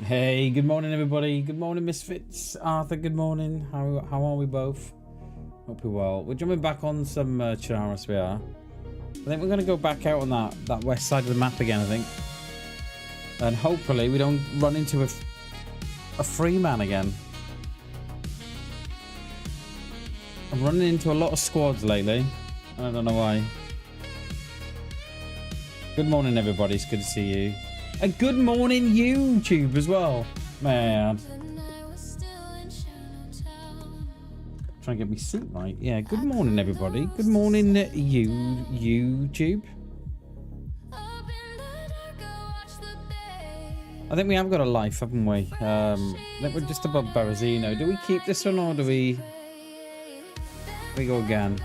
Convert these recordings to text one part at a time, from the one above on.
Hey, good morning everybody. Good morning Misfits. Arthur, good morning. How are we both? Hope you're well. We're jumping back on some Chernarus, we are. I think we're going to go back out on that west side of the map again, I think. And hopefully we don't run into a free man again. I'm running into a lot of squads lately. And I don't know why. Good morning everybody. It's good to see you. And good morning YouTube as well. Man. Trying to get me seat right. Yeah, good morning everybody. Good morning YouTube. I think we have got a life, haven't we? I think we're just above Berezino. Do we keep this one or do we go again?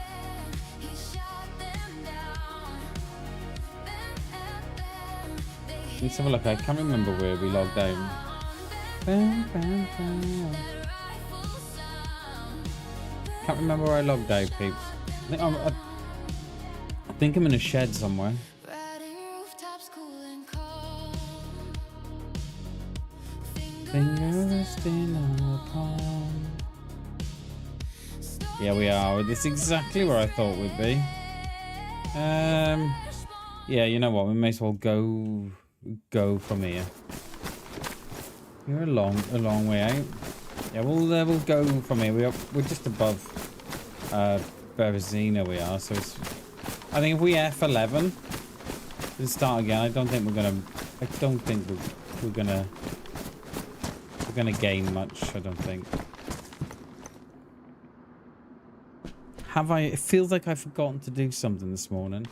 Let's have a look. I can't remember where we logged out. Can't remember where I logged out, peeps. I think I'm in a shed somewhere. Yeah, we are. It's exactly where I thought we'd be. Yeah, you know what? We may as well go from here. You're a long way out. Yeah, we'll go from here. We're just above Berezino, we are. So it's, I think if we F11 and start again, I don't think we're gonna gain much. I don't think. Have I? It feels like I've forgotten to do something this morning.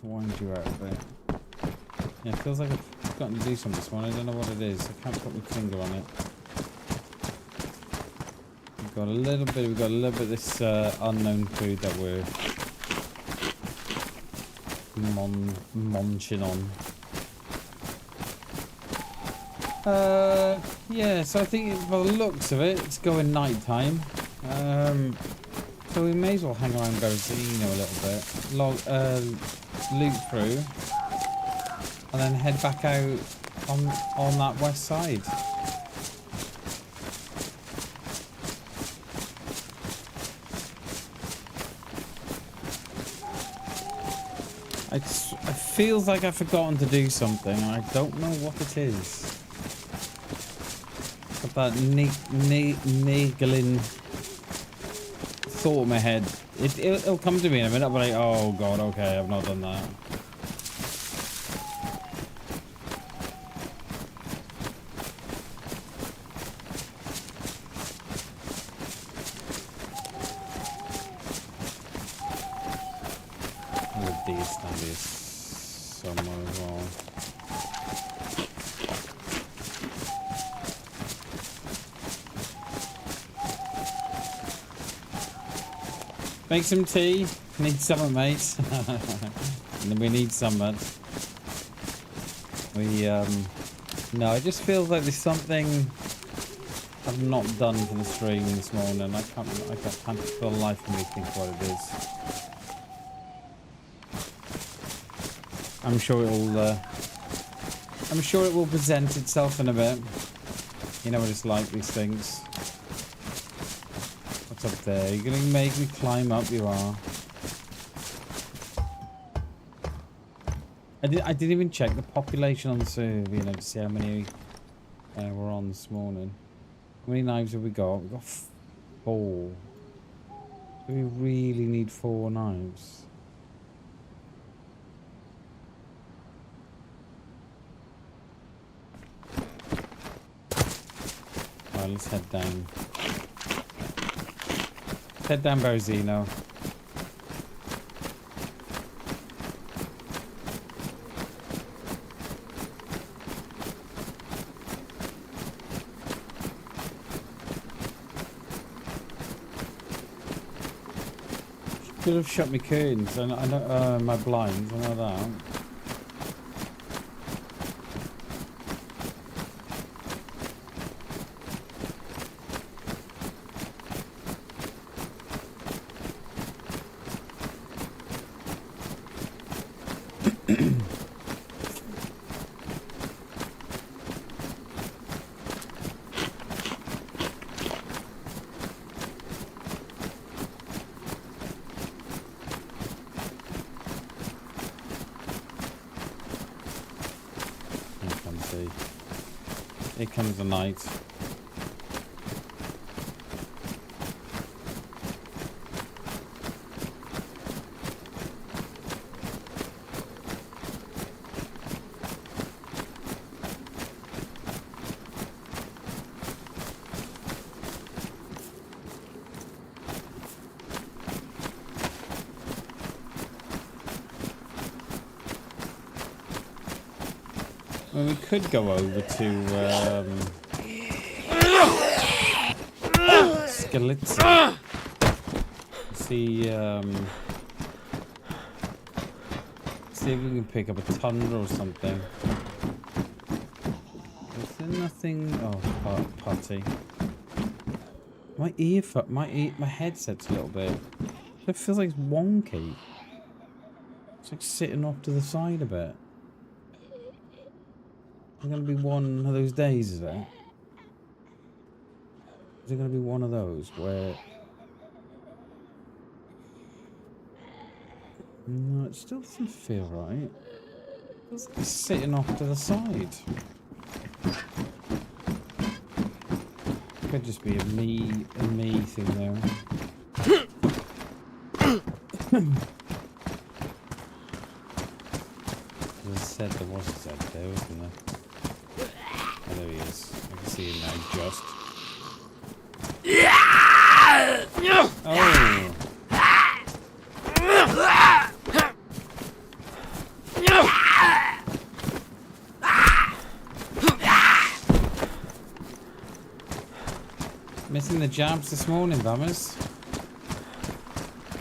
Wind you out a bit. Yeah, it feels like I've forgotten to do something this morning. I don't know what it is. I can't put my finger on it. We've got a little bit of this unknown food that we're munching on. Yeah, so I think by the looks of it, it's going night time. So we may as well hang around Berezino a little bit. Loot through and then head back out on that west side. It feels like I've forgotten to do something and I don't know what it is. Got that niggling thought in my head. It'll come to me in a minute, but oh god, okay, I've not done that. There's a deer stand here somewhere as well. Make some tea. Need some, mate. And we need some, mate. No, it just feels like there's something I've not done for the stream this morning. I can't for the life of me think what it is. I'm sure it will present itself in a bit. You know what it's like, these things. Up there, you're gonna make me climb up. You are. I didn't even check the population on the server, you know, to see how many we're on this morning. How many knives have we got? We've got 4. Do we really need 4 knives? Alright, let's head down. Head down Berezino. Could have shut my curtains. I know my blinds. I know that. Here comes the night. Well, we could go over to Skeleton. See if we can pick up a tundra or something. Is there nothing? Oh, putty. My headset's a little bit. It feels like it's wonky. It's like sitting off to the side a bit. Is it going to be one of those days, is it? Is it going to be one of those where... No, it still doesn't feel right. It feels like it's sitting off to the side. Could just be a me thing there. As I said, there was a Z there, wasn't there? Oh, there he is. I can see him now, just. Oh! Missing the jabs this morning, Bammers.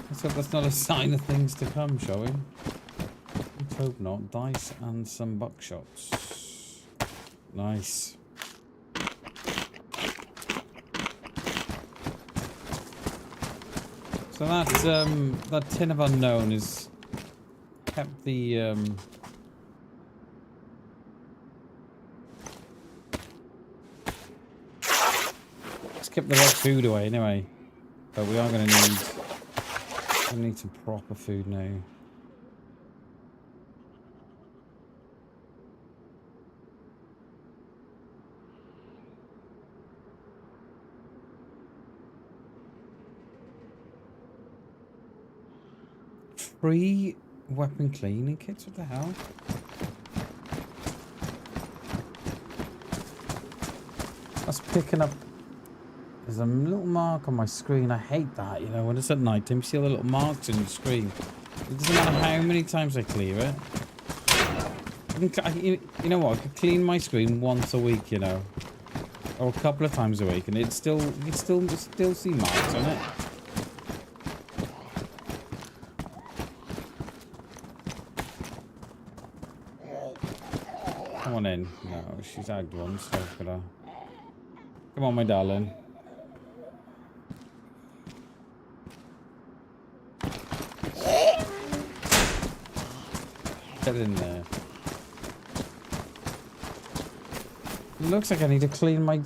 Let's hope that's not a sign of things to come, shall we? Let's hope not. Dice and some buckshots. Nice. So that tin of unknown is kept the kept the red food away anyway. But we are gonna need some proper food now. Free weapon cleaning kits? What the hell? That's picking up. There's a little mark on my screen. I hate that, you know, when it's at night time, you see all the little marks on the screen. It doesn't matter how many times I clear it. You know what? I could clean my screen once a week, you know, or a couple of times a week, and you still see marks on it. Come on in. No, she's agged once, so I've gotta... Come on, my darling. Get in there. It looks like I need to clean my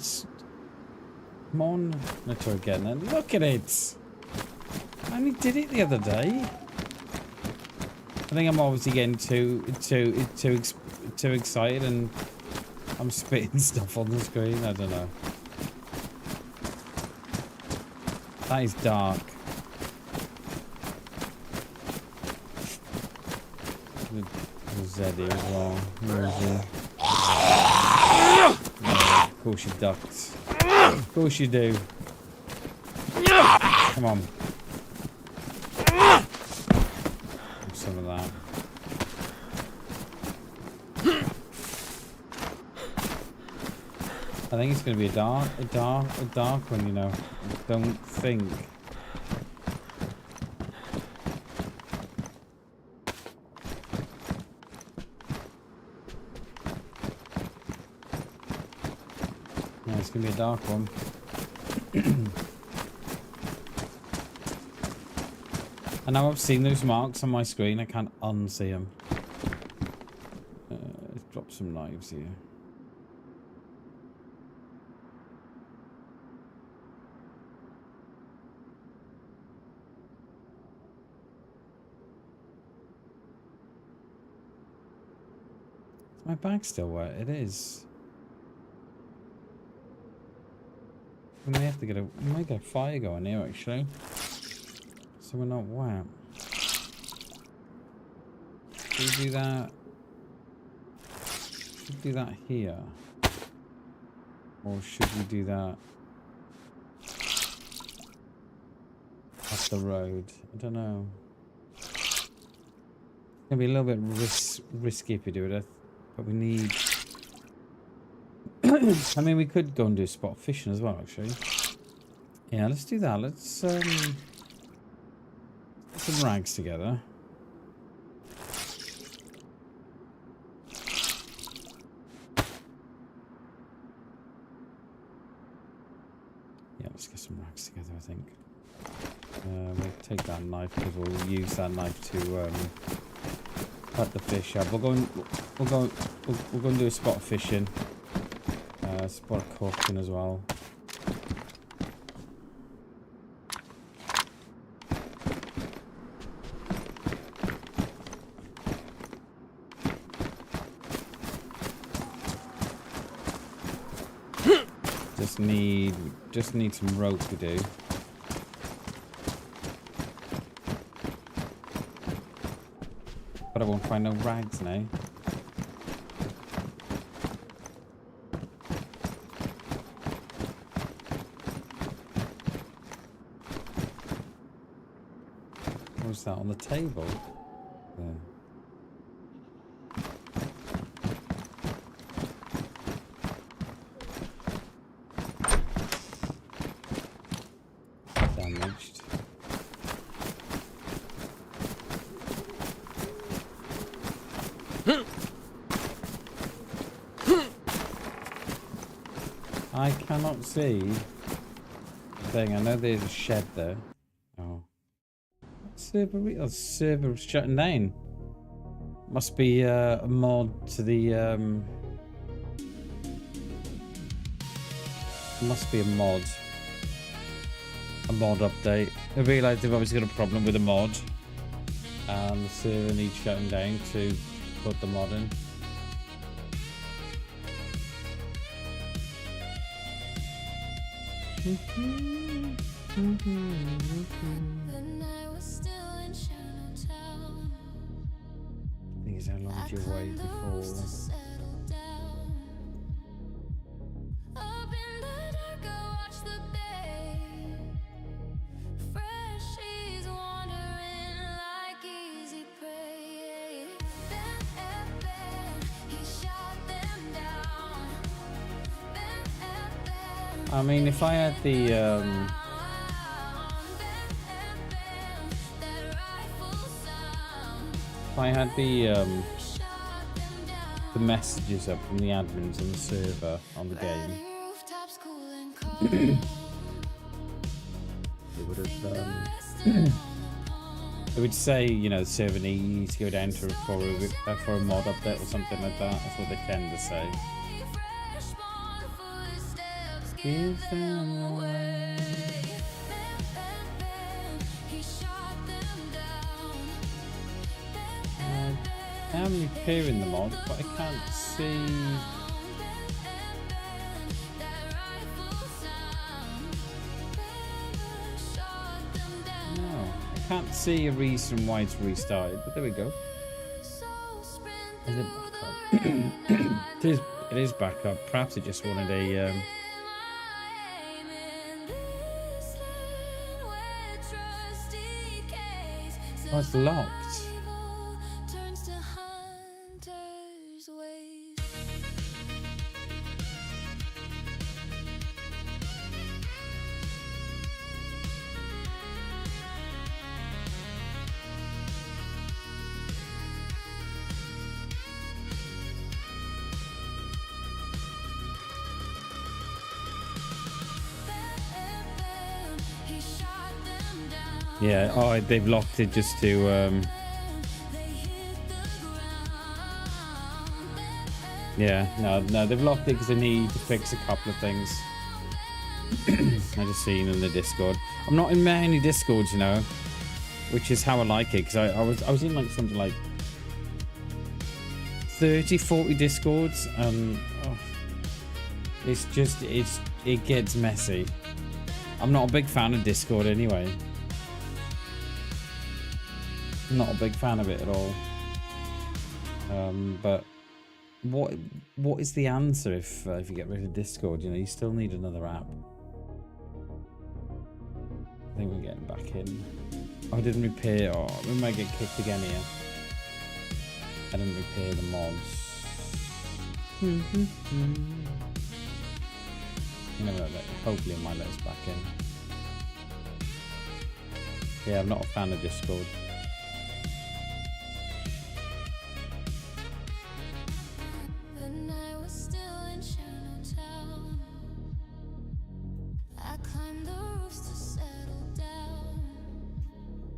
monitor again. And look at it! I only did it the other day. I think I'm obviously getting too excited and I'm spitting stuff on the screen. I don't know. That is dark. Z here as well. Where is he? Oh, of course you ducked. Of course you do. Come on. Have some of that. I think it's going to be a dark one, you know. I don't think. Yeah, it's going to be a dark one. And now I've seen those marks on my screen, I can't unsee them. some knives here. Is my bag still wet? It is. We may have to get we might get a fire going here actually. So we're not wet. Should we do that? Should we do that here? Or should we do that up the road? I don't know. It's gonna be a little bit risky if we do it, but we need. I mean, we could go and do spot fishing as well, actually. Yeah, let's do that. Let's put some rags together. Yeah, let's get some rags together, I think. We'll take that knife because we'll use that knife to cut the fish up. We'll go and do a spot fishing. Spot cooking as well. Just need some rope to do. But I won't find no rags now. What's that on the table? There. Damaged. I cannot see the thing. I know there's a shed there. Oh. Server shutting down. Must be a mod to the must be a mod update. I realised they've obviously got a problem with a mod and the server needs shutting down to put the mod in. Thing is, how long do you wait before? I mean, if I had the messages up from the admins on the server on the game, it would have it would say, you know, the server needs to go down to for a mod update or something like that. That's what they tend to say. Give them away. I am repairing the mod, but I can't see. No, I can't see a reason why it's restarted. But there we go. Is it back up? It is back up. Perhaps it just wanted a. Oh, it's locked. Yeah, oh, they've locked it just to Yeah, no, they've locked it because they need to fix a couple of things. I just seen in the Discord. I'm not in many Discords, you know, which is how I like it, because I was in like something like 30, 40 Discords, and it's just it gets messy. I'm not a big fan of Discord anyway. I'm not a big fan of it at all. But what is the answer if you get rid of Discord? You know, you still need another app. I think we're getting back in. Oh, I didn't repair. Oh, we might get kicked again here. I didn't repair the mods. You never know. Hopefully it might let us back in. Yeah, I'm not a fan of Discord.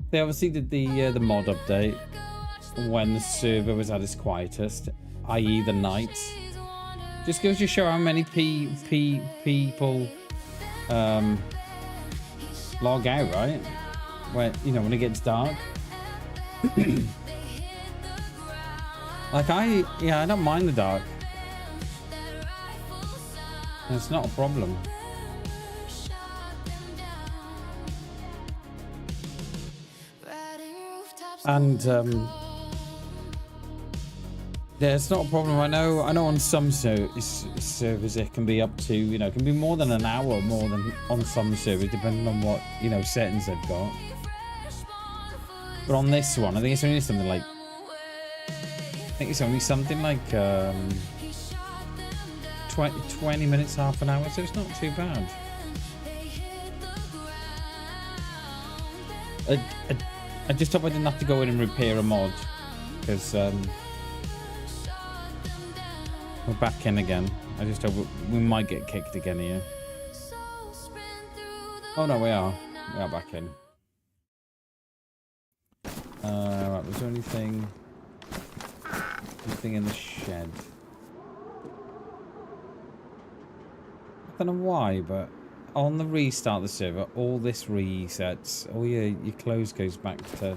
They obviously did the mod update when the server was at its quietest, i.e. the night. Just goes to show how many people log out, right? When, you know, when it gets dark. Like I don't mind the dark. It's not a problem. And yeah, it's not a problem. I know on some servers it can be up to, you know, it can be more than an hour more than on some servers, depending on what, you know, settings they've got. But on this one, I think it's only something like 20 minutes, half an hour, so it's not too bad. I just hope I didn't have to go in and repair a mod, because we're back in again. I just hope we might get kicked again here. Oh no, we are back in. Right, was there anything in the shed? I don't know why, but on the restart of the server, all this resets. All your clothes goes back to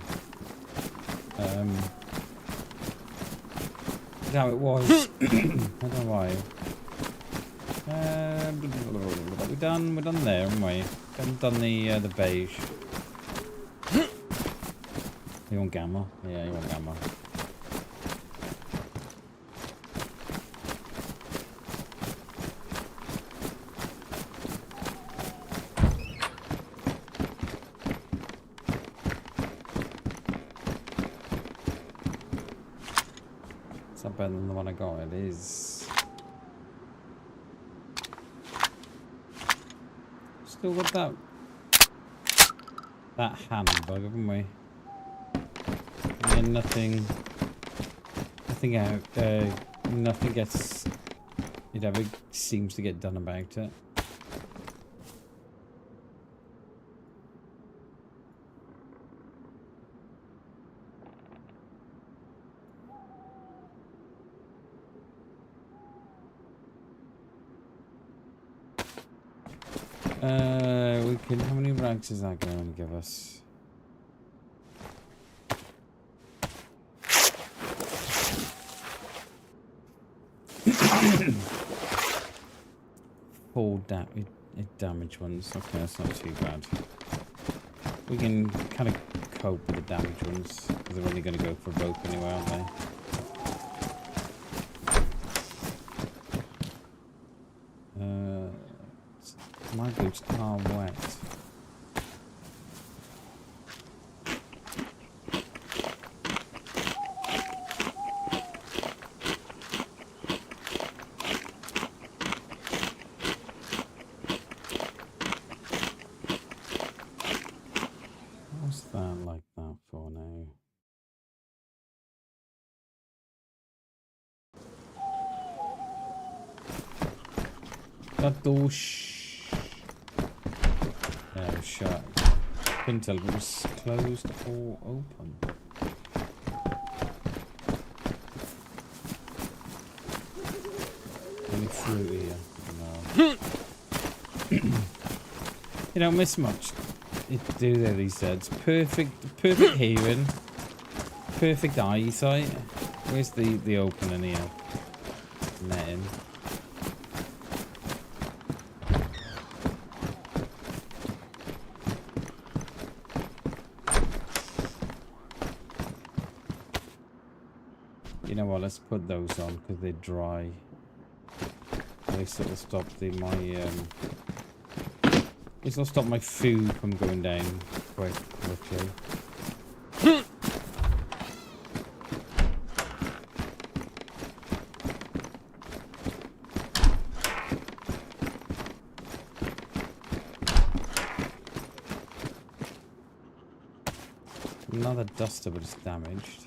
how it was. I don't know why. We're done there, haven't we? Haven't done the beige. You want gamma? Yeah, you want gamma. It's not better than the one I got, it is. Still got that handbug, haven't we? And nothing gets, it ever seems to get done about it. How many rags is that going to give us? Full damage ones. Okay, that's not too bad. We can kind of cope with the damage ones, because they're only going to go for rope anyway, aren't they? My boots are wet. What's that like that for now? That door shut. Couldn't tell if it was closed or open. through here? No. You don't miss much. Do there, these days. Perfect hearing. Perfect eyesight. Where's the opening here? Netting. You know what? Let's put those on because they're dry. They sort of stop this will stop my food from going down quite quickly. Another duster, but it's damaged.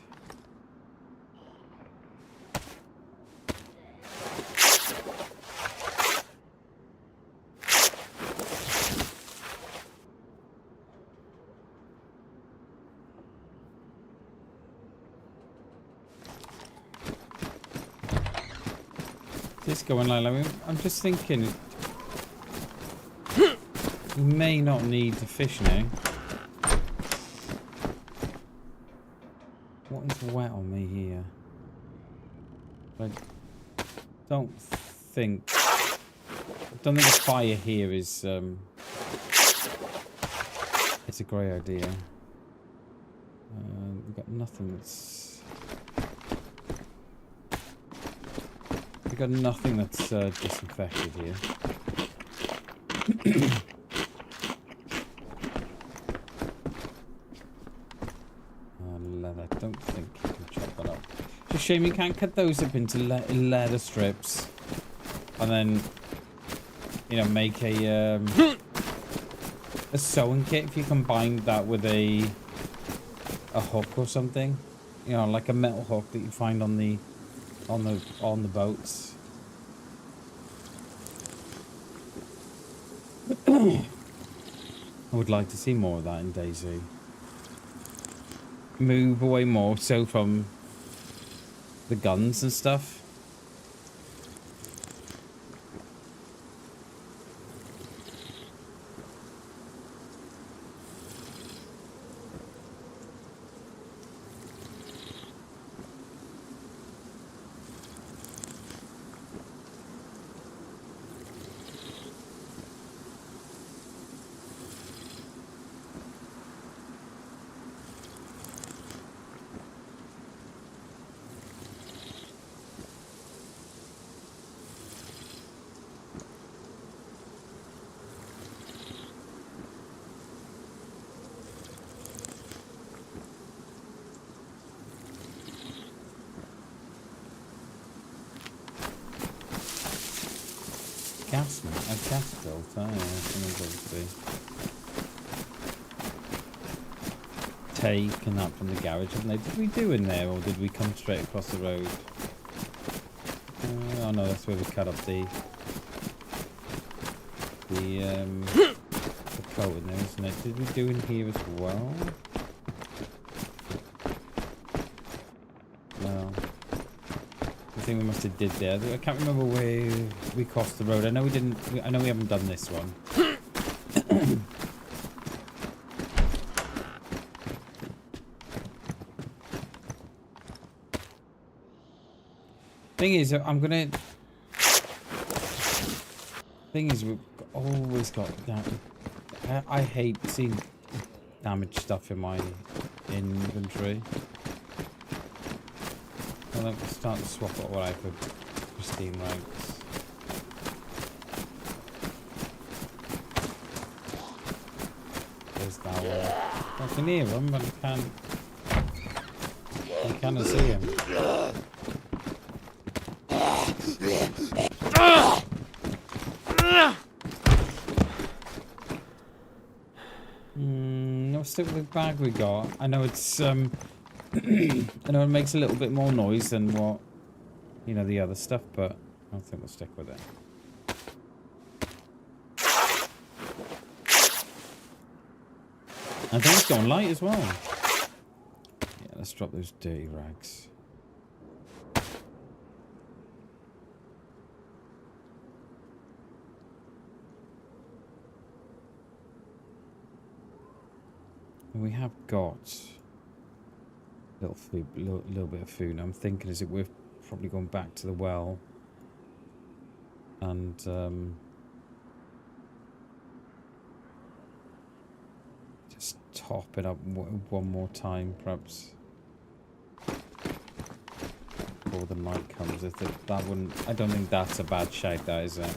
This going like I'm just thinking you may not need the fish now. What is wet on me here? I don't think the fire here is it's a great idea. We've got nothing that's disinfected here. Leather. I don't think you can chop that up. It's a shame you can't cut those up into leather strips, and then make a sewing kit if you combine that with a hook or something. Like a metal hook that you find on the boats. I would like to see more of that in DayZ. Move away more so from the guns and stuff. Gas filter, yeah, someone's obviously taken that from the garage, haven't they? Did we do in there, or did we come straight across the road? Oh no, that's where we cut up the coat in there, isn't it? Did we do in here as well? No. I think we must have did there. I can't remember where we crossed the road. I know we didn't. I know we haven't done this one. Thing is, we've always got that. I hate seeing damaged stuff in my inventory. I'm starting to swap out what I have for pristine rags. There's that one. I can hear him, but I can't see him. No, stick with the bag we got. I know it's I know it makes a little bit more noise than what, the other stuff, but I think we'll stick with it. I think it's going light as well. Yeah, let's drop those dirty rags. we have got little food, little bit of food. I'm thinking, is it worth probably going back to the well and just top it up one more time, perhaps, before the night comes. That wouldn't. I don't think that's a bad shout, that is it.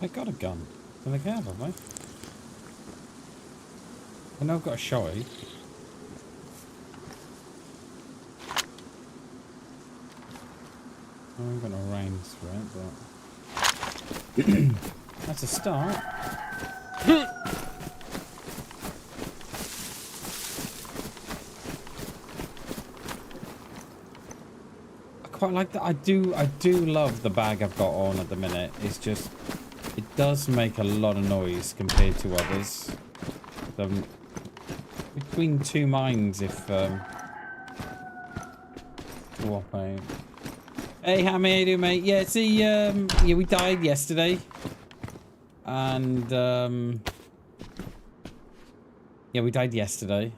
I got a gun. I think I have, haven't I? I know I've got a shotty. I haven't got no rounds for it, but that's a start. I quite like that. I do love the bag I've got on at the minute. It's just, it does make a lot of noise compared to others. Between two minds if swap out. Hey Hammy, how you doing, mate? Yeah, see, yeah, we died yesterday. And yeah, we died yesterday.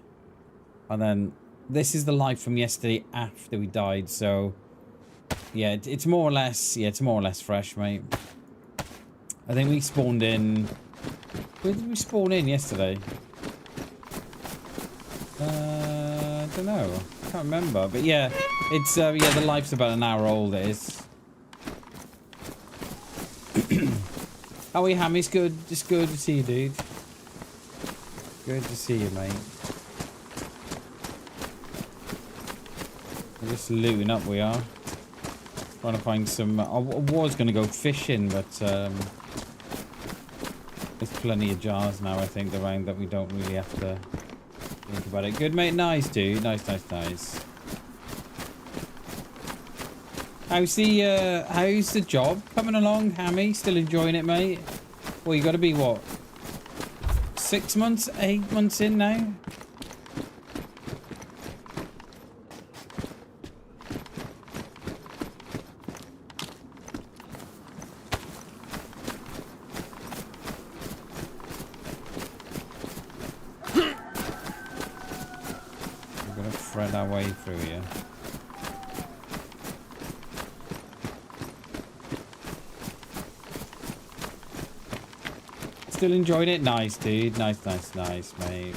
And then this is the life from yesterday after we died, so yeah, it's more or less, yeah, it's more or less fresh, mate. I think we spawned in. Where did we spawn in yesterday? I don't know. I can't remember. But yeah, it's yeah, the life's about an hour old. It is. How are you, Hammy? It's good. It's good to see you, dude. Good to see you, mate. We're just looting up. We are trying to find some. I was going to go fishing, but there's plenty of jars now, I think, around that we don't really have to think about it. Good, mate. Nice, dude. Nice, nice, nice. How's the job coming along, Hammy? Still enjoying it, mate? Well, you got to be, what, 6 months, 8 months in now? Our way through here. Still enjoying it? Nice, dude. Nice, nice, nice, mate.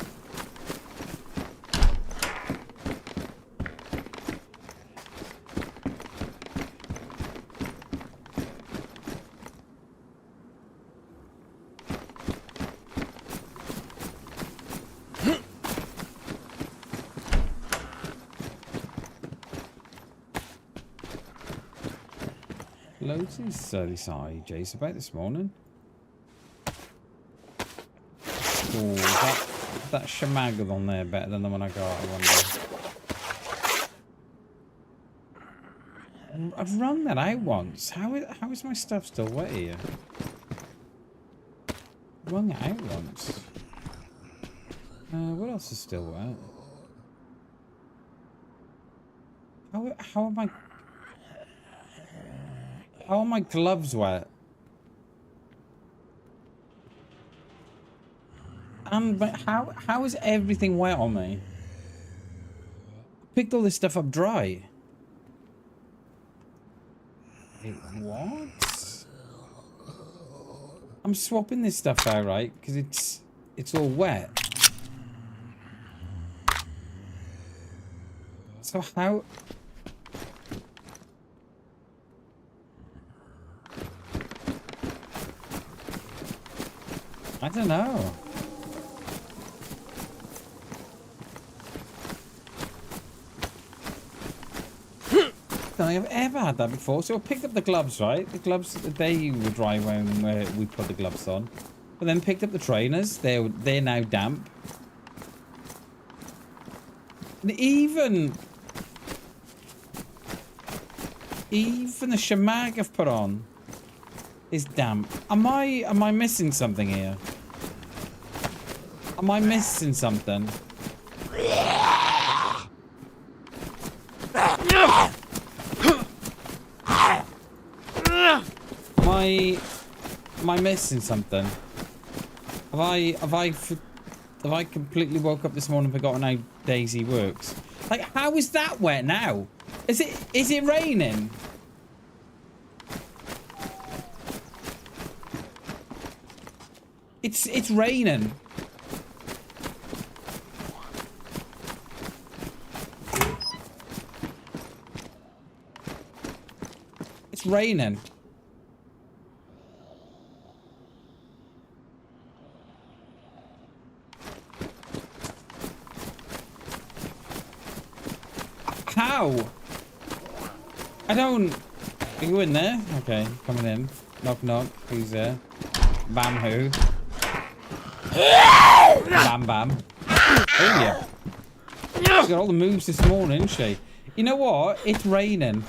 Loads of these IJs about this morning. Oh, that Shamaga on there better than the one I got, I wonder. I've run that out once. How is my stuff still wet here? I've run it out once. What else is still wet? How am I... How are my gloves wet? And how is everything wet on me? I picked all this stuff up dry. Wait, what? I'm swapping this stuff out, right? Because it's it's all wet. So how... I don't know. I don't think I've ever had that before. So I picked up the gloves, right? The gloves, they were dry when we put the gloves on. But then picked up the trainers. They're now damp. And even the shamag I've put on is damp. Am I missing something here? Am I missing something? Am I missing something? Have I completely woke up this morning and forgotten how DayZ works? Like, how is that wet now? Is it raining? It's raining. It's raining. How? I don't... Are you in there? Okay, coming in. Knock knock. Who's there? Bam who? Bam bam. Oh yeah. She's got all the moves this morning, isn't she? You know what? It's raining.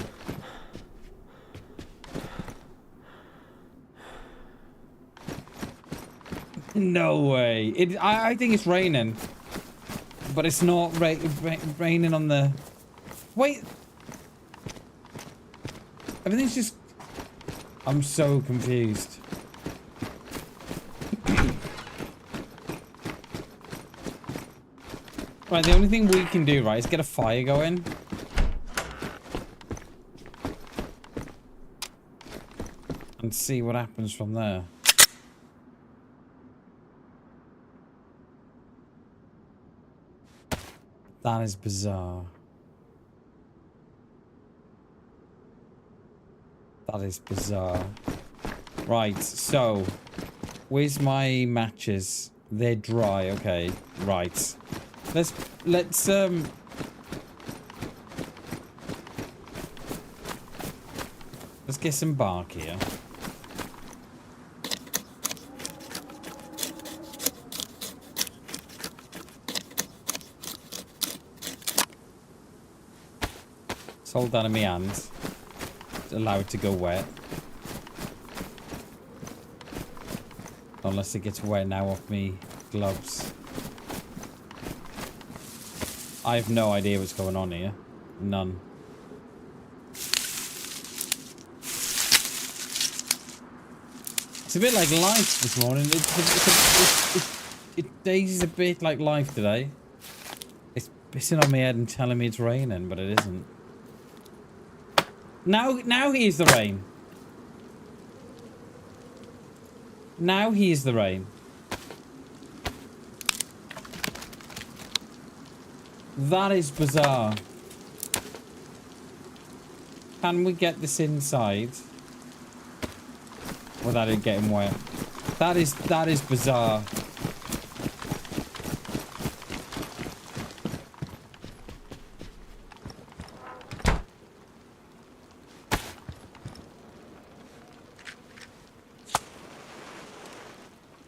No way. I think it's raining. But it's not raining on the... Wait. Everything's just... I'm so confused. Right, the only thing we can do, right, is get a fire going. And see what happens from there. That is bizarre. That is bizarre. Right, so where's my matches? They're dry, okay. Right. Let's get some bark here. Let's hold that in my hand. Allow it to go wet. Unless it gets wet now off me gloves. I have no idea what's going on here. None. It's a bit like life this morning. DayZ's a bit like life today. It's pissing on my head and telling me it's raining, but it isn't. Now here's the rain. Now here's the rain. That is bizarre. Can we get this inside without it getting wet? That is bizarre.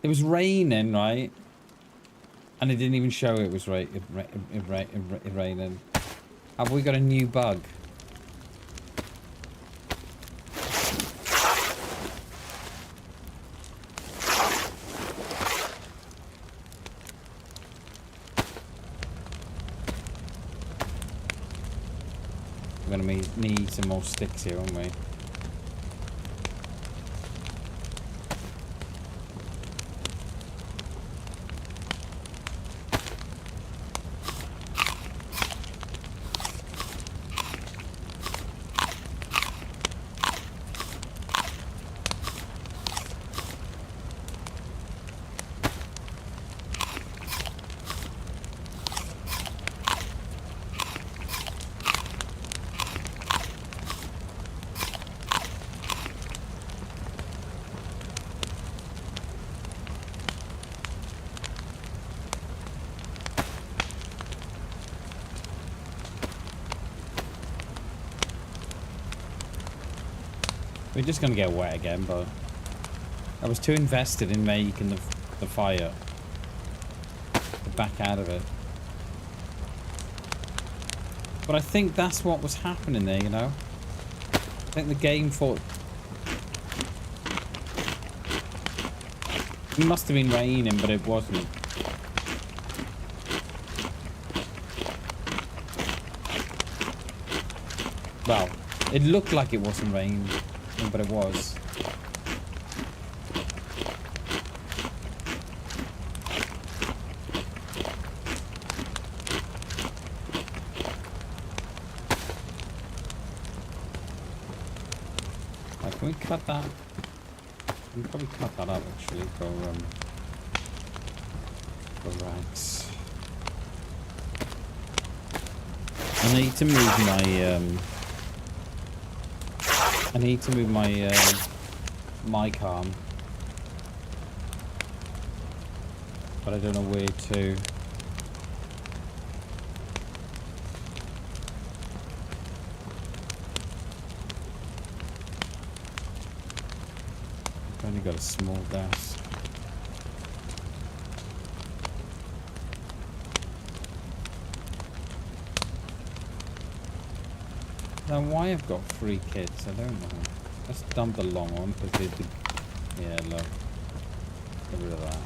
It was raining, right? And it didn't even show it was raining. Have we got a new bug? We're gonna need some more sticks here, aren't we? We're just gonna get wet again, but I was too invested in making the fire to back out of it. But I think that's what was happening there, you know? I think the game thought... It must have been raining, but it wasn't. Well, it looked like it wasn't raining, but it was. Right, can we cut that? We can probably cut that up actually for rags. I need to move my mic arm, but I don't know where to. I've only got a small desk. Now why I've got 3 kids, I don't know. Let's dump the long one because yeah, look. Get rid of that.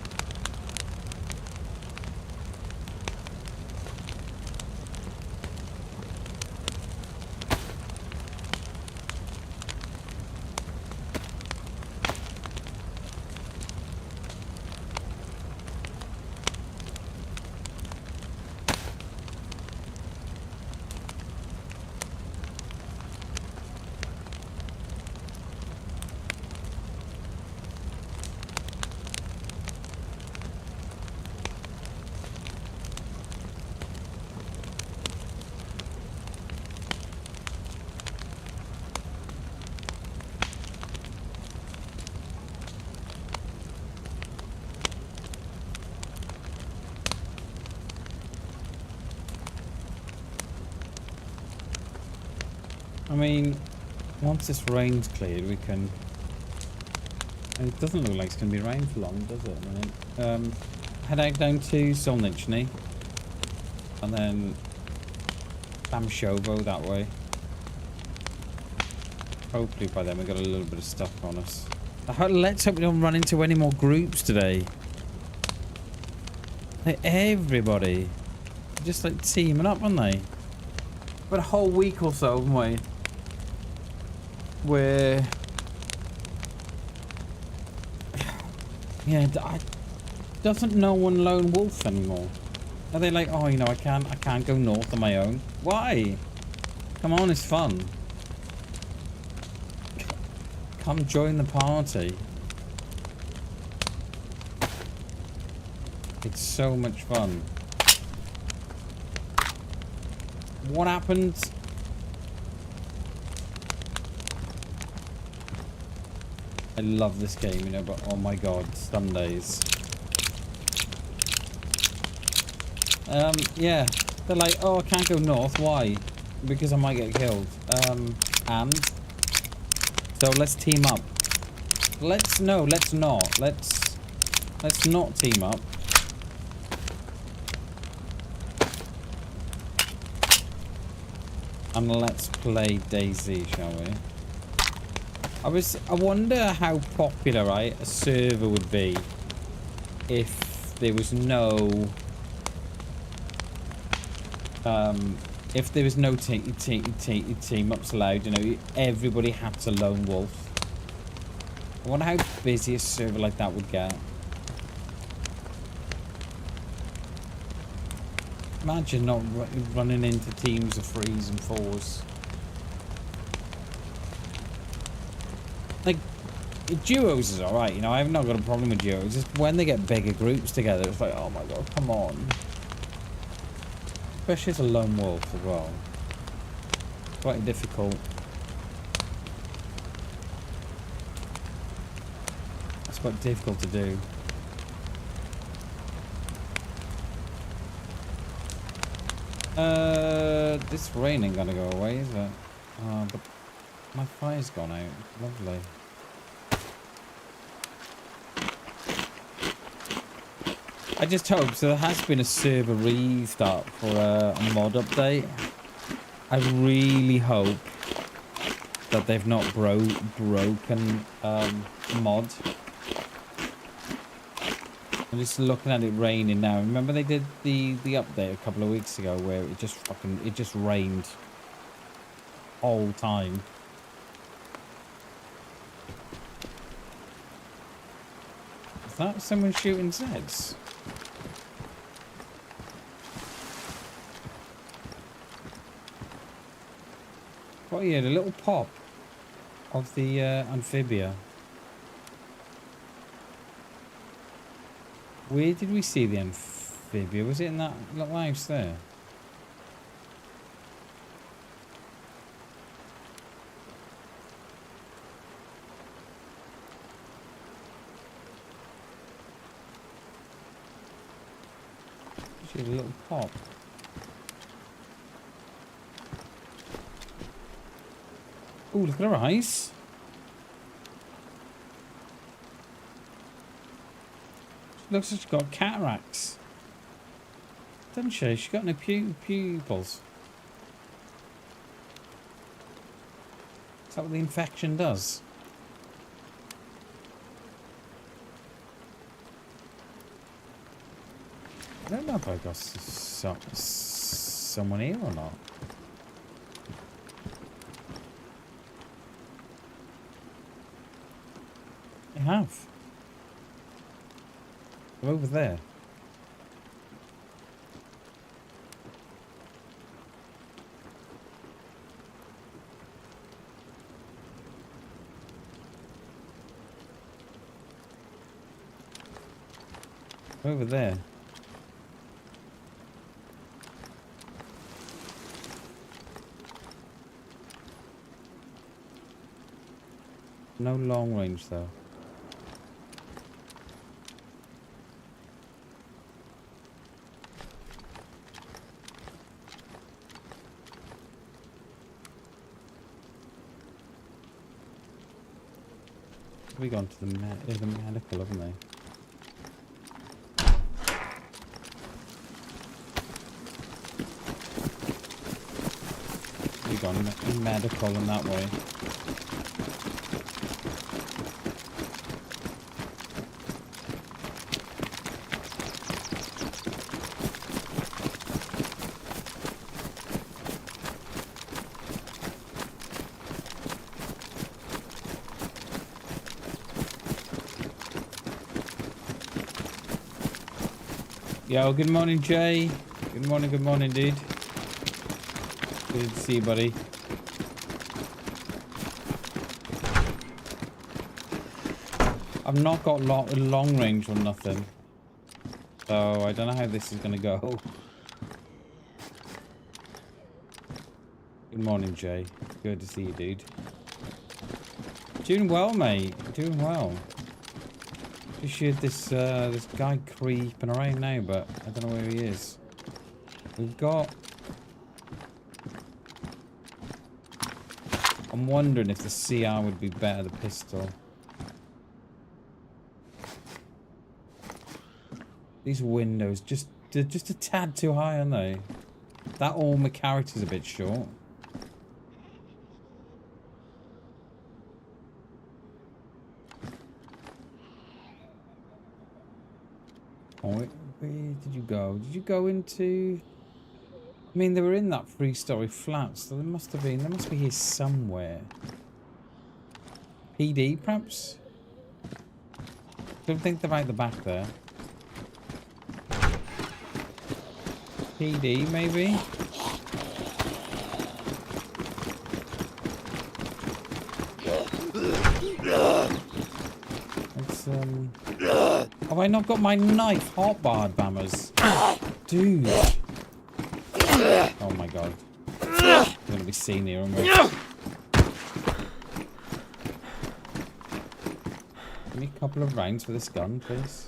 I mean, once this rain's cleared, we can... And it doesn't look like it's going to be rain for long, does it? I mean, head out down to Solnichny. And then... Bamshovo that way. Hopefully by then we've got a little bit of stuff on us. Let's hope we don't run into any more groups today. Like, everybody. Just like teaming up, aren't they? But a whole week or so, haven't we? Where... Yeah, doesn't no one lone wolf anymore? Are they like, oh, you know, I can't go north on my own? Why? Come on, it's fun. Come join the party. It's so much fun. What happened? I love this game, you know, but oh my god, Sundays. Yeah. They're like, oh, I can't go north. Why? Because I might get killed. And? So let's team up. Let's not. Let's not team up. And let's play DayZ, shall we? I wonder how popular, right, a server would be if there was no team ups allowed, you know, everybody had to lone wolf. I wonder how busy a server like that would get. Imagine not running into teams of 3s and 4s. Like, duos is alright, you know, I've not got a problem with duos. Just when they get bigger groups together, it's like, oh my god, come on. Especially as a lone wolf as well. Quite difficult. It's quite difficult to do. This rain ain't gonna go away, is it? But My fire's gone out. Lovely. I just hope, so there has been a server restart for a mod update. I really hope that they've not broken mod. I'm just looking at it raining now. Remember they did the update a couple of weeks ago where it just rained whole time. Is that someone shooting Zeds? Oh yeah, the little pop of the amphibia. Where did we see the amphibia? Was it in that little house there? She had a little pop. Oh, look at her eyes. She looks like she's got cataracts. Doesn't she? She's got no pupils. Is that what the infection does? I don't know if I got someone here or not. I have. I'm over there. Over there. No long range though. We gone to the medical, haven't they? We gone medical in that way. Yo, good morning, Jay. Good morning, dude. Good to see you, buddy. I've not got long range or nothing. So, I don't know how this is going to go. Good morning, Jay. Good to see you, dude. Doing well, mate. Doing well. Just heard this guy creeping around now, but I don't know where he is. We've got... I'm wondering if the CR would be better, the pistol. These windows, they're just a tad too high, aren't they? That all my character's a bit short. Oh, where did you go? Did you go into... I mean, they were in that 3-story flat, so they must be here somewhere. PD, perhaps? Don't think they're out the back there. PD, maybe? Let's, have I not got my knife hotbarred, bammers? Dude. Oh my god. We're gonna be seen here, aren't we? Give me a couple of rounds for this gun, please.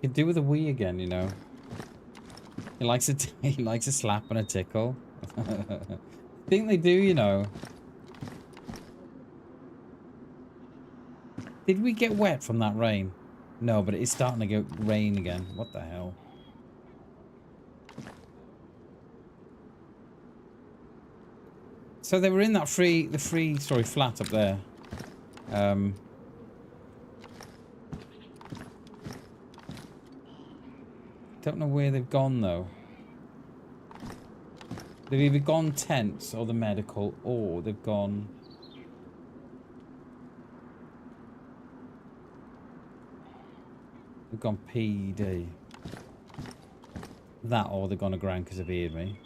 could do with a wee again, you know. He likes he likes a slap and a tickle. I think they do, you know. Did we get wet from that rain? No, but it's starting to get rain again. What the hell? So they were in that the flat up there. Don't know where they've gone though. They've either gone tents or the medical, or they've gone. They've gone PD. That or they've gone to ground because they've heard me.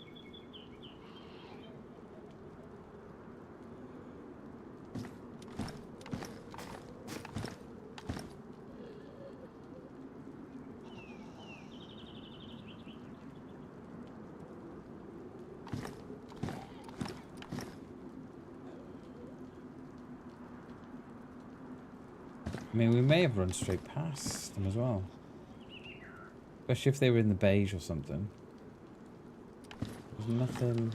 I mean, we may have run straight past them as well. Especially if they were in the beige or something. There's nothing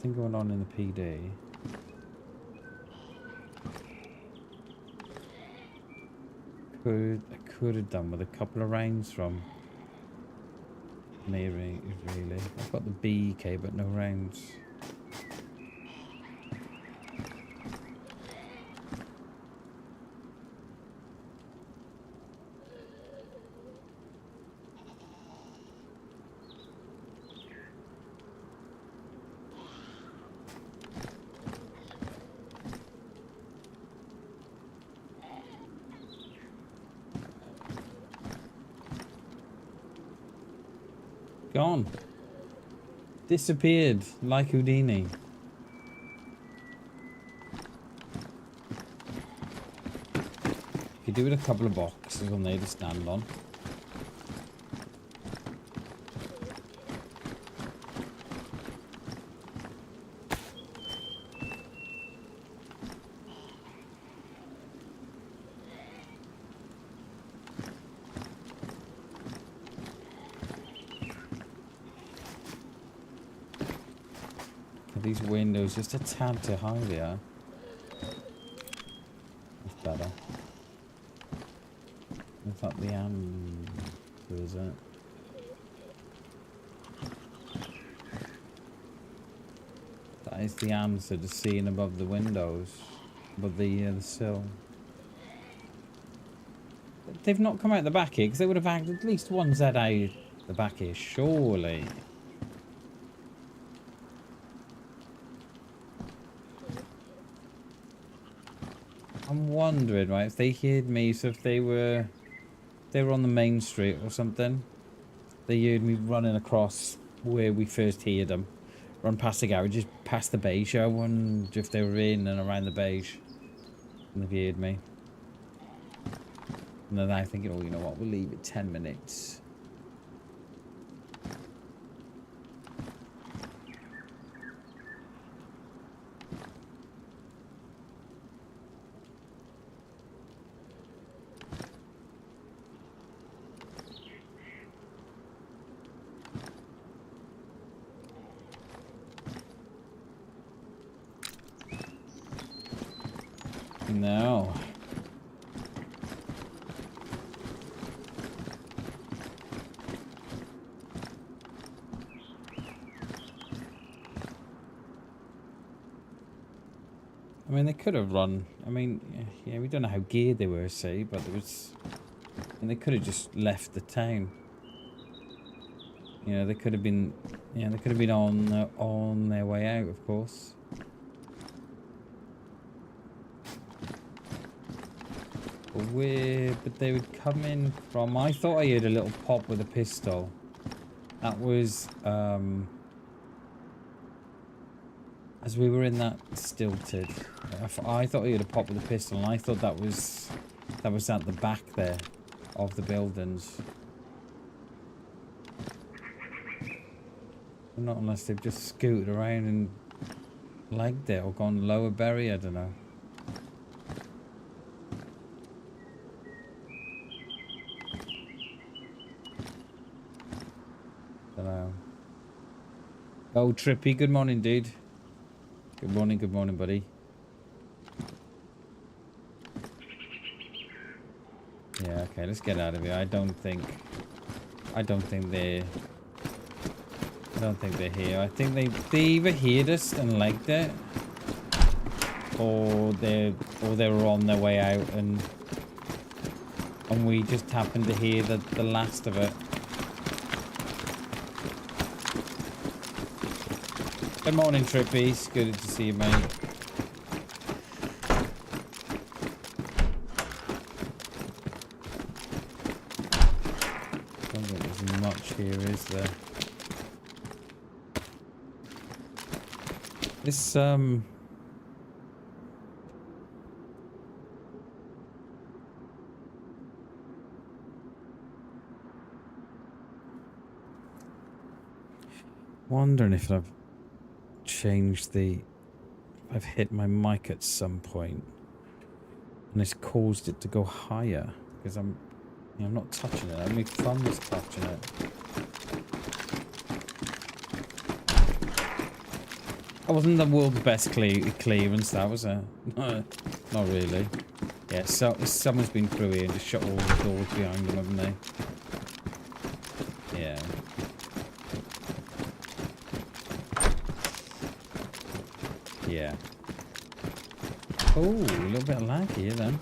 going on in the PD. I could have done with a couple of rounds from me, really. I've got the BK, but no rounds. Gone. Disappeared like Houdini. Could do with a couple of boxes on there to stand on. These windows just a tad too high there. That's better. Is that the answer, is it? That is the answer to seeing above the windows, above the sill. They've not come out the back here because they would have had at least one Z out the back here, surely. I'm wondering, right, if they heard me, so if they were on the main street or something, they heard me running across where we first heard them, run past the garage, just past the beige. I wonder if they were in and around the beige, and they've heard me. And then I'm thinking, oh, you know what, we'll leave it 10 minutes. No. I mean, they could have run. I mean, yeah, we don't know how geared they were, say, but there was. And they could have just left the town. You know, they could have been. Yeah, they could have been on their way out, of course. But they would come in from. I thought I heard a little pop with a pistol. That was as we were in that stilted. I thought I heard a pop with a pistol, and I thought that was at the back there of the buildings. Not unless they've just scooted around and legged it or gone lower berry. I don't know. Hello. Oh, Trippy, good morning, dude. Good morning, buddy. Yeah, okay, let's get out of here. I don't think they're here. I think they either heard us and liked it, or they were on their way out and we just happened to hear the last of it. Good morning, Trippies. Good to see you, mate. Don't think there's much here, is there? This wondering if I've changed I've hit my mic at some point and it's caused it to go higher because I'm not touching it. My thumb is touching it. I wasn't the world's best clearance, that was it? No, not really. Yeah, so someone's been through here and just shut all the doors behind them, haven't they? Yeah. Yeah. Oh, a little bit of lag here then.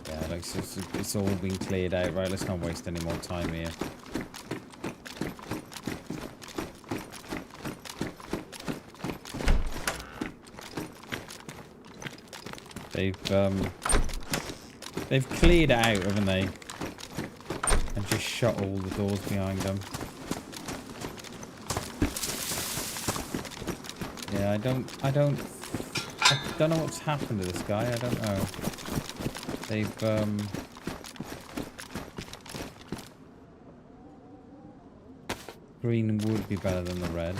Yeah, like it's all been cleared out. Right, let's not waste any more time here. They've cleared it out, haven't they? And just shut all the doors behind them. Yeah, I don't know what's happened to this guy. I don't know. They've green would be better than the red.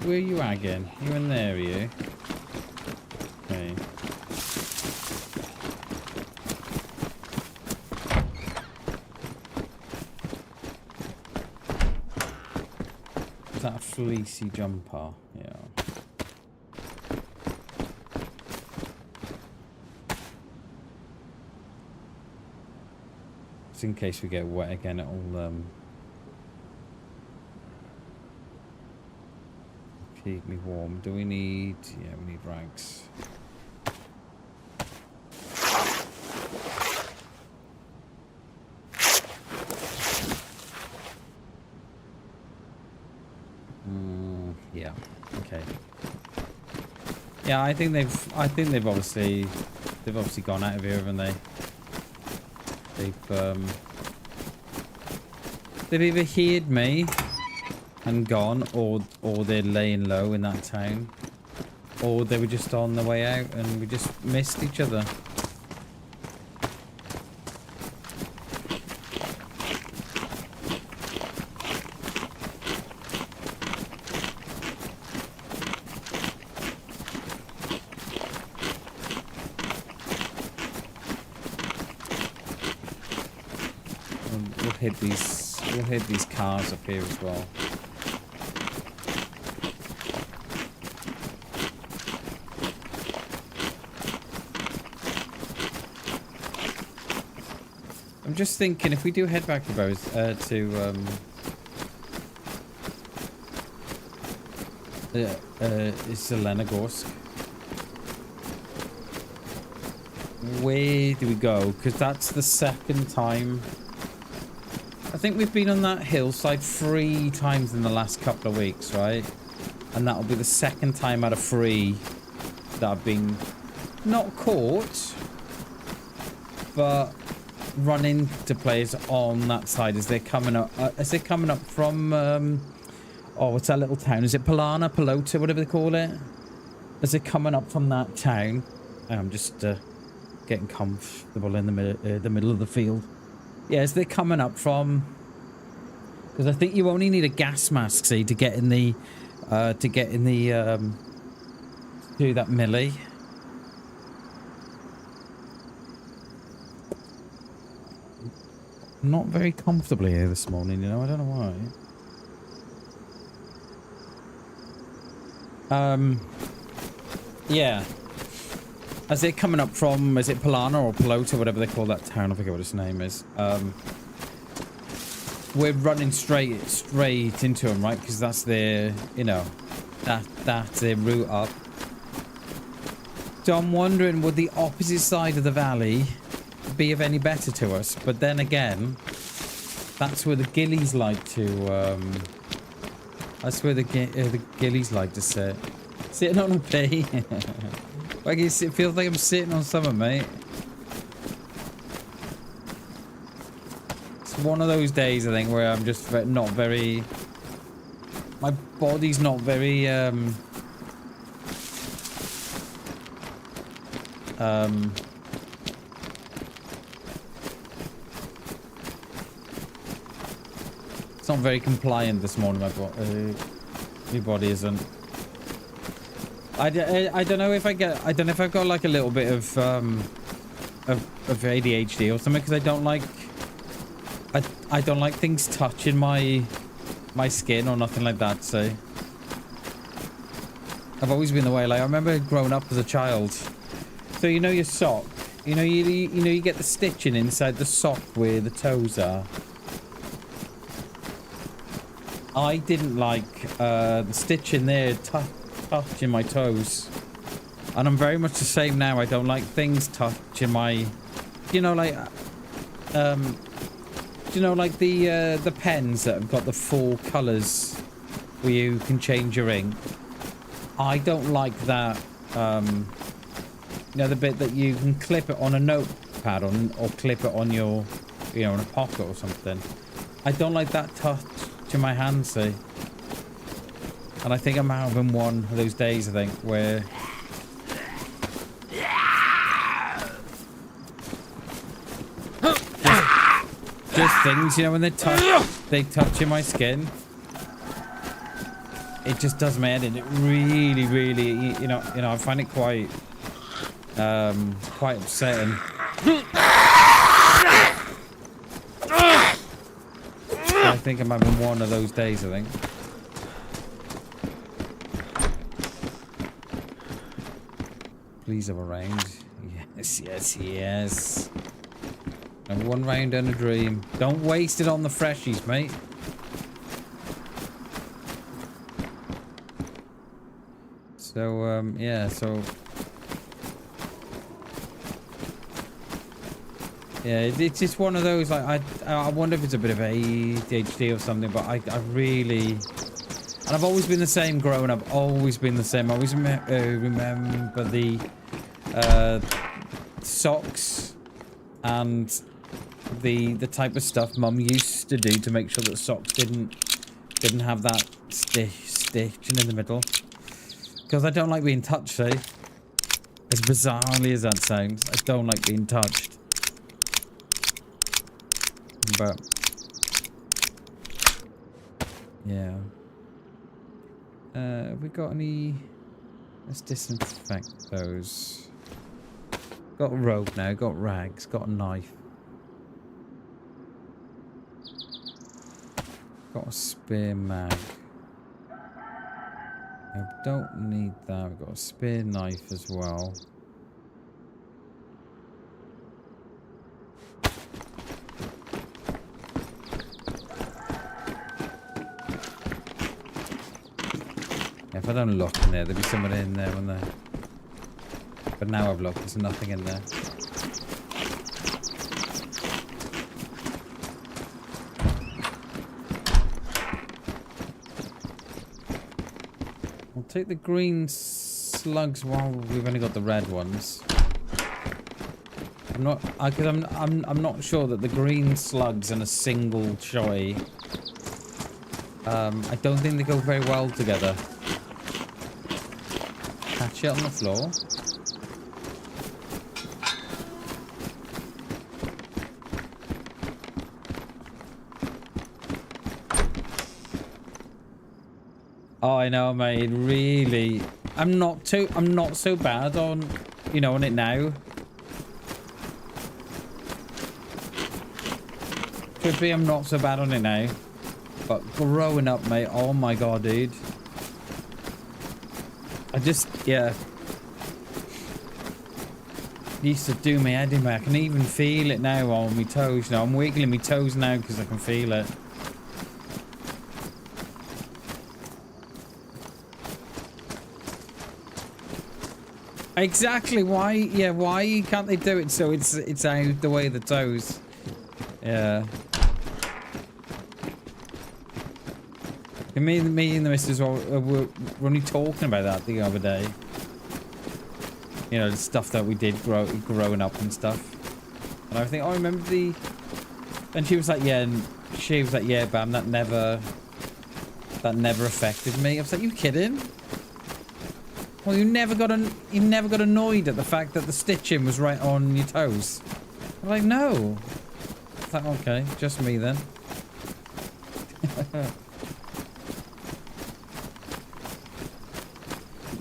Where are you again? You in there, are you? Okay. Is that a fleecy jumper? Yeah. Just in case we get wet again, it'll keep me warm. Do we need... yeah, we need rags. Yeah. Okay. Yeah, I think they've obviously gone out of here, haven't they? They've either heard me and gone, or they're laying low in that town, or they were just on the way out and we just missed each other. We'll hit these cars up here as well. I'm just thinking, if we do head back to Zelenogorsk, where do we go? Because that's the second time. I think we've been on that hillside 3 times in the last couple of weeks, right? And that'll be the second time out of 3 that I've been not caught, but run into players on that side as they're coming up. From oh, what's that little town? Is it Pelota, whatever they call it? As they're coming up from that town, I'm just getting comfortable in the middle of the field. Yeah, as they're coming up from, because I think you only need a gas mask, see, to get in the do that melee. Not very comfortably here this morning, you know. I don't know why. Yeah. As they're coming up from, is it Polana or Pelota, whatever they call that town? I forget what its name is. We're running straight into them, right? Because that's their, you know, that's their route up. So I'm wondering, would the opposite side of the valley be of any better to us? But then again, that's where the gillies like to, that's where the gillies like to sit. Sitting on a pea. Like it feels like I'm sitting on something, mate. It's one of those days, I think, where I'm just not very... My body's not very, it's not very compliant this morning, my body isn't. I don't know if I get... I don't know if I've got like a little bit of ADHD or something, because I don't like... I don't like things touching my skin or nothing like that, so... I've always been the way. Like, I remember growing up as a child. So, you know your sock? You know you get the stitching inside the sock where the toes are. I didn't like the stitching there touching my toes, and I'm very much the same now. I don't like things touching my, you know, like you know, like the pens that have got the 4 colors where you can change your ink. I don't like that. You know, the bit that you can clip it on a notepad or clip it on your, you know, in a pocket or something. I don't like that touch to my hands, see. And I think I'm having one of those days, I think, where... Just things, you know, when they touch in my skin. It just does my head in. It really, really, you know, I find it quite upsetting. I think I'm having one of those days, I think. Please have a round. Yes, yes, yes. And one round and a dream. Don't waste it on the freshies, mate. So, yeah, so... Yeah, it's just one of those, like, I wonder if it's a bit of ADHD or something, but I really... And I've always been the same growing up, always been the same. I always remember the socks and the type of stuff Mum used to do to make sure that socks didn't have that stitching in the middle. Because I don't like being touched, see? As bizarrely as that sounds, I don't like being touched. But yeah. Have we got any? Let's disinfect those. Got a robe now, got rags, got a knife. Got a spear mag. I don't need that. We've got a spear knife as well. If I don't look in there, there'll be someone in there, won't there? But now I've looked, there's nothing in there. I'll take the green slugs while we've only got the red ones. I'm not, because I'm not sure that the green slugs and a single shoy. I don't think they go very well together. Catch it on the floor. Oh, I know, mate. Really, I'm not so bad on, you know, on it now. Could be I'm not so bad on it now. But growing up, mate, oh my god, dude. I just, yeah. Used to do my head in, mate. I can even feel it now on my toes. You know, I'm wiggling my toes now because I can feel it. Exactly. Why? Yeah. Why can't they do it so it's out the way of the toes? Yeah. Me and the missus were only talking about that the other day. You know, the stuff that we did growing up and stuff. And I think, oh, I remember the... And she was like, yeah, and she was like, yeah, Bam, that never affected me. I was like, you kidding? Well, you never got annoyed at the fact that the stitching was right on your toes. I'm like, no. I thought, okay, just me then.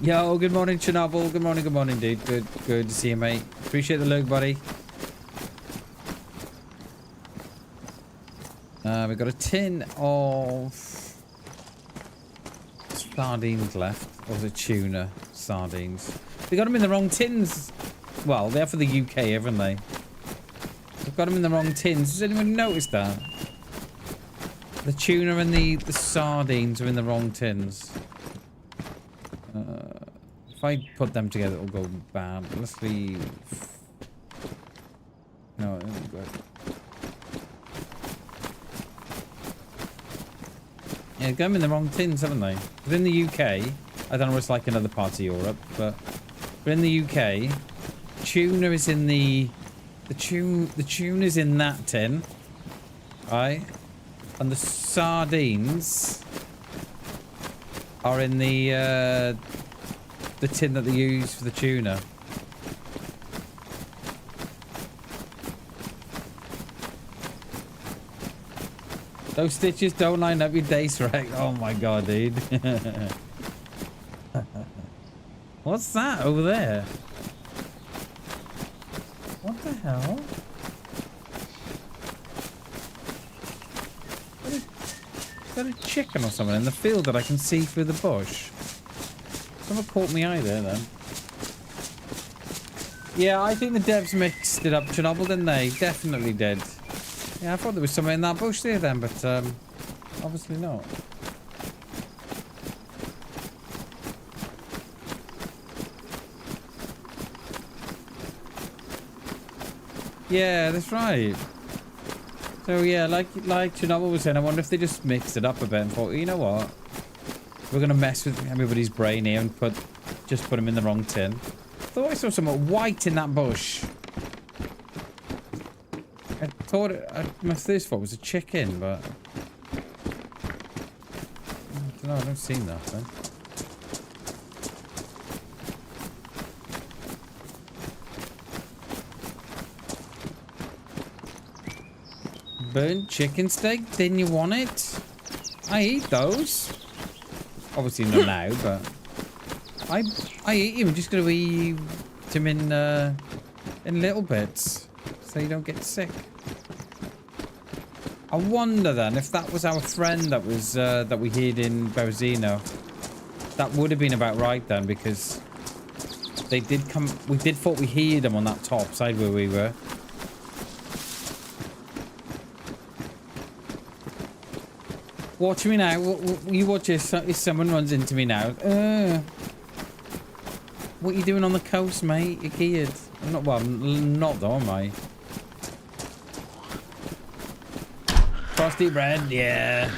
Yo, good morning, Chernobyl. Good morning, dude. Good to see you, mate. Appreciate the look, buddy. We've got a tin of sardines left. Or was it tuna sardines? They got them in the wrong tins. Well, they're for the UK, haven't they? They've got them in the wrong tins. Has anyone noticed that? The tuna and the sardines are in the wrong tins. If I put them together, it'll go bad. Let's leave. No, it won't go. Yeah, got them in the wrong tins, haven't they? But in the UK, I don't know what it's like in other parts of Europe, but in the UK, tuna is in the tuna's in that tin, right? And the sardines are in the tin that they use for the tuna. Those stitches don't line up your DayZ. Oh my god, dude. What's that over there? What the hell? Is that a chicken or something in the field that I can see through the bush? Someone caught me eye there then. Yeah, I think the devs mixed it up, Chernobyl, didn't they? Definitely did. Yeah, I thought there was something in that bush there then, but obviously not. Yeah, that's right. So yeah, like Chernobyl was saying, I wonder if they just mixed it up a bit and thought, you know what? We're gonna mess with everybody's brain here and just put them in the wrong tin. I thought I saw something white in that bush. I thought my first thought was a chicken, but I don't know. I don't see nothing. Burnt chicken steak? Didn't you want it? I eat those. Obviously not now, but I eat him. I'm just gonna eat him in little bits, so you don't get sick. I wonder then if that was our friend that was that we hid in Berezino. That would have been about right then, because they did come. We did thought we hid them on that top side where we were. Watch me now. You watch this. If someone runs into me now. What are you doing on the coast, mate? You're geared. I'm not. Well, I'm not though, am I? Frosty bread, yeah.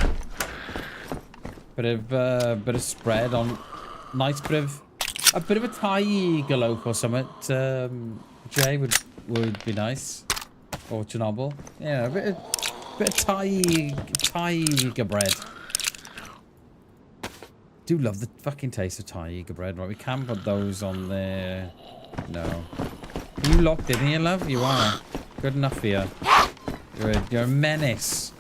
Bit of spread on. Nice bit of a Thai galope or something. Jay would would be nice. Or Chernobyl. Yeah, a bit of tiger bread. Do love the fucking taste of tiger bread. Right, we can put those on there. No. You locked in here, love? You are. Good enough for you. You're a menace.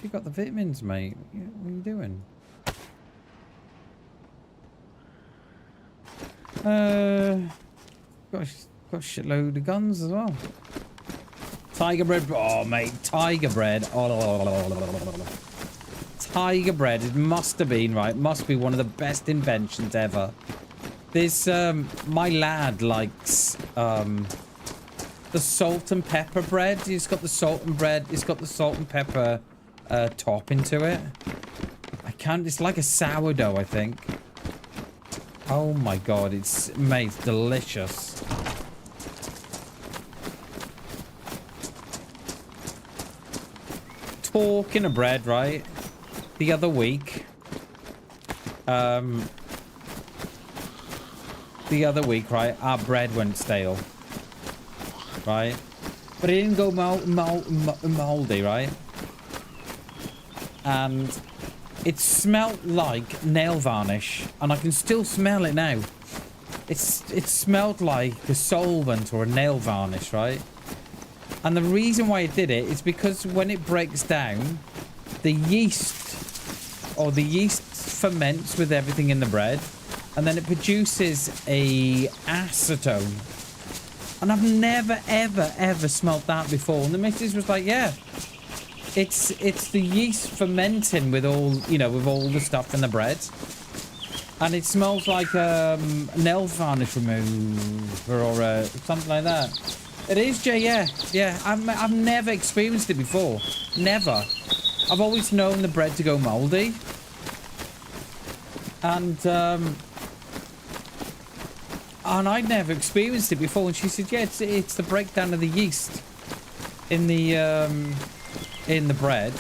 You got the vitamins, mate. What are you doing? Got a shitload of guns as well. Tiger bread. Oh, mate. Tiger bread. Oh, tiger bread. It must have been, right? Must be one of the best inventions ever. This, my lad likes, the salt and pepper bread. He's got the salt and bread. It's got the salt and pepper, topping to it. It's like a sourdough, I think. Oh my god, it's made delicious. Talking of bread, right? The other week, right? Our bread went stale, right? But it didn't go moldy, right? And it smelled like nail varnish, and I can still smell it now. It smelled like a solvent or a nail varnish, right? And the reason why it did it is because when it breaks down, the yeast ferments with everything in the bread, and then it produces a acetone. And I've never, ever smelled that before. And the missus was like, yeah. It's the yeast fermenting with all, you know, with all the stuff in the bread. And it smells like nail varnish remover or something like that. It is, Jay, yeah. Yeah, I've never experienced it before. Never. I've always known the bread to go mouldy. And I'd never experienced it before. And she said, yeah, it's the breakdown of the yeast in the bread,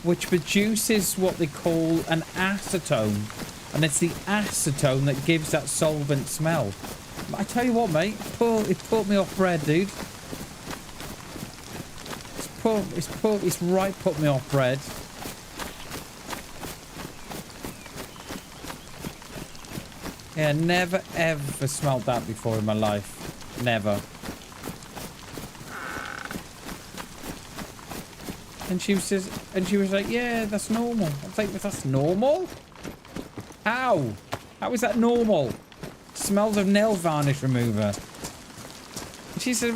which produces what they call an acetone, and it's the acetone that gives that solvent smell. I tell you what, mate, it put me off bread, dude. It's right put me off bread. Yeah, never ever smelled that before in my life. Never. And she was like, yeah, that's normal. I was like, that's normal? How? How is that normal? Smells of nail varnish remover. And she said,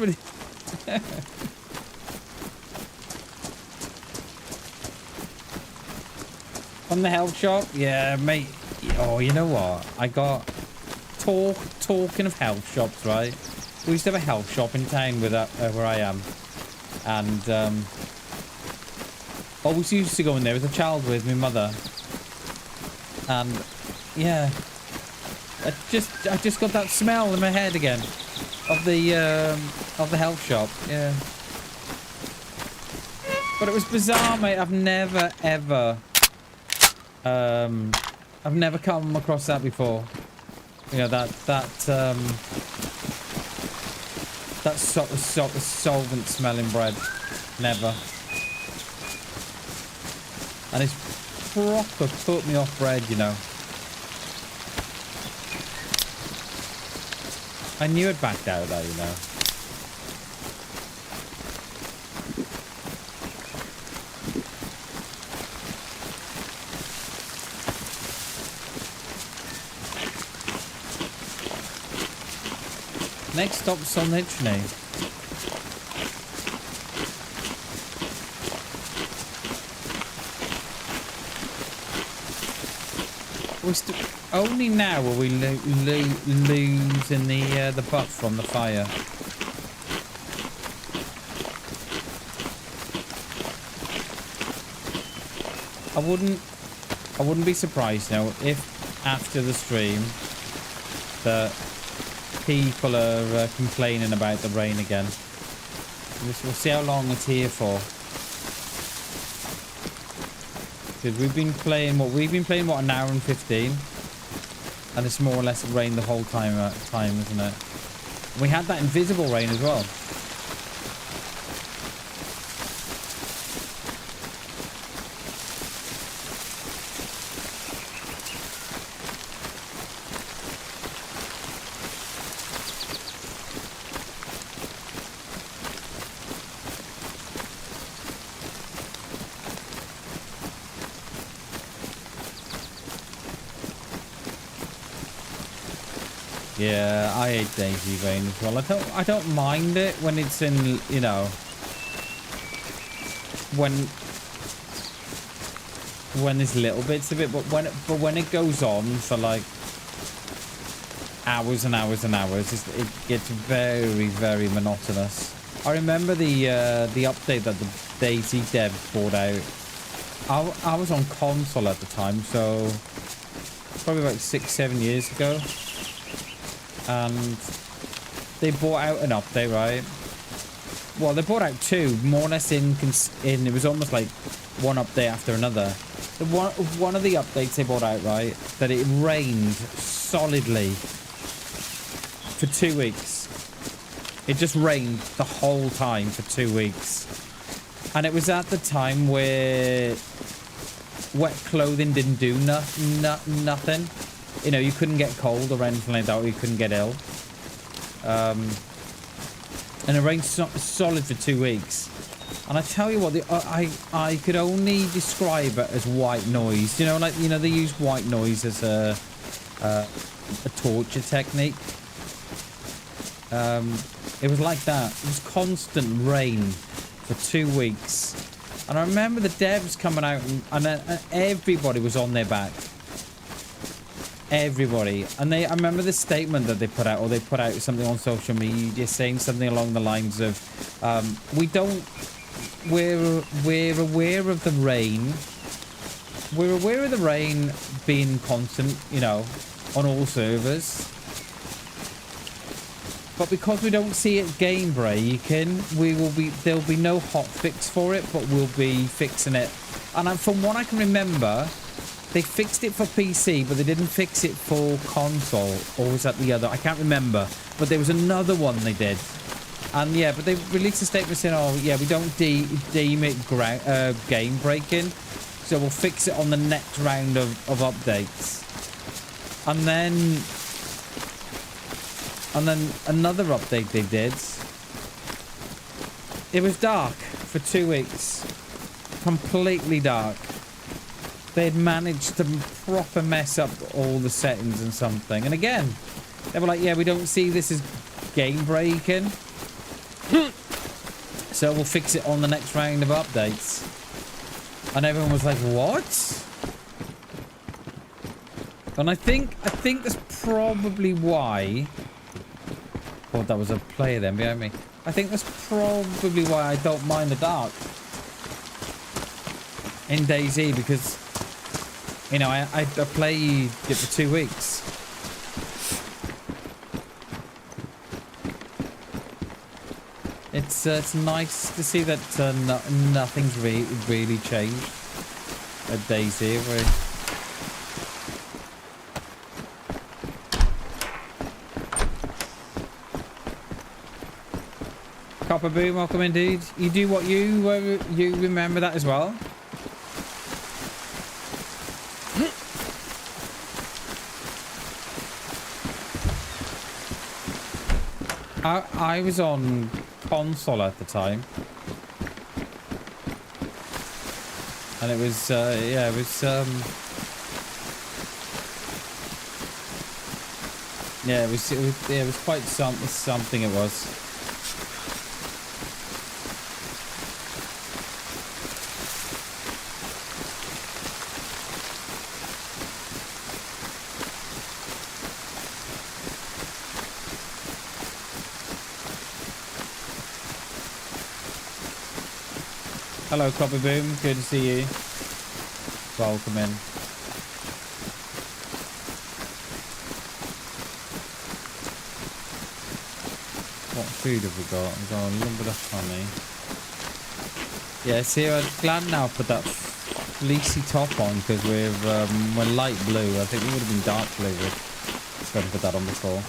from the health shop? Yeah, mate. Oh, you know what? I got talking of health shops, right? We used to have a health shop in town with where I am. And, always used to go in there as a child with my mother, and yeah, I just got that smell in my head again of the health shop. Yeah, but it was bizarre, mate. I've never ever come across that before. You know, that sort of solvent smelling bread. Never. And it's proper put me off bread, you know. I knew it backed out though, you know. Next stop, Solnichny. Only now will we losing the buff from the fire. I wouldn't be surprised now if after the stream that people are complaining about the rain again. We'll see how long it's here for. Because we've been playing what, an hour and 15, and it's more or less rained the whole time, isn't it? We had that invisible rain as well. Yeah, I hate DayZ rain as well. I don't mind it when it's in, you know, when there's little bits of it, but when it goes on for like hours and hours and hours, it gets very, very monotonous. I remember the update that the DayZ devs brought out. I was on console at the time, so probably about 6-7 years ago. And they brought out an update, right? Well, they brought out two, more or less in it was almost like one update after another. One of the updates they brought out, right, that it rained solidly for 2 weeks. It just rained the whole time for 2 weeks. And it was at the time where wet clothing didn't do nothing. You know, you couldn't get cold or anything like that, or you couldn't get ill. And it rained solid for 2 weeks. And I tell you what, I could only describe it as white noise. You know, like, you know, they use white noise as a torture technique. It was like that. It was constant rain for 2 weeks. And I remember the devs coming out and everybody was on their back. Everybody. And I remember the statement that they put out, or they put out something on social media saying something along the lines of, we're aware of the rain. We're aware of the rain being constant, you know, on all servers. But because we don't see it game breaking, there'll be no hot fix for it, but we'll be fixing it. And from what I can remember, they fixed it for PC, but they didn't fix it for console. Or was that the other? I can't remember. But there was another one they did. And yeah, but they released a statement saying, oh yeah, we don't deem it game breaking, so we'll fix it on the next round of updates. And then another update they did. It was dark for 2 weeks. Completely dark. They'd managed to proper mess up all the settings and something. And again, they were like, yeah, we don't see this as game breaking, so we'll fix it on the next round of updates. And everyone was like, what? And I think that's probably why... Oh, that was a player then behind me. I think that's probably why I don't mind the dark in DayZ, because, you know, I played it for 2 weeks. It's nice to see that nothing's really changed at DayZ. Copper Boom, welcome indeed. You do what you remember that as well. I was on console at the time, and it was yeah, it was yeah, it was quite something. It was. Hello, Copper Boom. Good to see you. Welcome in. What food have we got? We've got a little bit of honey. Yeah, see, I'm glad now I put that fleecy top on because we're light blue. I think we would have been dark blue if I hadn't put that on before.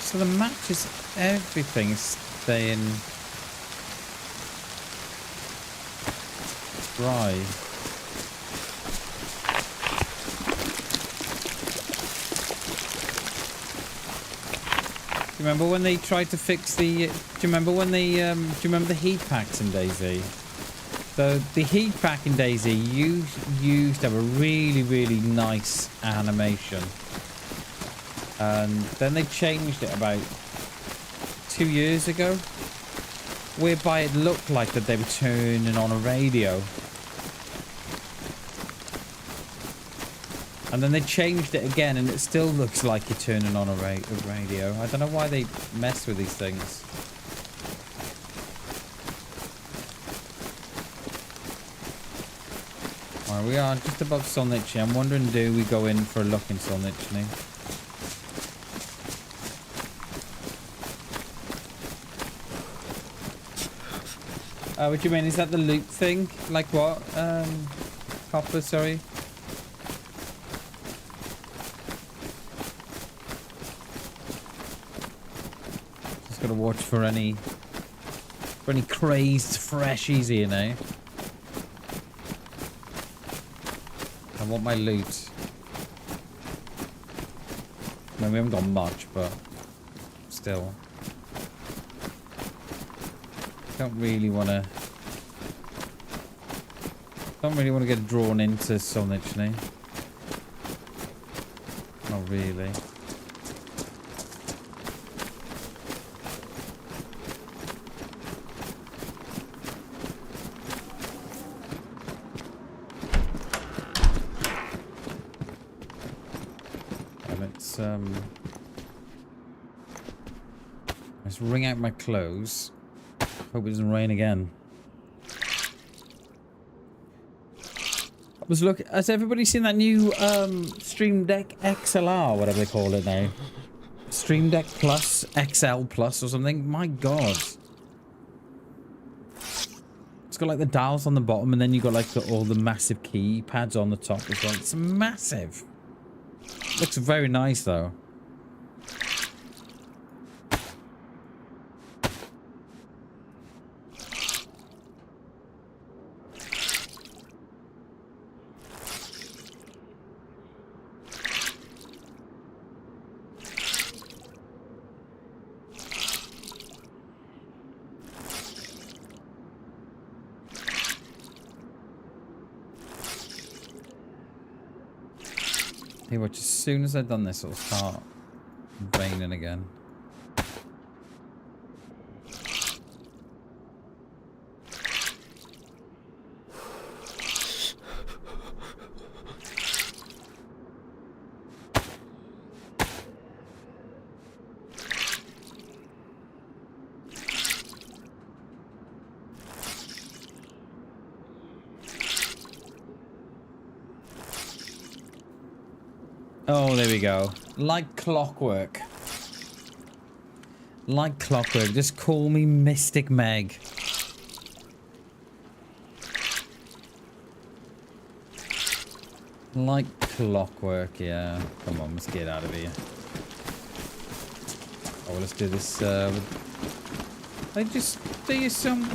So the matches, everything is staying dry. Do you remember when they tried to fix the? Do you remember when they? Do you remember the heat packs in DayZ? So the heat pack in DayZ used to have a really nice animation, and then they changed it about 2 years ago, whereby it looked like that they were turning on a radio. And then they changed it again, and it still looks like you're turning on a radio. I don't know why they mess with these things. Alright, we are just above Solnichny. I'm wondering, do we go in for a look in Solnichny? What do you mean? Is that the loot thing? Like what? Copper, sorry. Gotta watch for any crazed freshies here now. I want my loot. I mean, we haven't got much, but still. Don't really want to get drawn into Solnichny. Not really. Let's wring out my clothes. Hope it doesn't rain again. Has everybody seen that new Stream Deck XLR, whatever they call it now? Stream Deck Plus, XL Plus or something? My god. It's got like the dials on the bottom, and then you got like all the massive keypads on the top as well. It's massive. Looks very nice though. Hey, watch, as soon as I've done this, it'll start raining again. Oh, there we go. Like clockwork. Like clockwork. Just call me Mystic Meg. Like clockwork, yeah. Come on, let's get out of here. Oh, let's do this.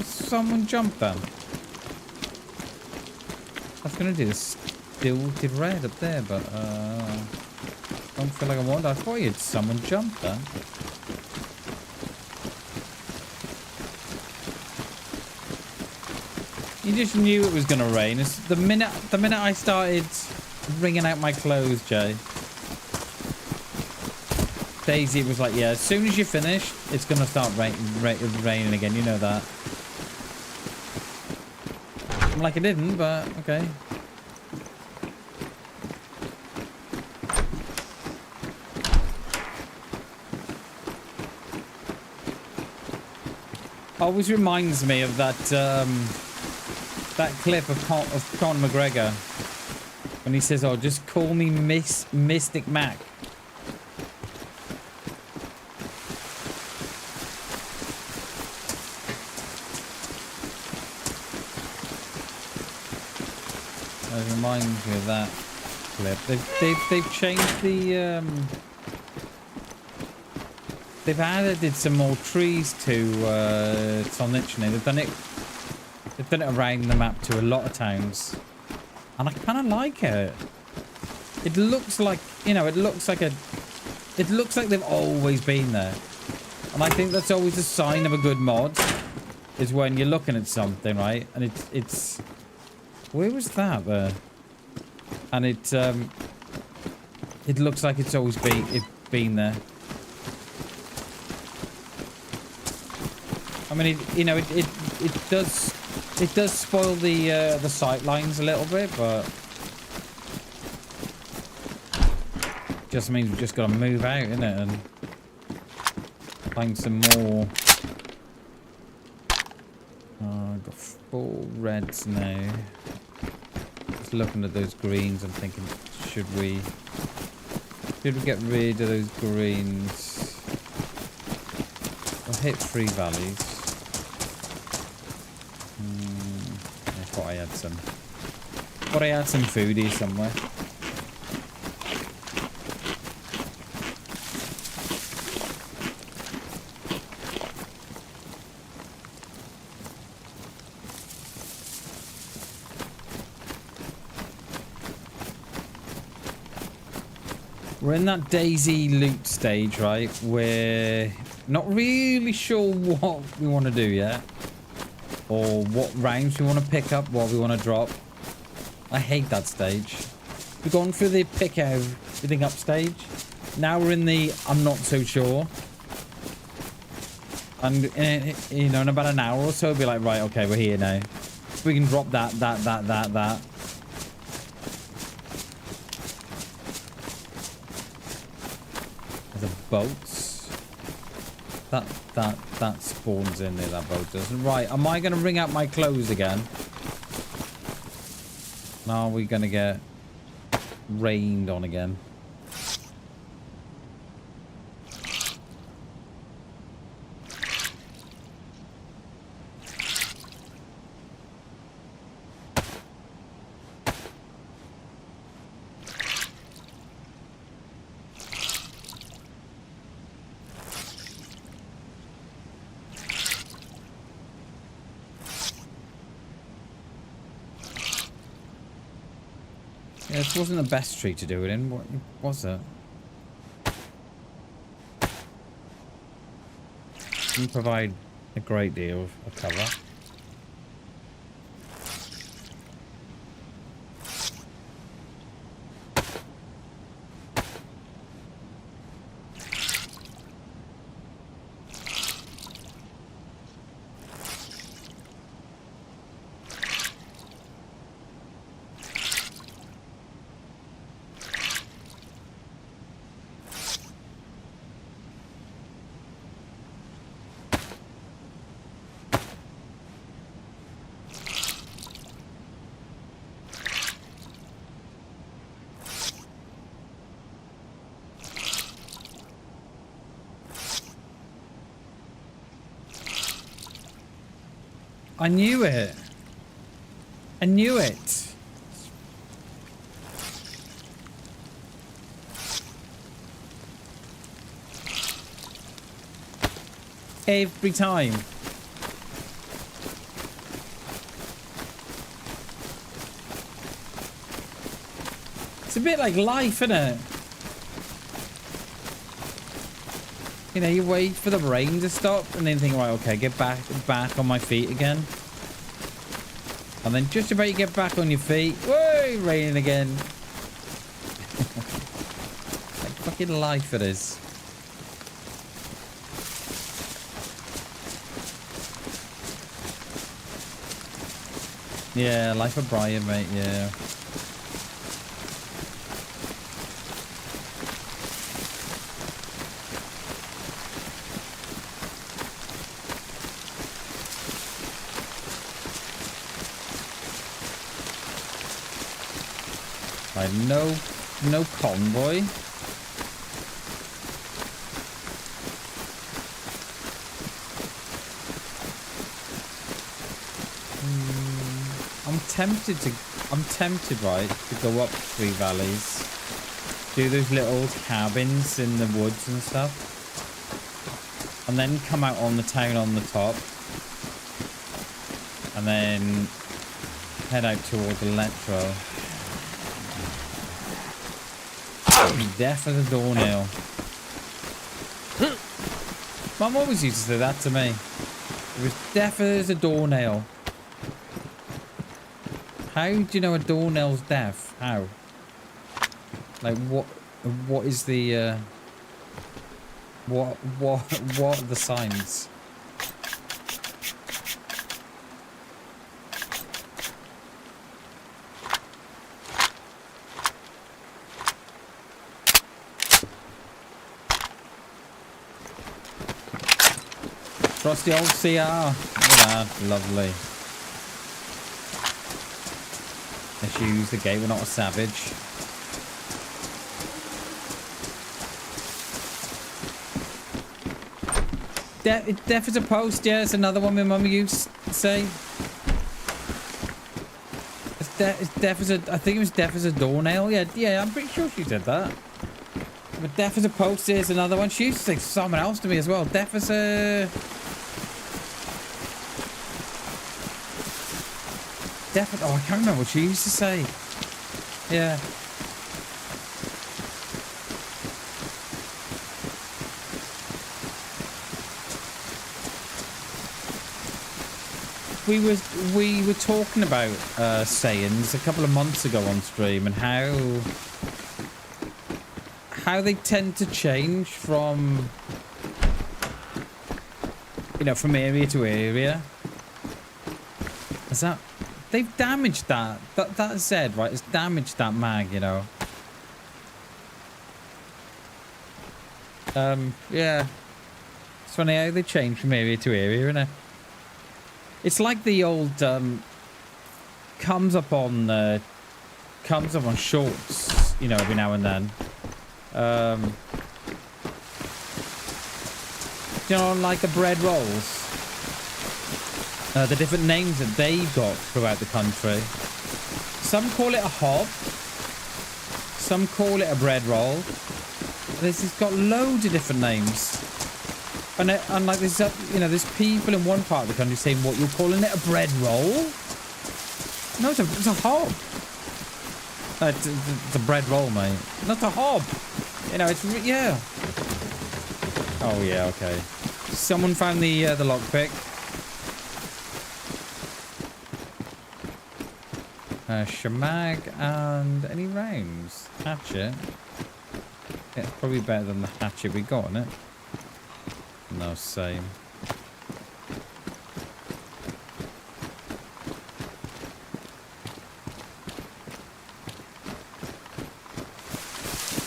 Someone jump then. I was gonna do this tilted red up there, but don't feel like I want. I thought you'd someone jump there. You just knew it was gonna rain. It's the minute I started wringing out my clothes, Jay. DayZ was like, yeah, as soon as you finish, it's gonna start raining again. You know that. I'm like, it didn't, but okay. Always reminds me of that that clip of Conor McGregor when he says, "Oh, just call me Mystic Mac." That reminds me of that clip. They've changed the they've added some more trees to Solnichny. They've done it around the map to a lot of towns, and I kind of like it. It looks like, you know, it looks like they've always been there, and I think that's always a sign of a good mod, is when you're looking at something, right, and it's where was that there? And it looks like it's always been there. I mean, it does spoil the sight lines a little bit, but just means we've just got to move out, innit, and find some more. I've got 4 reds now. Just looking at those greens, I'm thinking, should we get rid of those greens? I'll hit 3 valleys. I thought I had some foodie somewhere. We're in that DayZ loot stage, right? We're not really sure what we want to do yet, or what rounds we want to pick up, what we want to drop. I hate that stage. We've gone through the pick everything up stage. Now we're in the I'm not so sure. And you know, in about an hour or so, we'll be like, right, okay, we're here now. We can drop that. The boats. That spawns in there, that boat doesn't. Right, am I gonna wring out my clothes again? Now are we gonna get rained on again? Yeah, this wasn't the best tree to do it in. What was it? Didn't provide a great deal of cover. I knew it. I knew it. Every time. It's a bit like life, isn't it? You know, you wait for the rain to stop and then think, right, okay, get back on my feet again. And then just about you get back on your feet, whoa, raining again. Like fucking life it is. Yeah, life of Brian, mate, yeah. Right, no convoy. I'm tempted, right, to go up 3 valleys. Do those little cabins in the woods and stuff. And then come out on the town on the top. And then head out towards Electro. Death of the doornail. Mum always used to say that to me. It was deaf as a doornail. How do you know a doornail's deaf? How? Like what is the what are the signs? Trusty old CR. Look at that. Lovely. Let's use the gate. We're not a savage. Deaf as a post. Yeah, it's another one my mum used to say. It's deaf as a... I think it was deaf as a doornail. Yeah, I'm pretty sure she said that. But deaf as a post is another one. She used to say something else to me as well. Deaf as a... Oh, I can't remember what she used to say. Yeah. We were talking about sayings a couple of months ago on stream and how they tend to change from, you know, from area to area. Is that... They've damaged that. That Z, right? It's damaged that mag, you know. Yeah. It's funny how they change from area to area, isn't it? It's like the old comes up on shorts, you know, every now and then. You know, like the bread rolls. The different names that they've got throughout the country. Some call it a hob. Some call it a bread roll. It's got loads of different names. And like there's, you know, there's people in one part of the country saying, what, you're calling it a bread roll? No, it's a hob. It's a bread roll, mate. Not a hob. You know, it's, yeah. Oh, yeah, okay. Someone found the lockpick. Shamag and any rounds? Hatchet. Yeah, probably better than the hatchet we got, isn't it? No, same.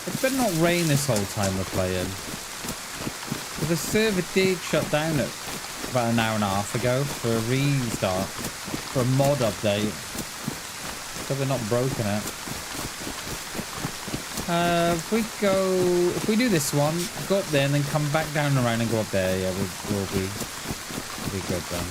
It better not rain this whole time we're playing. But the server did shut down at about an hour and a half ago for a restart, for a mod update. So they're not broken it. If we do this one, go up there and then come back down around and go up there, yeah, we'll be good then.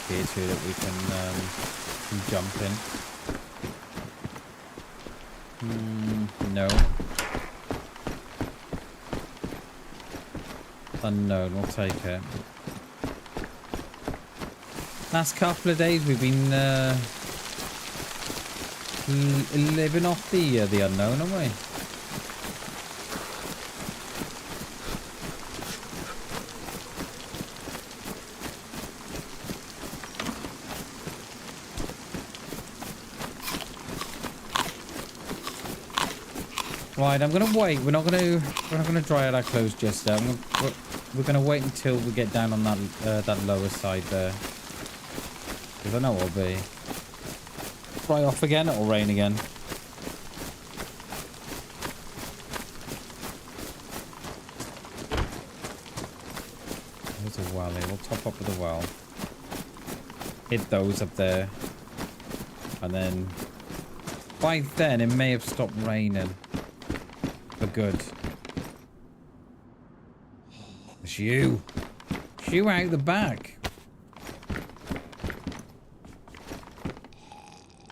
Here too that we can jump in. No. Unknown, we'll take it. Last couple of days we've been living off the unknown, haven't we? Right, I'm gonna wait. We're not gonna dry out our clothes just yet. We're gonna wait until we get down on that lower side there. Because I know it'll be. Dry off again, it'll rain again. There's a well here. We'll top up with a well. Hit those up there. And then by then it may have stopped raining. For good. It's you. It's you out the back.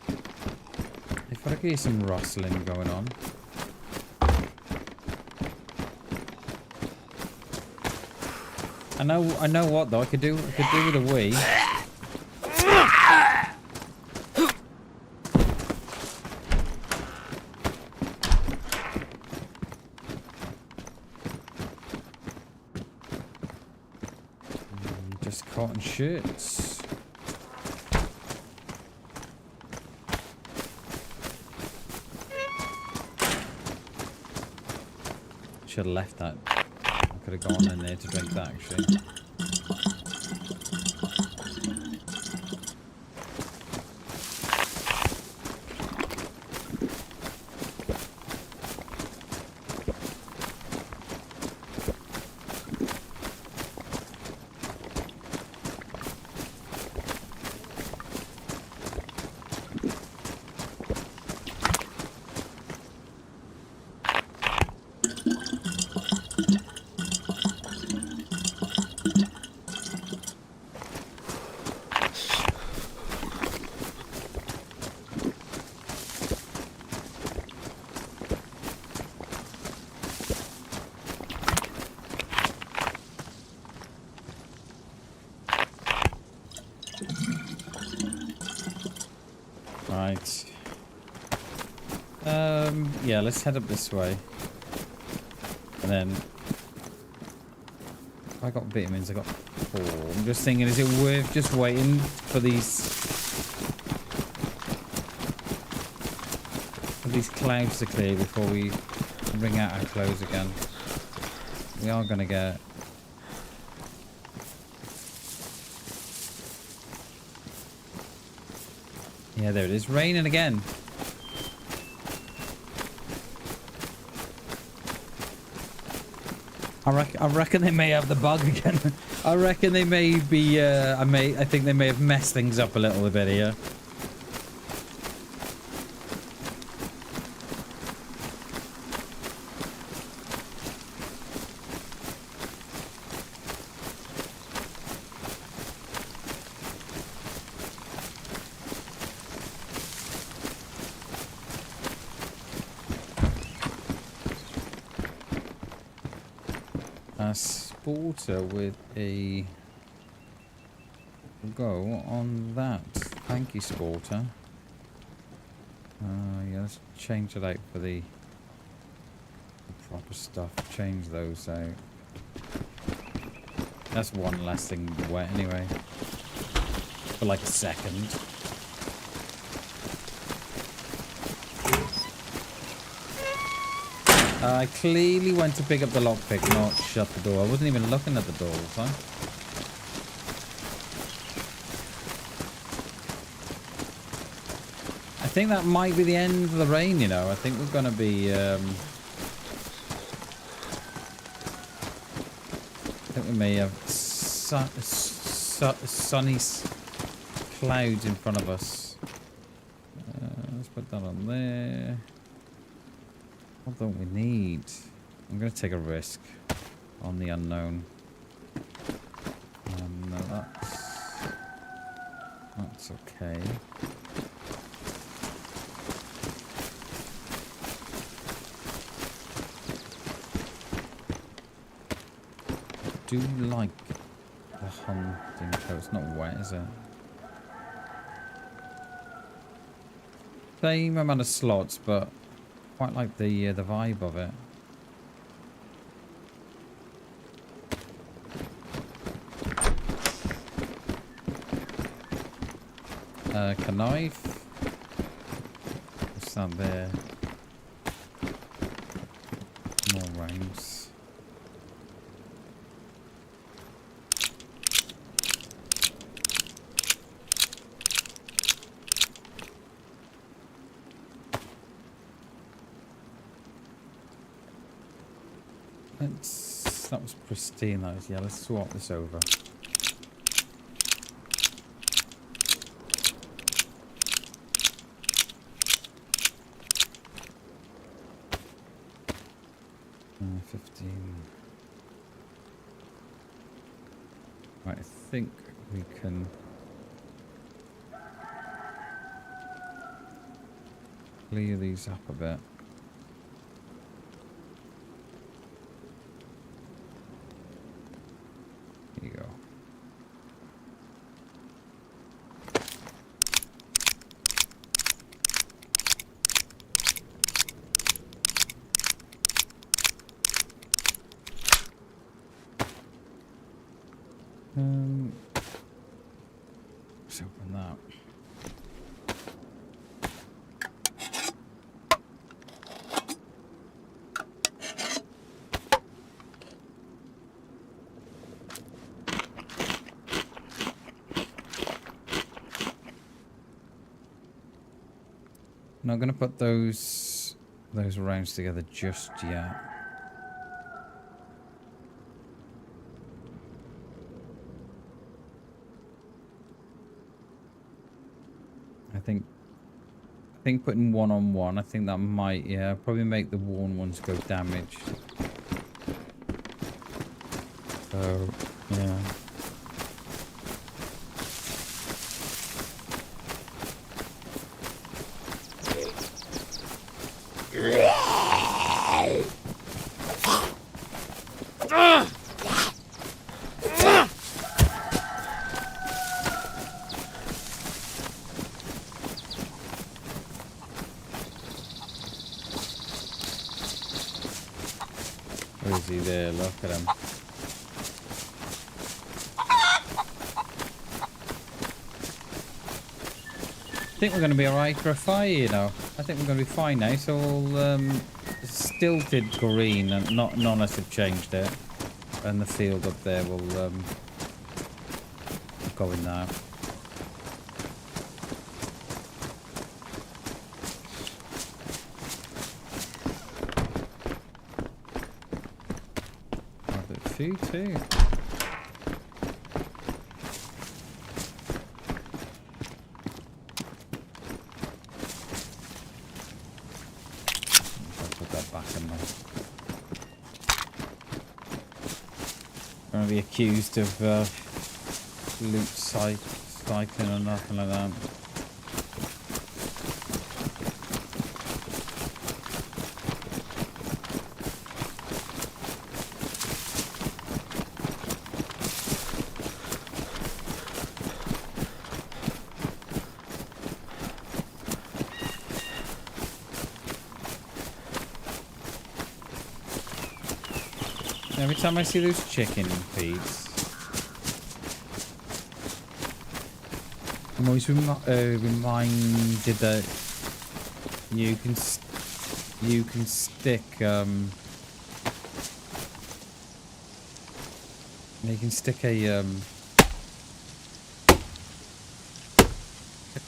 I feel like there's some rustling going on. I know what though. I could do with a wee. Just cotton shirts. Should have left that. I could have gone in there to drink that actually. Right. Yeah, let's head up this way. And then I got vitamins, I got 4. I'm just thinking, is it worth just waiting for these clouds to clear before we bring out our clothes again? We are gonna get yeah, there it is. Raining again. I reckon they may have the bug again. I reckon they may be. I think they may have messed things up a little bit here. Sporter with a go on that. Thank you, Sporter. Yeah, let's change it out for the proper stuff. Change those out. That's one less thing wet anyway. For like a second. I clearly went to pick up the lockpick, not shut the door. I wasn't even looking at the door, was I? I think that might be the end of the rain, you know. I think we're going to be... I think we may have sunny clouds in front of us. Let's put that on there. What don't we need? I'm going to take a risk on the unknown. No, that's okay. I do like the hunting coat. It's not wet, is it? Same amount of slots, but quite like the vibe of it. Knife. What's that there? rounds. That was pristine, that was. Yeah, let's swap this over. Uh, 15. Right, I think we can clear these up a bit. Here you go. Let's open that. I'm not going to put those rounds together just yet. I think putting one on one, I think that might, yeah, probably make the worn ones go damaged. So, yeah. Where is he there? Look at him. I think we're going to be alright for a fire, you know. I think we're going to be fine now. It's all stilted green, and none of us have changed it. And the field up there will go in now. Food too. I'll put that back in there. Going to be accused of loot cycling or nothing like that. Every time I see those chicken feeds, I'm always reminded that you can stick a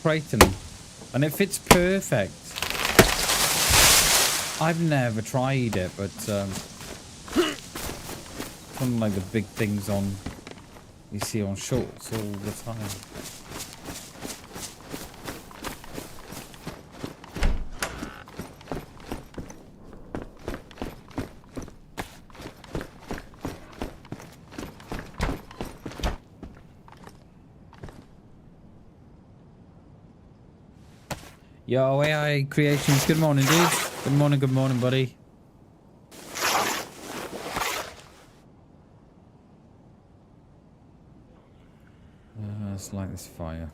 crate in them, and it fits perfect. I've never tried it, but one of like the big things on you see on shorts all the time. Yo, AI Creations, good morning, dude. Good morning, buddy. Let's light this fire.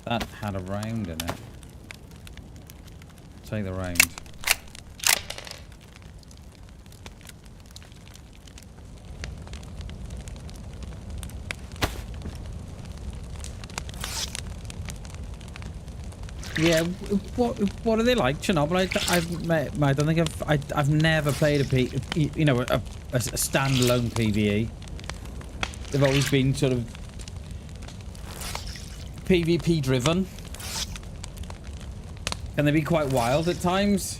That had a round in it. Take the round. Yeah, what are they like, Chernobyl? I don't think I've never played a standalone PvE. They've always been sort of PvP driven. Can they be quite wild at times?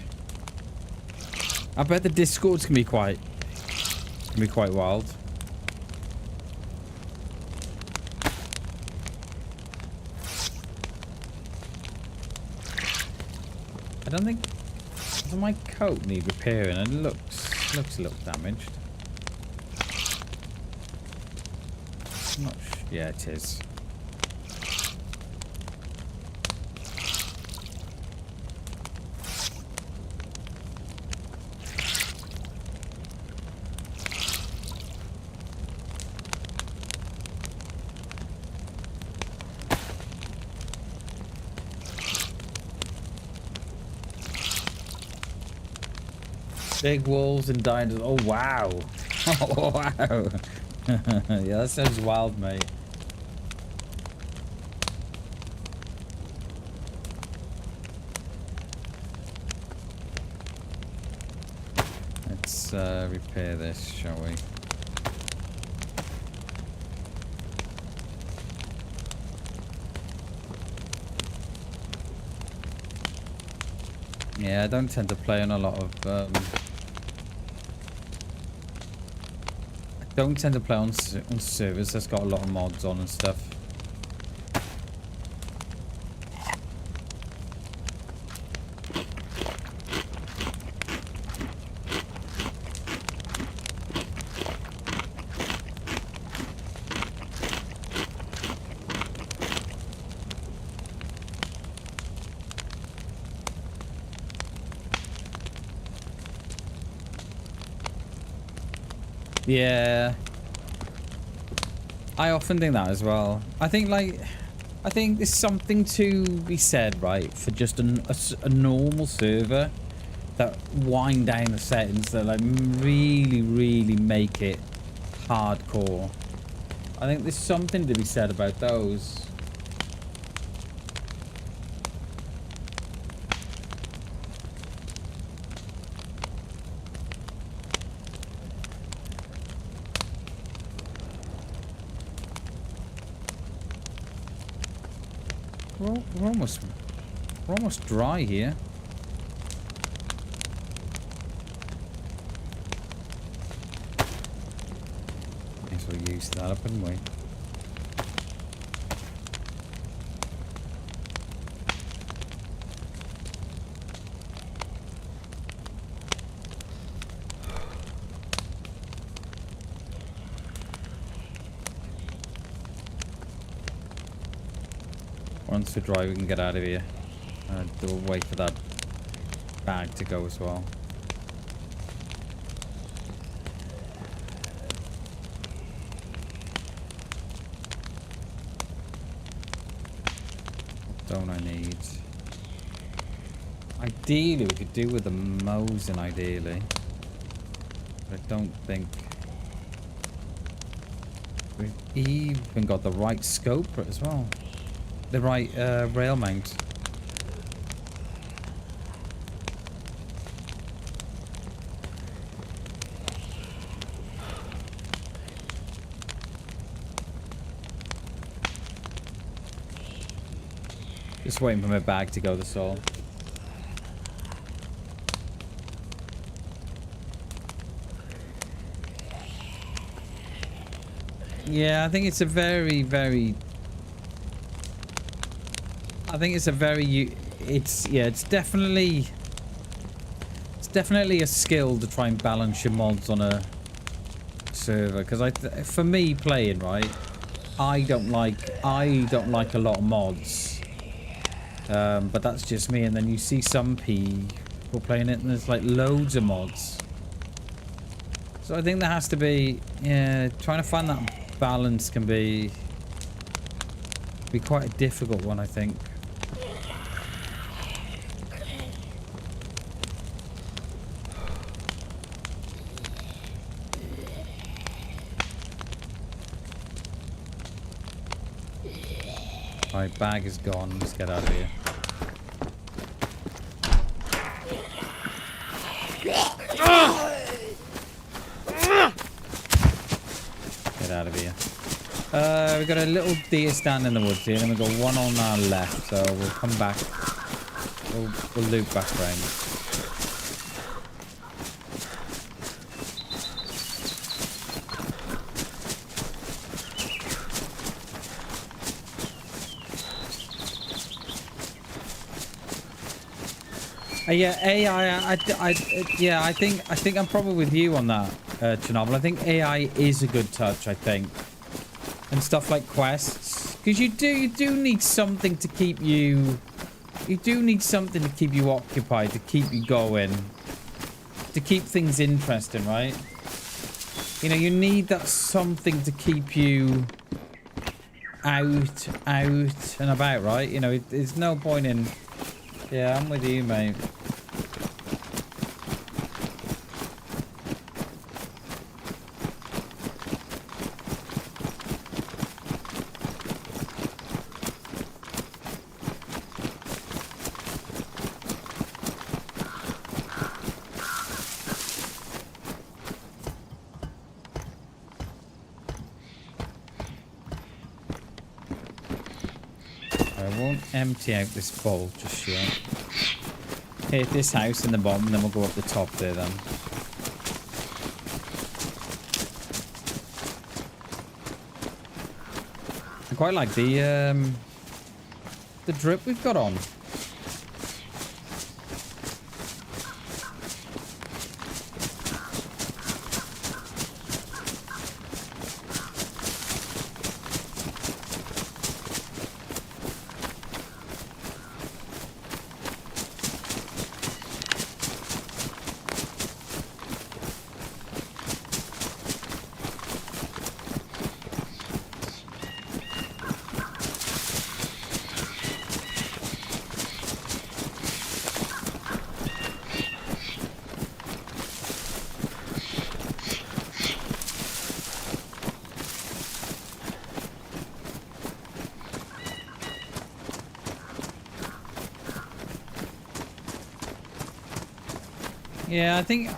I bet the Discords can be quite wild. I don't think... Does my coat need repairing? It looks a little damaged. I'm not sure. Yeah, it is. Big wolves and dinosaurs. Oh, wow. Oh, wow. Yeah, that sounds wild, mate. Let's repair this, shall we? Yeah, I don't tend to play on a lot of... don't tend to play on servers that's got a lot of mods on and stuff. Yeah, I often think that as well. I think there's something to be said, right, for just a normal server that wind down the settings that like really make it hardcore. I think there's something to be said about those. We're almost dry here. Guess we'll use that up, haven't we? Once we're dry, we can get out of here. We'll wait for that bag to go as well. What don't I need? Ideally, we could do with the Mosin, ideally. But I don't think we've even got the right scope for it as well. The right rail mount. Just waiting for my bag to go, that's all. Yeah, I think it's a very it's definitely a skill to try and balance your mods on a server, because for me playing, right, I don't like a lot of mods, but that's just me. And then you see some people playing it and there's like loads of mods, so I think there has to be, yeah, trying to find that balance can be quite a difficult one, I think. My bag is gone. Let's get out of here. Get out of here. We've got a little deer stand in the woods here, and we've got one on our left, so we'll come back. We'll loop back around. Yeah, AI. Yeah, I think I'm probably with you on that, Chernobyl. I think AI is a good touch. I think, and stuff like quests, because you do need something to keep you. You do need something to keep you occupied, to keep you going, to keep things interesting, right? You know, you need that something to keep you out and about, right? You know, there's no point in. Yeah, I'm with you, mate. Empty out this bowl just yet. Hit this house in the bottom, and then we'll go up the top there then. I quite like the drip we've got on. Yeah, I think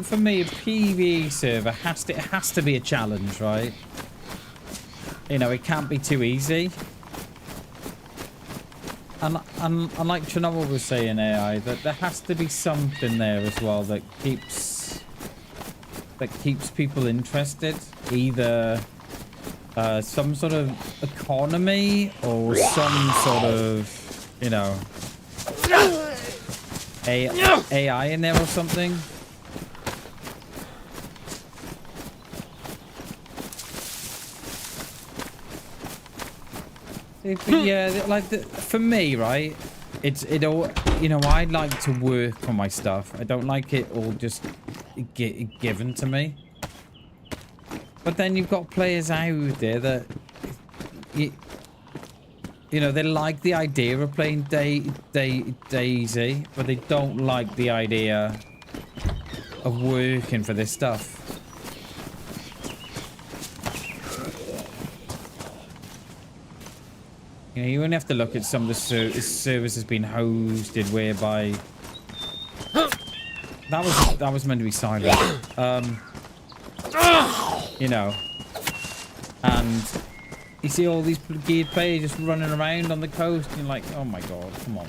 for me a PvE server has to be a challenge, right? You know, it can't be too easy. And like Chernobyl was saying, AI, that there has to be something there as well that keeps people interested. Either some sort of economy or some sort of, you know, AI in there or something. But yeah, like for me, right? It all, you know, I like to work on my stuff. I don't like it all just given to me. But then you've got players out there that you know, they like the idea of playing DayZ, but they don't like the idea of working for this stuff. You know, you only have to look at some of the services being hosted whereby that was meant to be silent. You know, and you see all these geared players just running around on the coast, and you're like, oh my god, come on.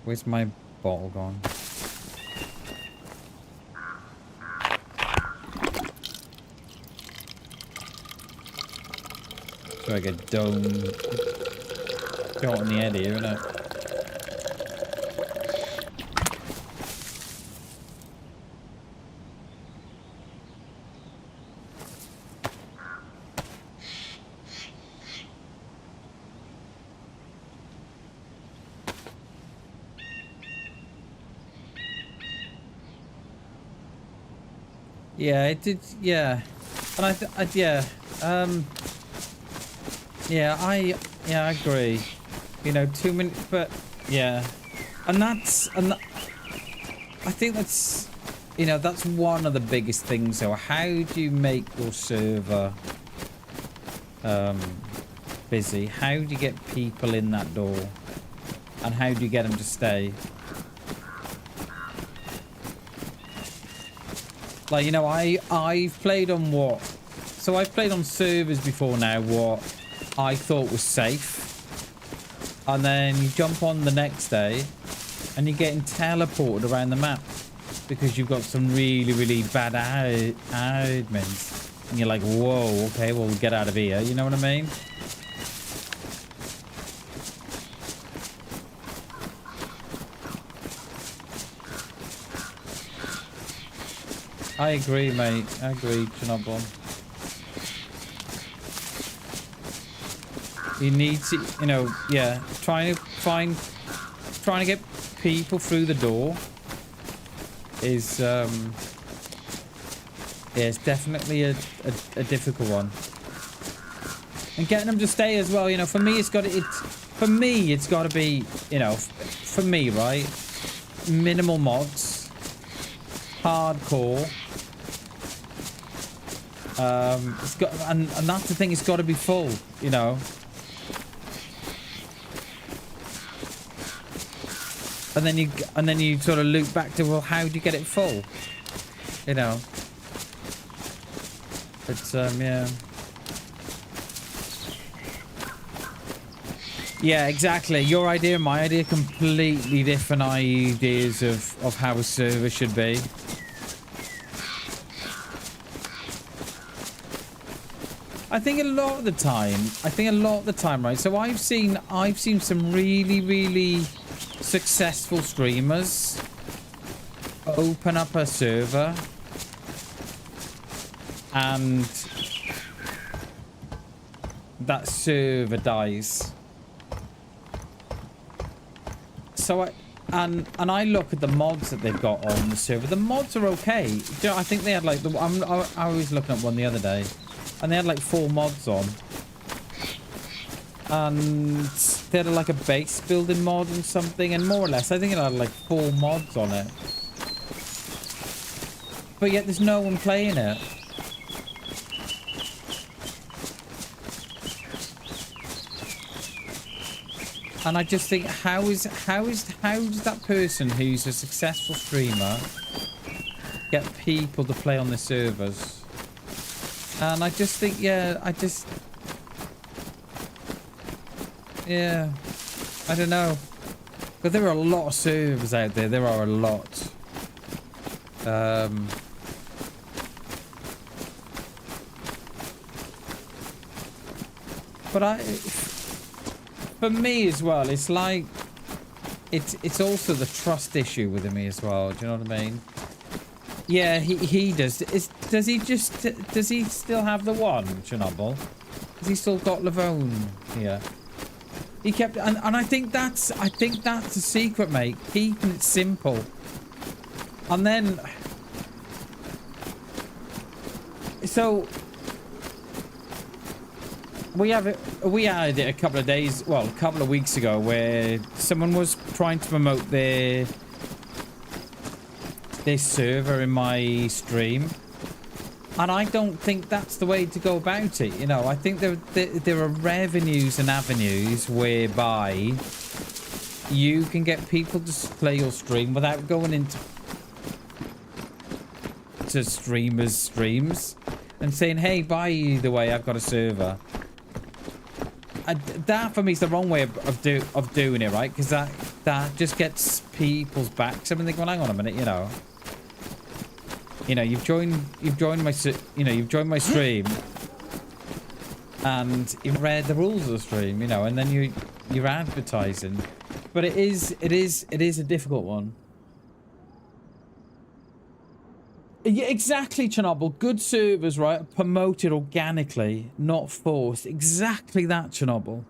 Where's my bottle gone? It's like a dome shot in the head here, isn't it? Yeah, it did. Yeah, and yeah, yeah, I agree. You know, 2 minutes, but yeah, and I think that's, you know, that's one of the biggest things. So how do you make your server busy? How do you get people in that door, and how do you get them to stay? Like, you know, I've played on what? So I've played on servers before now what I thought was safe. And then you jump on the next day and you're getting teleported around the map because you've got some really, really bad admins. And you're like, whoa, okay, well, we'll get out of here. You know what I mean? I agree, mate. I agree, Chernobyl. You need to, you know, yeah, trying to get people through the door is, yeah, it's definitely a difficult one. And getting them to stay as well, you know, for me, it's got to be, you know, for me, right? Minimal mods, hardcore. It's got, and that's the thing, it's got to be full, you know. And then you sort of loop back to, well, how do you get it full? You know. It's yeah. Yeah, exactly. Your idea and my idea, completely different ideas of how a server should be. I think a lot of the time, right? So I've seen some really, really successful streamers open up a server and that server dies. So I look at the mods that they've got on the server. The mods are okay. You know, I think they had like I was looking at one the other day, and they had like 4 mods on. And they had like a base building mod and something, and more or less I think it had like 4 mods on it, but yet there's no one playing it. And I just think, how does that person who's a successful streamer get people to play on the servers? And I just think, yeah, yeah, I don't know. But there are a lot of servers out there. There are a lot. But for me as well, it's like, it's also the trust issue with me as well. Do you know what I mean? Yeah, he does. Does he still have the one, Chernobyl? Has he still got Lavone here? He kept, and I think that's the secret, mate. Keeping it simple. And then, so we had it a couple of days, well, a couple of weeks ago, where someone was trying to promote their server in my stream. And I don't think that's the way to go about it. You know, I think there are revenues and avenues whereby you can get people to play your stream without going into streamers' streams and saying, hey, by the way, I've got a server. That for me is the wrong way of doing it, right? Because that just gets people's backs. I mean, they're going, hang on a minute, you know. You know, you've joined my stream, and you've read the rules of the stream, you know, and then you're advertising. But it is a difficult one. Yeah, exactly, Chernobyl. Good servers, right, promoted organically, not forced. Exactly that, Chernobyl.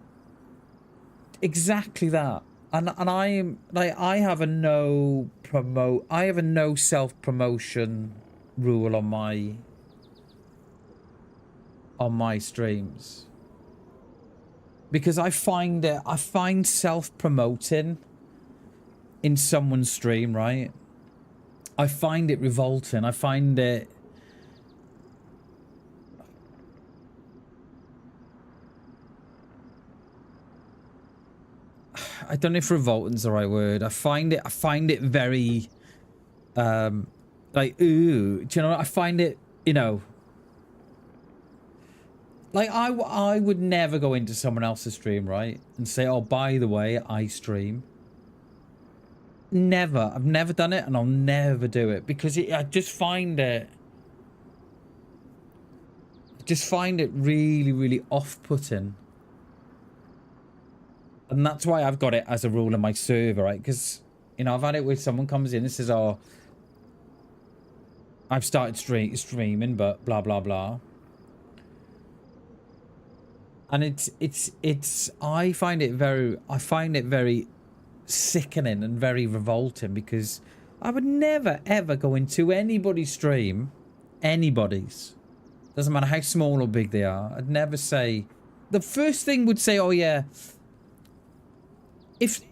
Exactly that. And I am like, I have a no self promotion rule on my streams. Because I find self-promoting in someone's stream, right? I find it revolting. I find it... I don't know if revolting's the right word. I find it very... like, ooh, do you know what? I find it, you know... Like, I would never go into someone else's stream, right? And say, oh, by the way, I stream. Never. I've never done it, and I'll never do it. Because I just find it... really, really off-putting. And that's why I've got it as a rule in my server, right? Because, you know, I've had it where someone comes in and says, oh... I've started streaming, but blah, blah, blah. And I find it very sickening and very revolting, because I would never ever go into anybody's stream, anybody's, doesn't matter how small or big they are. I'd never say, the first thing would say, oh yeah, if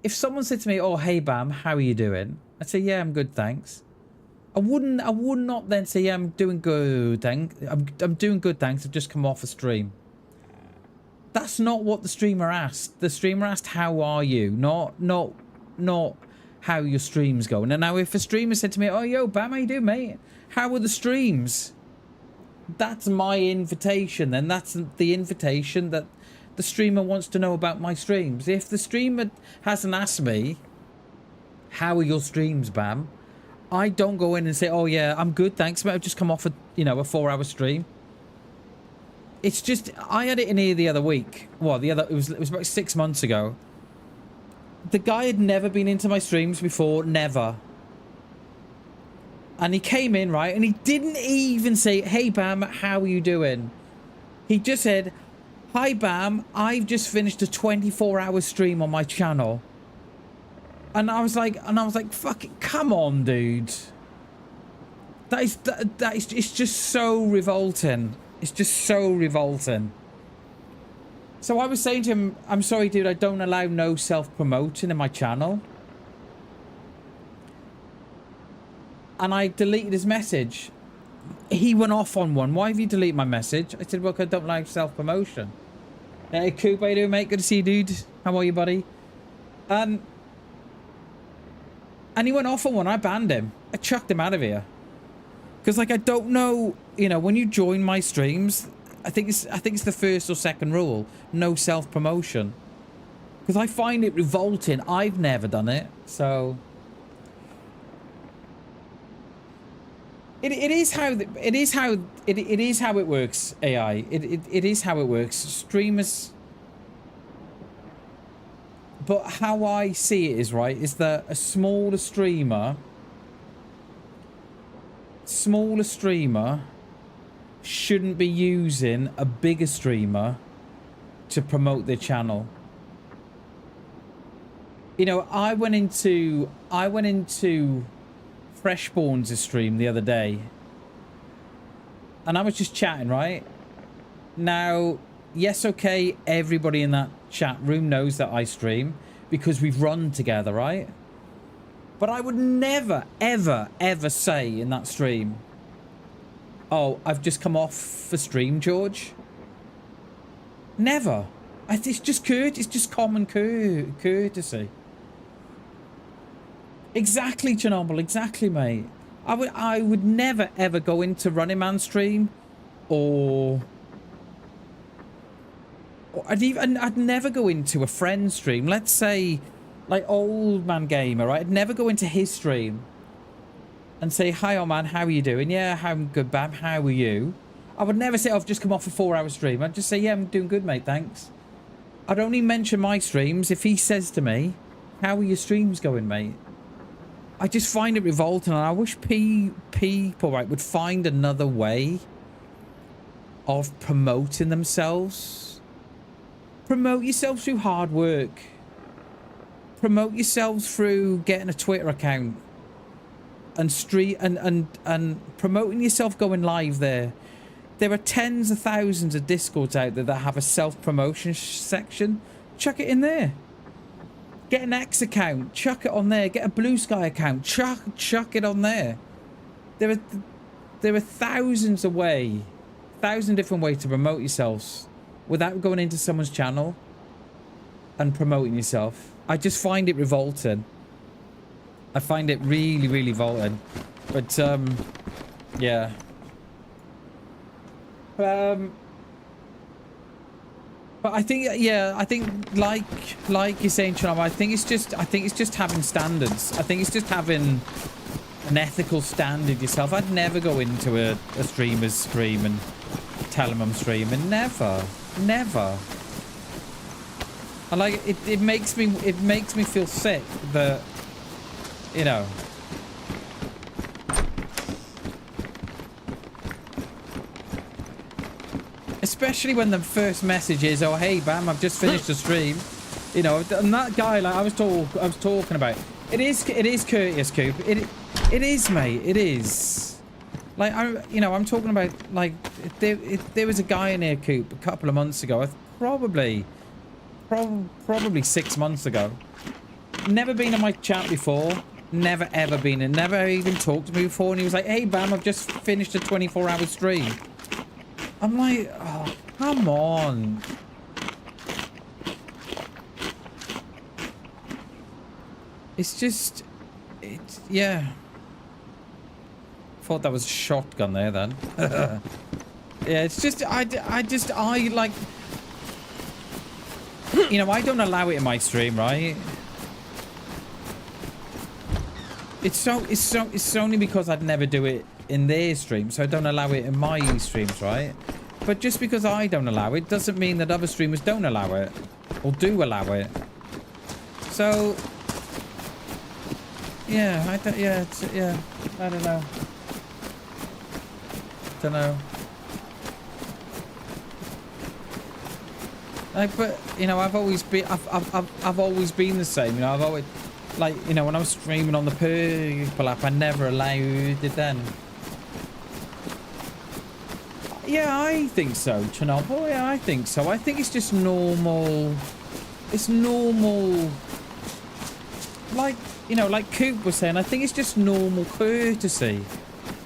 someone said to me, oh hey Bam, how are you doing? I'd say, yeah, I'm good, thanks. I would not then say, yeah, I'm doing good, thanks. I'm doing good, thanks. I've just come off a stream. That's not what the streamer asked. The streamer asked, how are you? Not how your stream's going. And now if a streamer said to me, oh, yo, Bam, how you doing, mate? How are the streams? That's my invitation. Then that's the invitation that the streamer wants to know about my streams. If the streamer hasn't asked me, how are your streams, Bam? I don't go in and say, oh, yeah, I'm good, thanks, mate. I've just come off a 4-hour stream. It's just, I had it in here the other week. Well, it was about 6 months ago. The guy had never been into my streams before, never. And he came in, right, and he didn't even say, hey, Bam, how are you doing? He just said, hi, Bam, I've just finished a 24-hour stream on my channel. And I was like, fuck it, come on, dude. That is, it's just so revolting. It's just so revolting. So I was saying to him, I'm sorry, dude, I don't allow no self-promoting in my channel. And I deleted his message. He went off on one. Why have you deleted my message? I said, well, I don't like self-promotion. Hey, Coop, how you doing, mate? Good to see you, dude. How are you, buddy? And he went off on one. I banned him. I chucked him out of here. Because, like, I don't know, you know, when you join my streams, I think it's the first or second rule. No self-promotion. Because I find it revolting. I've never done it. So... It is how it works, AI. It is how it works. Streamers... But how I see it is, right, is that a smaller streamer shouldn't be using a bigger streamer to promote their channel. You know, I went into Freshborn's stream the other day, and I was just chatting, right? Now, yes, okay, everybody in that chat room knows that I stream because we've run together, right? But I would never, ever, ever say in that stream, oh, I've just come off the stream, George. Never. It's just it's just common courtesy. Exactly, Chernobyl. Exactly, mate. I would never, ever go into Running Man stream or I'd never go into a friend stream. Let's say, like, Old Man Gamer, right? I'd never go into his stream and say, hi, old man, how are you doing? Yeah, I'm good, Bam. How are you? I would never say, oh, I've just come off a 4-hour stream. I'd just say, yeah, I'm doing good, mate, thanks. I'd only mention my streams if he says to me, how are your streams going, mate? I just find it revolting, and I wish people, right, would find another way of promoting themselves. Promote yourself through hard work. Promote yourselves through getting a Twitter account. and street and promoting yourself going live there. There are tens of thousands of Discords out there that have a self-promotion section. Chuck it in there. Get an X account. Chuck it on there. Get a Blue Sky account. Chuck it on there. There are thousands different ways to promote yourselves without going into someone's channel and promoting yourself. I just find it revolting. I find it really, really revolting. But yeah. But I think, yeah, I think like you're saying, Chernarus, I think it's just having standards. I think it's just having an ethical standard yourself. I'd never go into a streamer's stream and tell him I'm streaming. Never. And like it makes me feel sick that, you know. Especially when the first message is, "Oh hey Bam, I've just finished the stream," you know. And that guy, like I was talking about, it is courteous, Coop. It is, mate. It is. Like I'm talking about, like there was a guy in here, Coop, a couple of months ago. Probably 6 months ago. Never been in my chat before. Never ever been in. Never even talked to me before. And he was like, "Hey Bam, I've just finished a 24-hour stream." I'm like, oh, come on. It's just, yeah. Thought that was a shotgun there then. Yeah, it's just, I like, you know, I don't allow it in my stream, right? It's only because I'd never do it in their stream, so I don't allow it in my streams, right? But just because I don't allow it doesn't mean that other streamers don't allow it or do allow it. So yeah, I don't know. Like, but you know, I've always been the same. You know, I've always, like, you know, when I was streaming on the Purple app, I never allowed it then. Yeah, I think so, Chernarus. Oh, yeah, I think so. I think it's just normal. It's normal. Like, you know, like Coop was saying, I think it's just normal courtesy.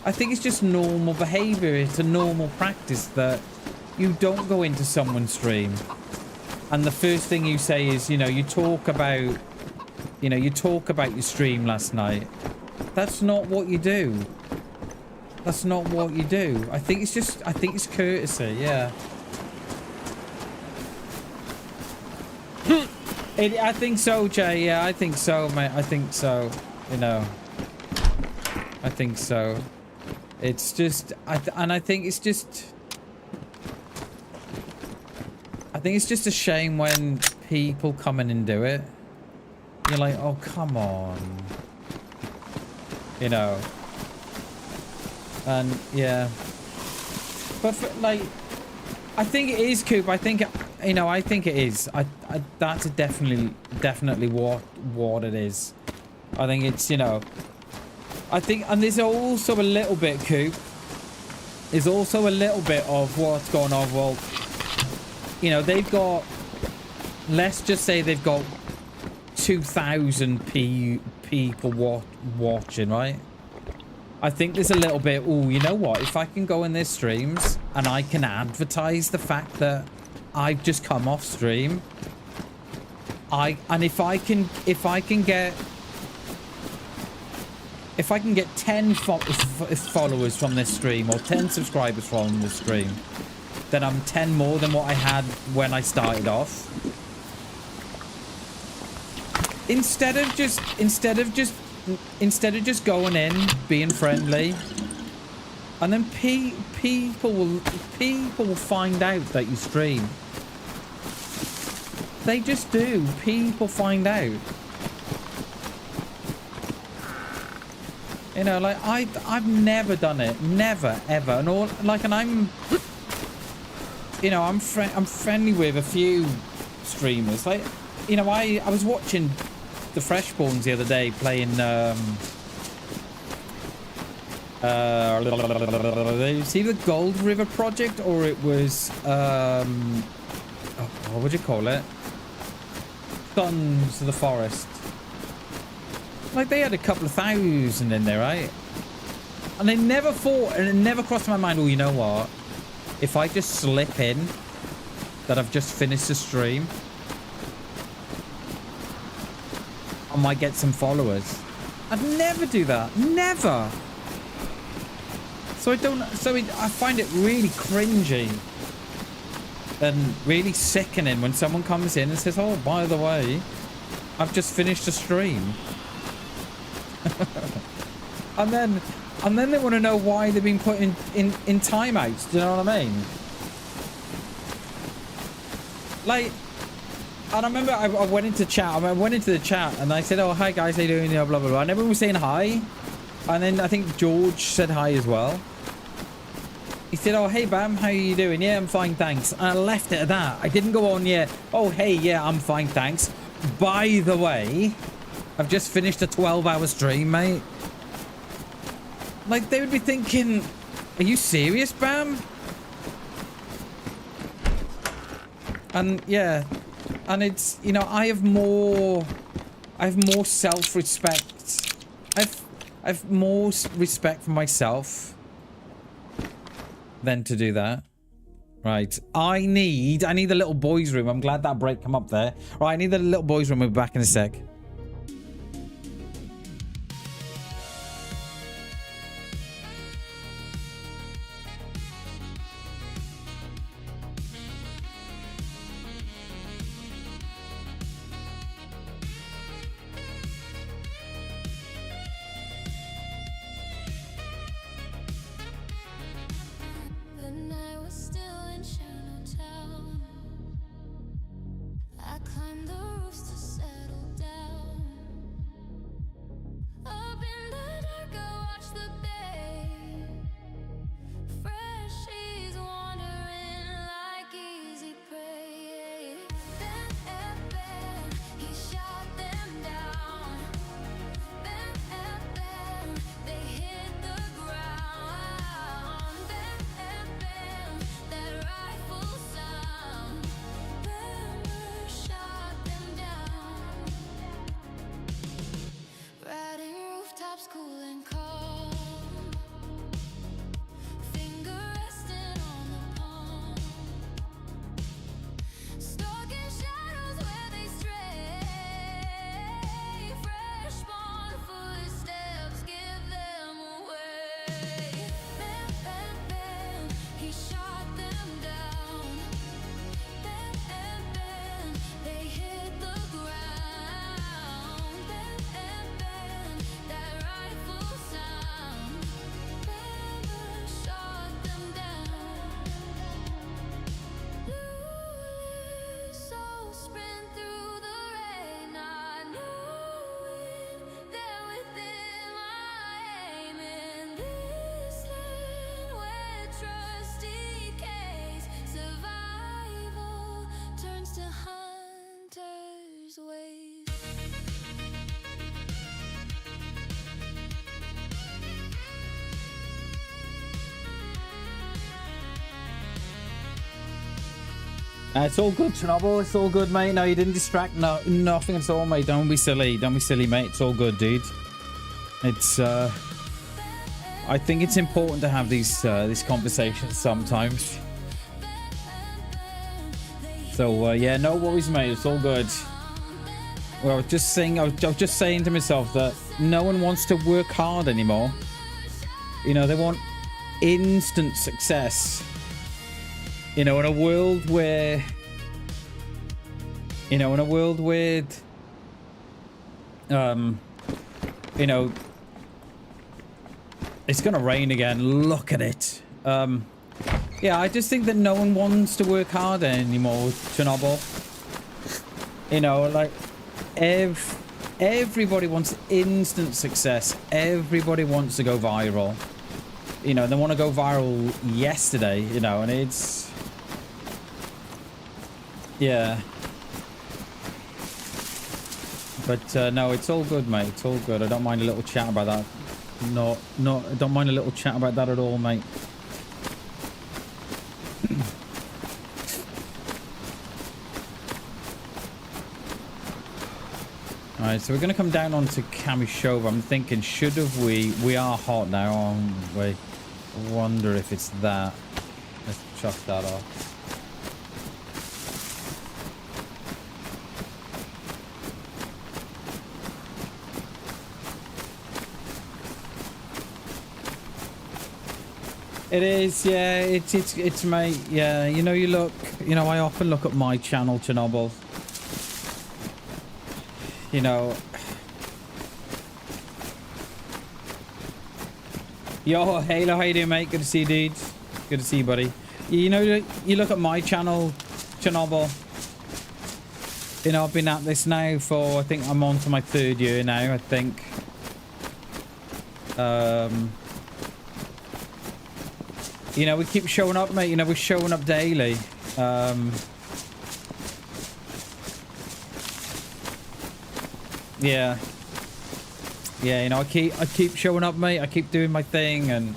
I think it's just normal behavior. It's a normal practice that you don't go into someone's stream and the first thing you say is, you know, you talk about your stream last night. That's not what you do. That's not what you do. I think it's courtesy, yeah. I think so, Jay. Yeah, I think so, mate. I think so. You know. I think so. It's just, I think it's just a shame when people come in and do it. You're like, oh, come on. You know. And yeah, but for, like, I think it is, Coop. I think, you know, I think it is. That's definitely what it is. I think it's, you know, I think, and there's also a little bit, Coop. There's also a little bit of what's going on. Well, you know, they've got, let's just say they've got 2,000 people watching, right? I think there's a little bit, oh, you know what? If I can go in their streams and I can advertise the fact that I've just come off stream, and if I can get 10 followers from this stream or 10 subscribers from this stream, then I'm 10 more than what I had when I started off. Instead of just going in, being friendly, and then people will find out that you stream. They just do. People find out. You know, like I've never done it, never ever, and all, like, and I'm, you know, I'm friendly with a few streamers. Like, you know, I was watching the Freshborns the other day playing It's either Gold River Project or it was what would you call it? Sons of the Forest. Like they had a couple of thousand in there, right? And they never thought, and it never crossed my mind, oh, you know what? If I just slip in that I've just finished the stream, I might get some followers. I'd never do that. Never. So I find it really cringy and really sickening when someone comes in and says, oh, by the way, I've just finished a stream. and then they want to know why they've been put in timeouts. Do you know what I mean? Like, and I remember I went into chat. I went into the chat and I said, oh, hi guys, how you doing? Blah, blah, blah. And everyone was saying hi. And then I think George said hi as well. He said, oh, hey, Bam, how are you doing? Yeah, I'm fine, thanks. And I left it at that. I didn't go on, yeah. Oh, hey, yeah, I'm fine, thanks. By the way, I've just finished a 12-hour stream, mate. Like, they would be thinking, are you serious, Bam? And, yeah. And it's, you know, I have more self-respect. I've more respect for myself than to do that. Right. I need the little boys room. I'm glad that break come up there. Right, I need the little boys room. We'll be back in a sec. It's all good, Chernobyl. It's all good, mate. No, you didn't distract. No, nothing at all, mate. Don't be silly. Don't be silly, mate. It's all good, dude. It's, I think it's important to have these conversations sometimes. So, yeah, no worries, mate. It's all good. Well, I was just saying to myself that no one wants to work hard anymore. You know, they want instant success. You know, in a world where, you know, it's gonna rain again. Look at it. Yeah, I just think that no one wants to work hard anymore, Chernobyl. You know, like, everybody wants instant success. Everybody wants to go viral. You know, they want to go viral yesterday, you know, and it's... Yeah. But, no, it's all good, mate. It's all good. I don't mind a little chat about that. Don't mind a little chat about that at all, mate. Alright, so we're going to come down onto Kamishova. I'm thinking, we are hot now, aren't we? I wonder if it's that. Let's chuck that off. It is, yeah, it's mate, yeah, you know, I often look at my channel, Chernobyl. You know, yo, Halo, how you doing, mate? Good to see you, dudes. Good to see you, buddy. You know, you look at my channel, Chernobyl. You know, I've been at this now for, I think I'm on to my 3rd year now, I think. You know, we keep showing up, mate. You know, we're showing up daily. Yeah. Yeah, you know, I keep showing up, mate. I keep doing my thing, and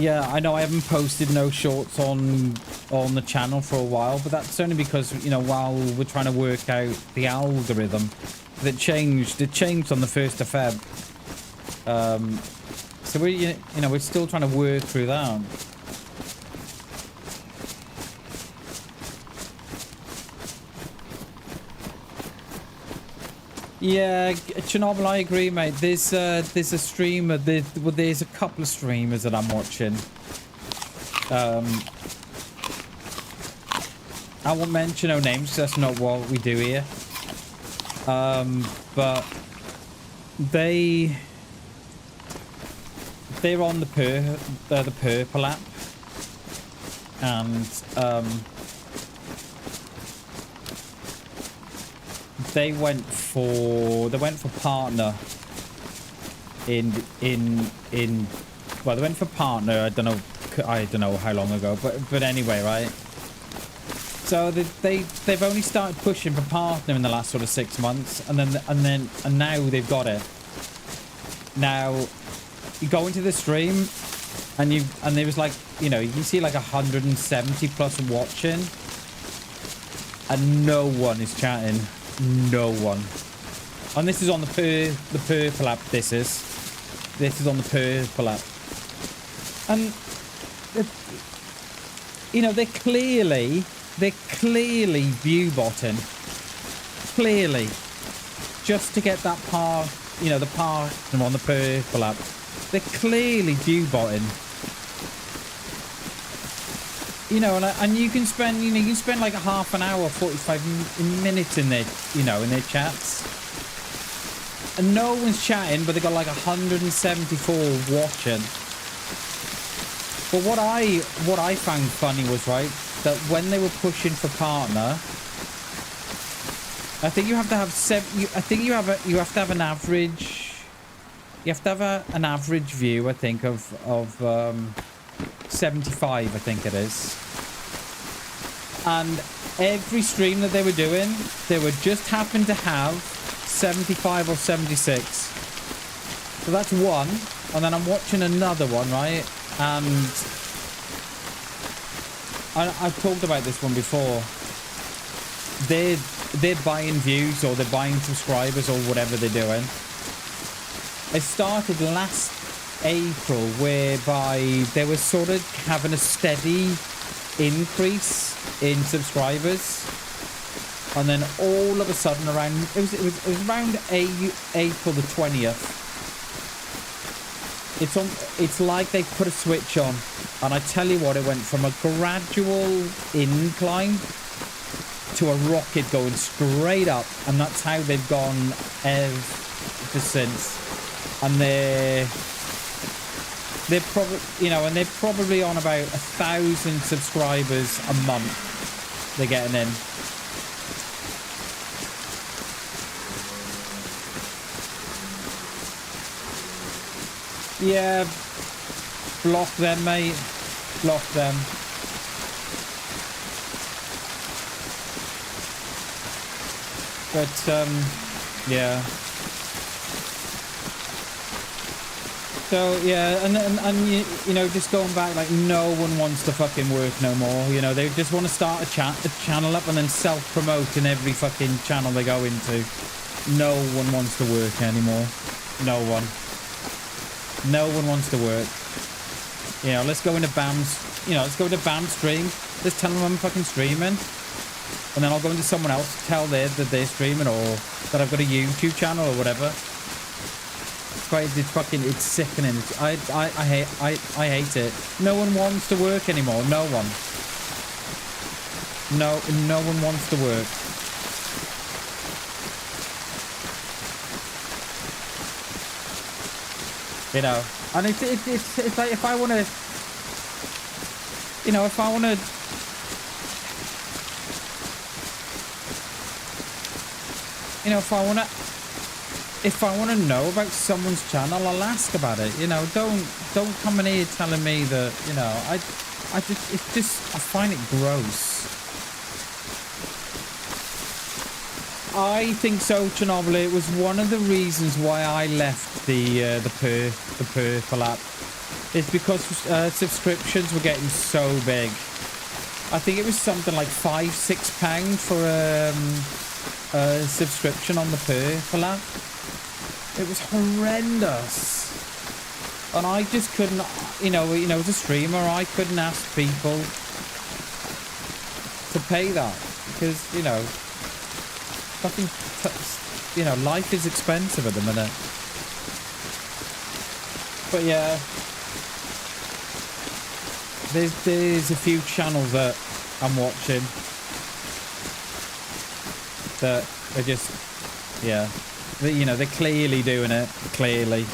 yeah, I know I haven't posted no shorts on the channel for a while, but that's only because, you know, while we're trying to work out the algorithm that changed. It changed on the 1st of Feb. So we, you know, we're still trying to work through that. Yeah, Chernobyl, I agree, mate. There's a streamer. There's a couple of streamers that I'm watching. I won't mention no names because that's not what we do here. But they're on the purple app, and they went for partner in well, they went for partner. I don't know how long ago, but anyway, right? So they've only started pushing for partner in the last sort of 6 months, and now they've got it. Now you go into the stream, and there was, like, you know, you can see like 170 plus watching, and no one is chatting. No one. And this is on the purple app. This is on the purple app, and you know, they're clearly view botting, clearly, just to get that part, you know, the partner on the purple app. They're clearly view botting. You know, and you can spend like a half an hour, 45 minutes in their, you know, in their chats, and no one's chatting, but they got like 174 watching. But what I found funny was, right, that when they were pushing for partner, I think you have to have you have to have an average. You have to have an average view, I think, of 75, I think it is. And every stream that they were doing, they would just happen to have 75 or 76. So that's one. And then I'm watching another one, right? And I've talked about this one before. They're buying views, or they're buying subscribers, or whatever they're doing. It started last April, whereby they were sort of having a steady increase in subscribers, and then all of a sudden, around it was around April the 20th. It's like they put a switch on, and I tell you what, it went from a gradual incline to a rocket going straight up, and that's how they've gone ever since. And they're probably, you know, and they're probably on about 1,000 subscribers a month they're getting in. Yeah, block them, mate. Block them. But yeah. So yeah, and you know, just going back, like, no one wants to fucking work no more. You know, they just want to start a channel up and then self-promote in every fucking channel they go into. No one wants to work anymore. No one. No one wants to work. You know, let's go into BAM's. You know, let's go into BAM's stream. Let's tell them I'm fucking streaming, and then I'll go into someone else, tell that they're streaming, or that I've got a YouTube channel or whatever. It's fucking, it's sickening. I hate it. No one wants to work anymore. No one. No one wants to work. You know, and it's like, if I want to, you know, if I want to, you know, if I want to know about someone's channel, I'll ask about it. You know, don't come in here telling me that, you know, I find it gross. I think so, Chernobyl. It was one of the reasons why I left the Purple app. It's because subscriptions were getting so big. I think it was something like £5-6 for a subscription on the Purple app. It was horrendous, and I just couldn't. You know, as a streamer, I couldn't ask people to pay that because, you know, fucking, you know, life is expensive at the minute. But yeah, there's a few channels that I'm watching that are just, yeah. You know, they're clearly doing it. Clearly.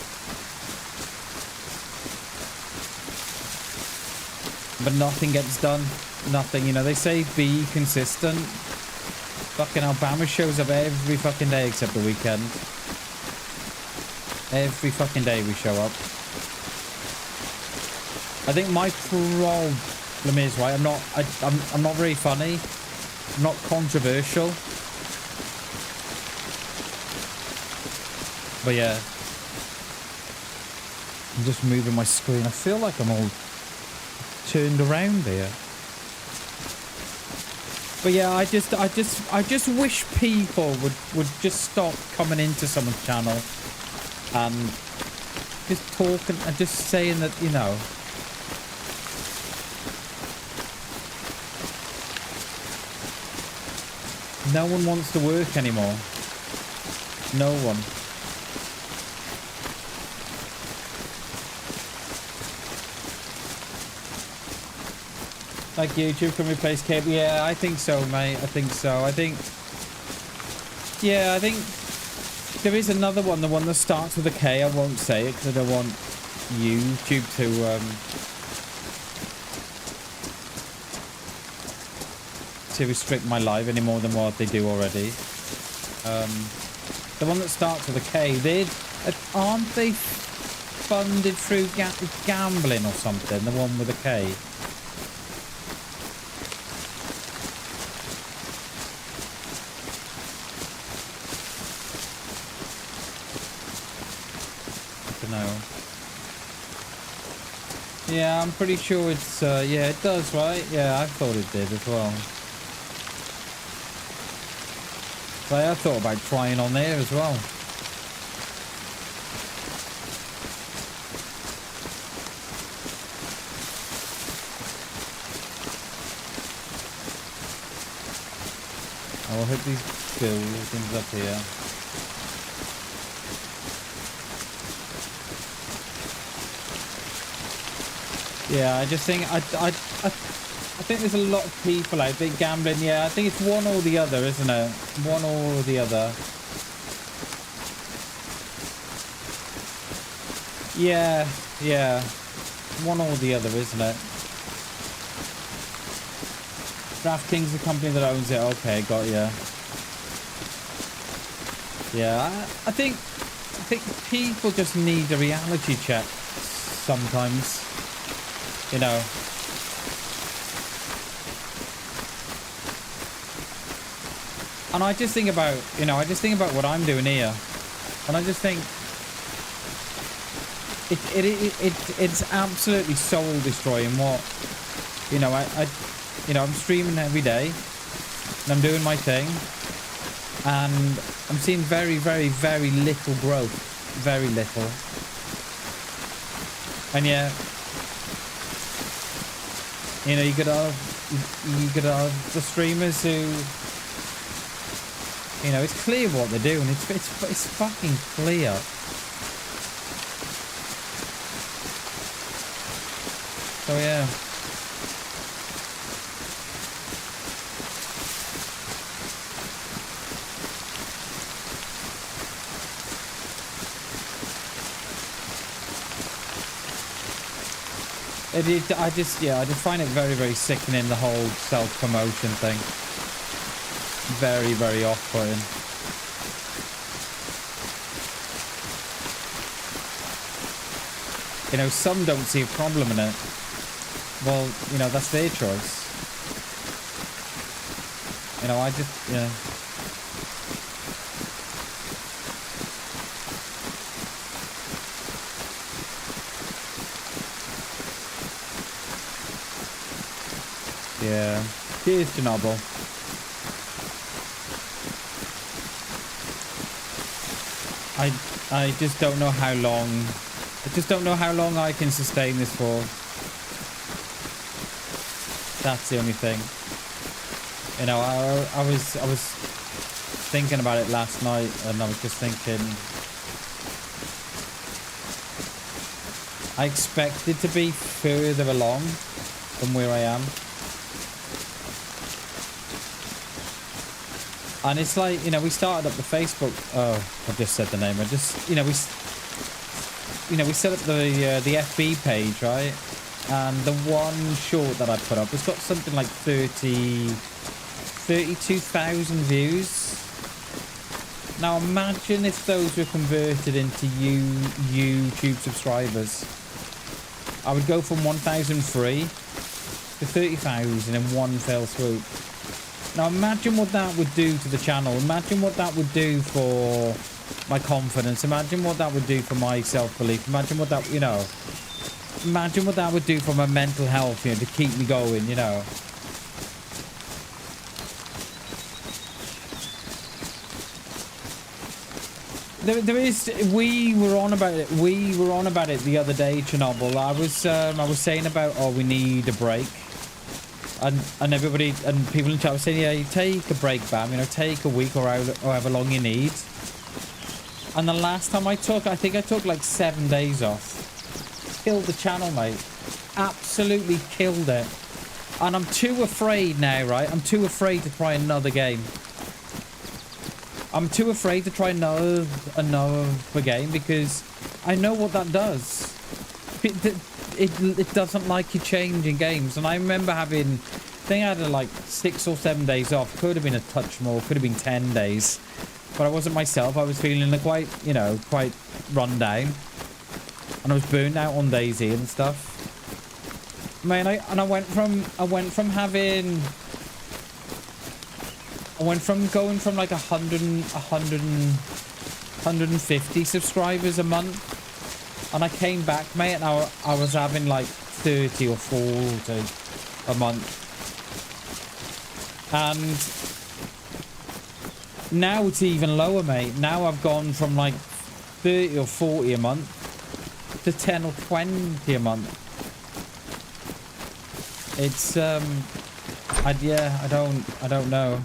But nothing gets done. Nothing. You know, they say be consistent. Fucking Alabama shows up every fucking day except the weekend. Every fucking day we show up. I think my problem is, right, I'm not very funny. I'm not controversial. But yeah, I'm just moving my screen. I feel like I'm all turned around here. But yeah, I just wish people would just stop coming into someone's channel and just talking and just saying that, you know, no one wants to work anymore. No one. Like YouTube can replace cable. Yeah, I think so, mate. I think so. I think there is another one, the one that starts with a K. I won't say it because I don't want YouTube to restrict my live any more than what they do already. The one that starts with a K, aren't they funded through gambling or something? The one with a K. Yeah, I'm pretty sure it's, yeah, it does, right? Yeah, I thought it did as well. But I thought about trying on there as well. I'll hit these things up here. Yeah, I just think I think there's a lot of people out there gambling. Yeah, I think it's one or the other, isn't it? One or the other. Yeah, yeah. One or the other, isn't it? DraftKings is the company that owns it. Okay, got ya. Yeah, I think people just need a reality check sometimes. You know. And I just think about, you know, what I'm doing here. And I just think, it's absolutely soul destroying. What, you know, I'm streaming every day and I'm doing my thing, and I'm seeing very, very, very little growth, very little. And yeah, you know, you could have the streamers who, you know, it's clear what they're doing. It's fucking clear. So yeah. I just find it very, very sickening, the whole self-promotion thing. Very, very off-putting. You know, some don't see a problem in it. Well, you know, that's their choice. You know, I just, yeah. Yeah. Cheers, Chernobyl. I just don't know how long. I just don't know how long I can sustain this for. That's the only thing. You know, I was thinking about it last night, and I was just thinking, I expected to be further along than where I am. And it's like, you know, we started up the Facebook. Oh, I just said the name. I just, you know, we set up the FB page, right? And the one short that I put up, it's got something like 32,000 views. Now imagine if those were converted into YouTube subscribers. I would go from 1,003 to 30,000 in one fell swoop. Now imagine what that would do to the channel. Imagine what that would do for my confidence. Imagine what that would do for my self-belief. Imagine what that, you know, imagine what that would do for my mental health, you know, to keep me going, you know. We were on about it the other day, Chernobyl. I was saying about, oh, we need a break. And everybody and people in chat were saying, yeah, you take a break, Bam, you know, take a week or however long you need. And the last time I think I took like 7 days off. Killed the channel, mate. Absolutely killed it. And I'm too afraid now, right? I'm too afraid to try another game. I'm too afraid to try another game because I know what that does. It doesn't like you changing games. And I remember I think I had like 6 or 7 days off. Could have been a touch more, could have been 10 days. But I wasn't myself. I was feeling quite run down. And I was burnt out on DayZ and stuff. Man, I went from going from like 150 subscribers a month. And I came back, mate, and I was having like 30 or 40 a month. And now it's even lower, mate. Now I've gone from like 30 or 40 a month to 10 or 20 a month. It's I don't know.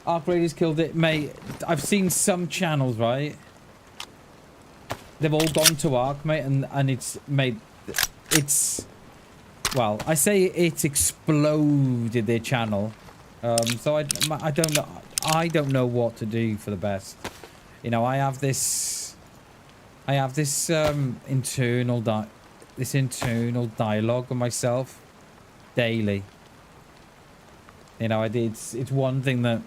Arc Raiders killed it, mate. I've seen some channels, right? They've all gone to Arc, mate, and it's made well, I say it's exploded their channel. So I don't know what to do for the best. You know, I have this internal dialogue with myself daily. You know, it's one thing that,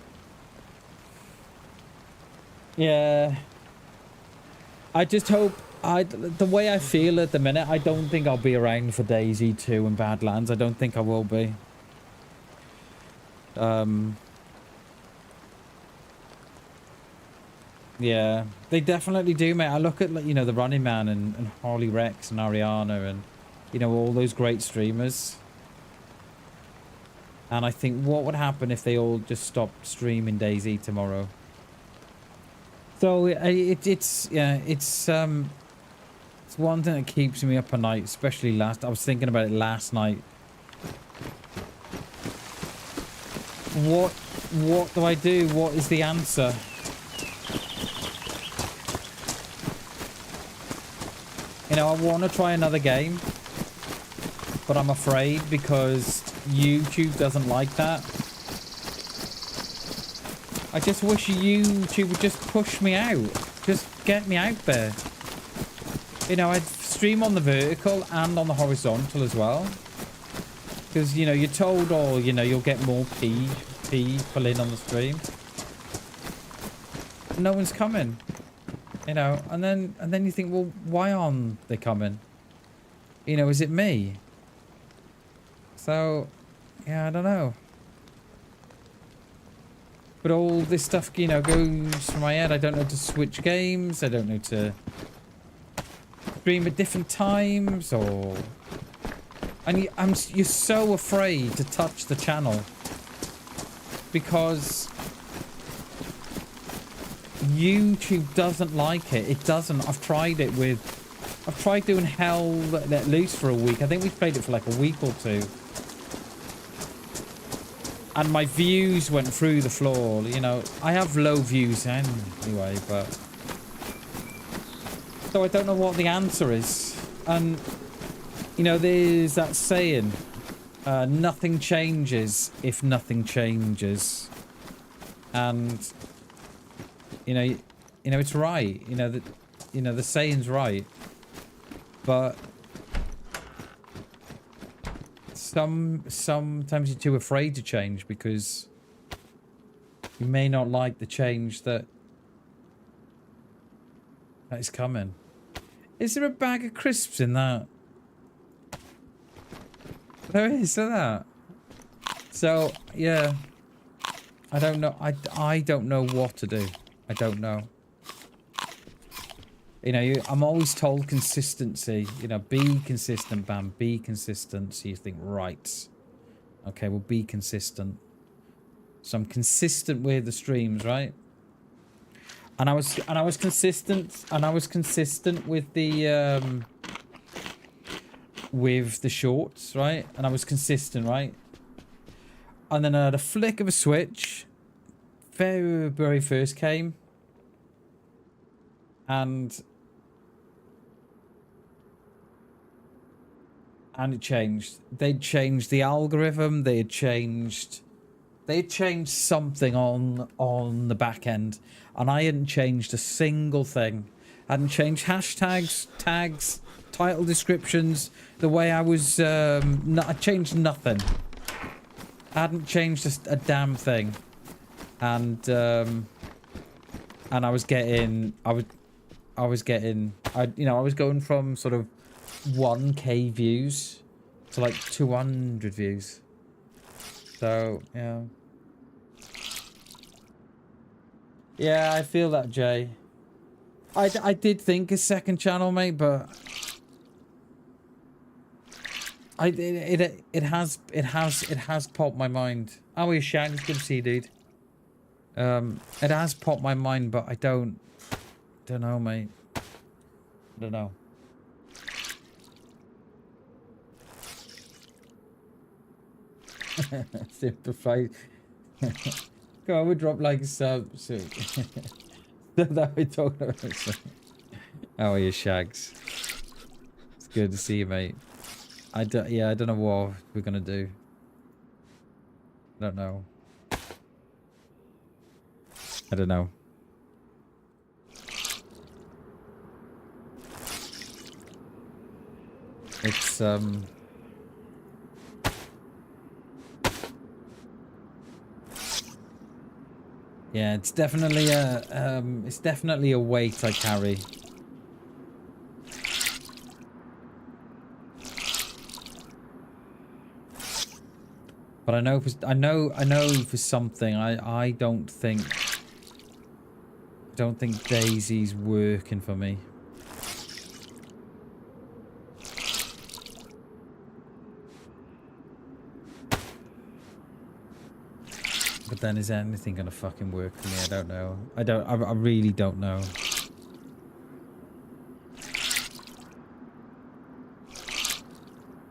yeah, I just hope, the way I feel at the minute, I don't think I'll be around for DayZ 2 and Badlands. I don't think I will be. Yeah, they definitely do, mate. I look at, like, you know, the Running Man and Harley Rex and Ariana and, you know, all those great streamers. And I think, what would happen if they all just stopped streaming DayZ tomorrow? So it's one thing that keeps me up at night, especially I was thinking about it last night. What do I do? What is the answer? You know, I want to try another game, but I'm afraid because YouTube doesn't like that. I just wish YouTube would just push me out. Just get me out there. You know, I'd stream on the vertical and on the horizontal as well. Because, you know, you're told, oh, you know, you'll get more people in on the stream. No one's coming. You know, and then you think, well, why aren't they coming? You know, is it me? So, yeah, I don't know. But all this stuff, you know, goes through my head. I don't know to switch games. I don't know to stream at different times, or... And you're so afraid to touch the channel. Because YouTube doesn't like it. It doesn't. I've tried doing Hell Let Loose for a week. I think we played it for like a week or two. And my views went through the floor. You know, I have low views anyway, but... So I don't know what the answer is. And, you know, there's that saying, nothing changes if nothing changes. And, you know, it's right. You know, the saying's right. But sometimes you're too afraid to change because you may not like the change that is coming. Is there a bag of crisps in that? There is, isn't that? So, yeah. I don't know. I don't know what to do. I don't know. You know, I'm always told consistency. You know, be consistent, Bam. Be consistent. So you think, right. Okay, well, be consistent. So I'm consistent with the streams, right? And I was consistent. And I was consistent with the shorts, right? And I was consistent, right? And then I had a flick of a switch. Very first came. And it changed. They'd changed the algorithm. They had changed something on the back end. And I hadn't changed a single thing. I hadn't changed hashtags, tags, title descriptions. The way I was... I changed nothing. I hadn't changed a damn thing. And I was getting... I was going from sort of 1k views to like 200 views. So, yeah. Yeah, I feel that, Jay. I did think a second channel, mate, but it has popped my mind. Oh, you're Shag, it's good to see you, dude. It has popped my mind, but I don't know, mate. I don't know. Simplified. Go on, we'll drop like subs. That we talking about. How are you, Shags? It's good to see you, mate. I don't know what we're gonna do. I don't know. I don't know. It's yeah, it's definitely a weight I carry. But I know for something I don't think don't think DayZ's working for me. But then is anything gonna fucking work for me? I don't know. I really don't know.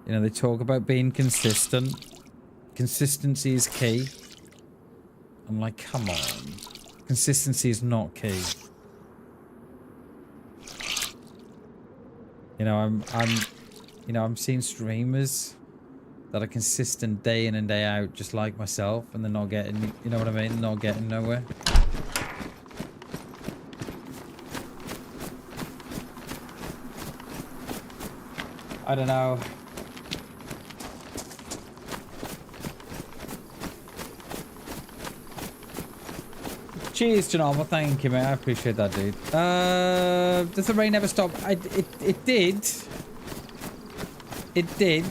You know, they talk about being consistent. Consistency is key. I'm like, come on. Consistency is not key. You know, I'm seeing streamers that are consistent day in and day out, just like myself, and they're not getting, you know what I mean? Not getting nowhere. I don't know. Cheers, Chernarus. Thank you, mate. I appreciate that, dude. Does the rain ever stop? It did. It did.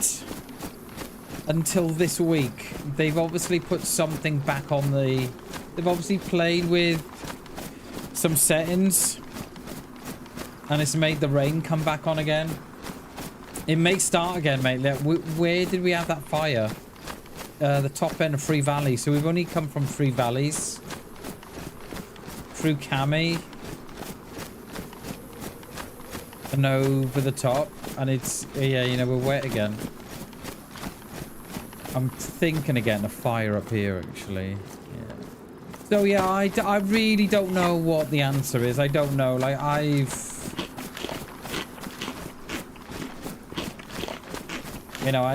Until this week. They've obviously put something back on the... They've obviously played with some settings. And it's made the rain come back on again. It may start again, mate. Where did we have that fire? The top end of Three Valleys. So we've only come from Three Valleys. Through Cami. And over the top. And it's... Yeah, you know, we're wet again. I'm thinking of getting a fire up here, actually. Yeah. So, yeah, I really don't know what the answer is. I don't know. Like, you know,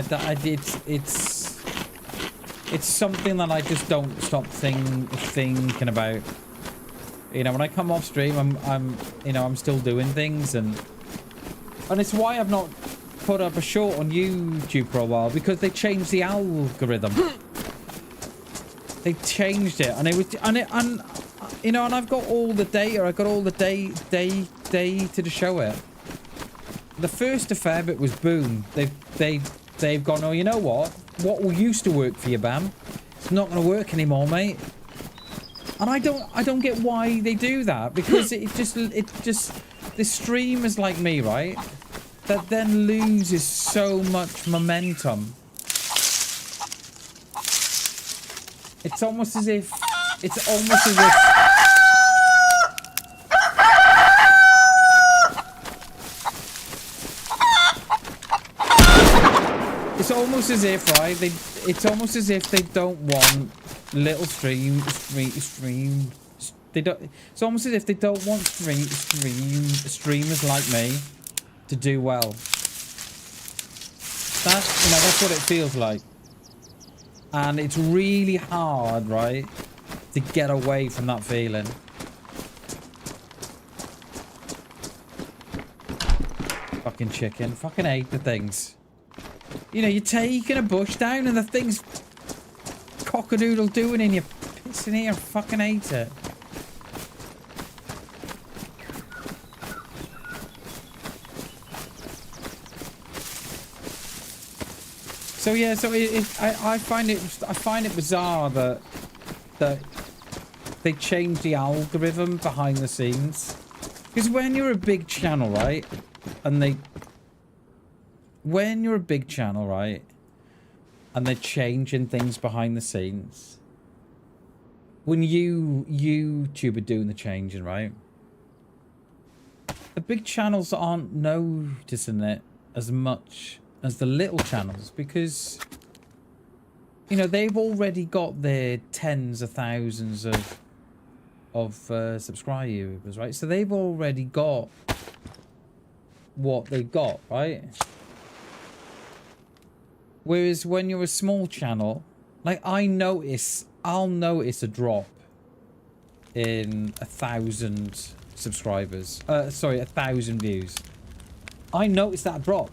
it's something that I just don't stop thinking about. You know, when I come off stream, I'm still doing things, and it's why I've not put up a short on YouTube for a while, because they changed the algorithm. They changed it, and you know, and I've got all the data. I got all the data to show it. The 1st of Feb, it was boom. They've gone, oh, you know what used to work for you, Bam, it's not going to work anymore, mate. And I don't get why they do that, because it just the streamers like me, right, that then loses so much momentum. It's almost as if it's almost as if right, it's almost as if they don't want little streams. They don't. It's almost as if they don't want streamers like me to do well. That's what it feels like, and it's really hard, right, to get away from that feeling. Fucking chicken. Fucking hate the things. You know, you're taking a bush down and the thing's cock-a-doodle doing and you're pissing here. I fucking hate it. So yeah, so I find it bizarre that they change the algorithm behind the scenes, because when you're a big channel, right, and they're changing things behind the scenes. When YouTube are doing the changing, right? The big channels aren't noticing it as much as the little channels, because, you know, they've already got their tens of thousands of subscribers, right? So they've already got what they've got, right? Whereas when you're a small channel, like I'll notice a drop in 1,000 subscribers. Sorry, 1,000 views. I notice that drop.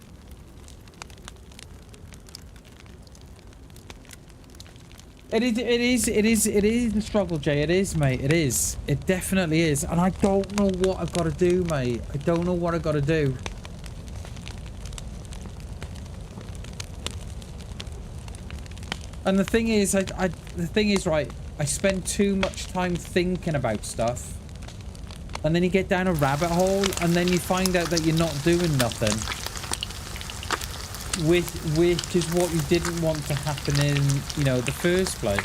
It is a struggle, Jay. It is, mate. It is. It definitely is. And I don't know what I've got to do, mate. I don't know what I've got to do. And the thing is, right, I spend too much time thinking about stuff And then you get down a rabbit hole, and then you find out that you're not doing nothing. Which is what you didn't want to happen in, you know, the first place.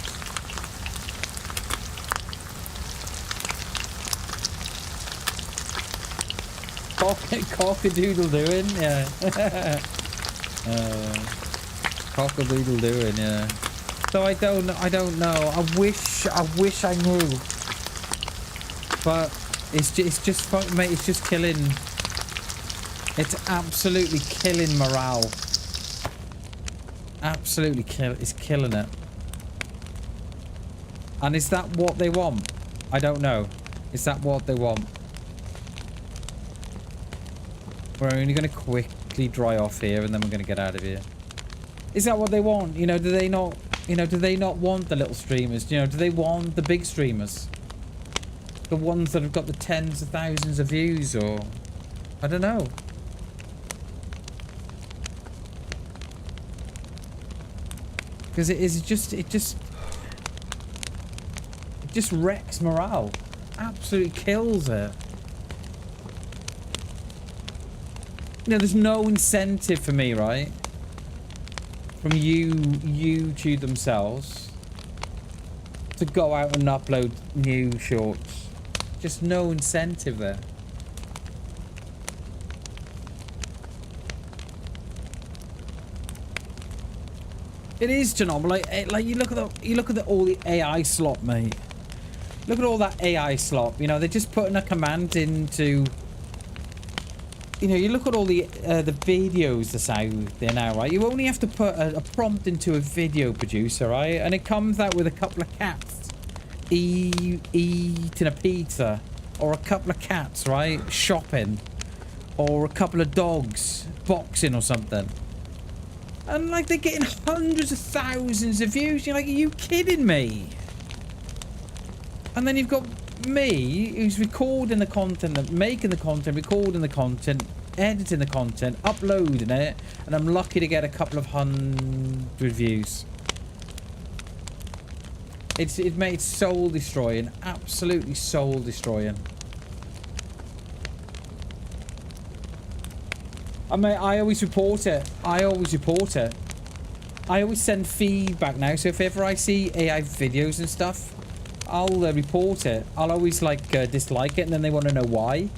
Cock-a-doodle doing, yeah. Cock-a-doodle doing, yeah. So I don't know. I wish I knew. But it's just mate, it's just killing. It's absolutely killing morale. Absolutely it's killing it. And is that what they want? I don't know. Is that what they want? We're only going to quickly dry off here, and then we're going to get out of here. Is that what they want? You know, do they not? You know, do they not want the little streamers? You know, do they want the big streamers? The ones that have got the tens of thousands of views, or I don't know. Because it just wrecks morale. Absolutely kills it. You know, there's no incentive for me, right? From YouTube themselves to go out and upload new shorts. Just no incentive there. It is, Chernobyl. Like you look at all the AI slop, mate. Look at all that AI slop. You know, they're just putting a command into. You know, you look at all the videos that's out there now, right? You only have to put a prompt into a video producer, right? And it comes out with a couple of cats eating a pizza, or a couple of cats, right, shopping, or a couple of dogs boxing or something. And like they're getting hundreds of thousands of views. You're like, are you kidding me? And then you've got me, who's recording the content, making the content, recording the content, editing the content, uploading it, and I'm lucky to get a couple of hundred views. It's soul destroying, absolutely soul destroying. I mean, I always report it. I always send feedback now, so if ever I see AI videos and stuff, I'll report it. I'll always like dislike it, and then they want to know why,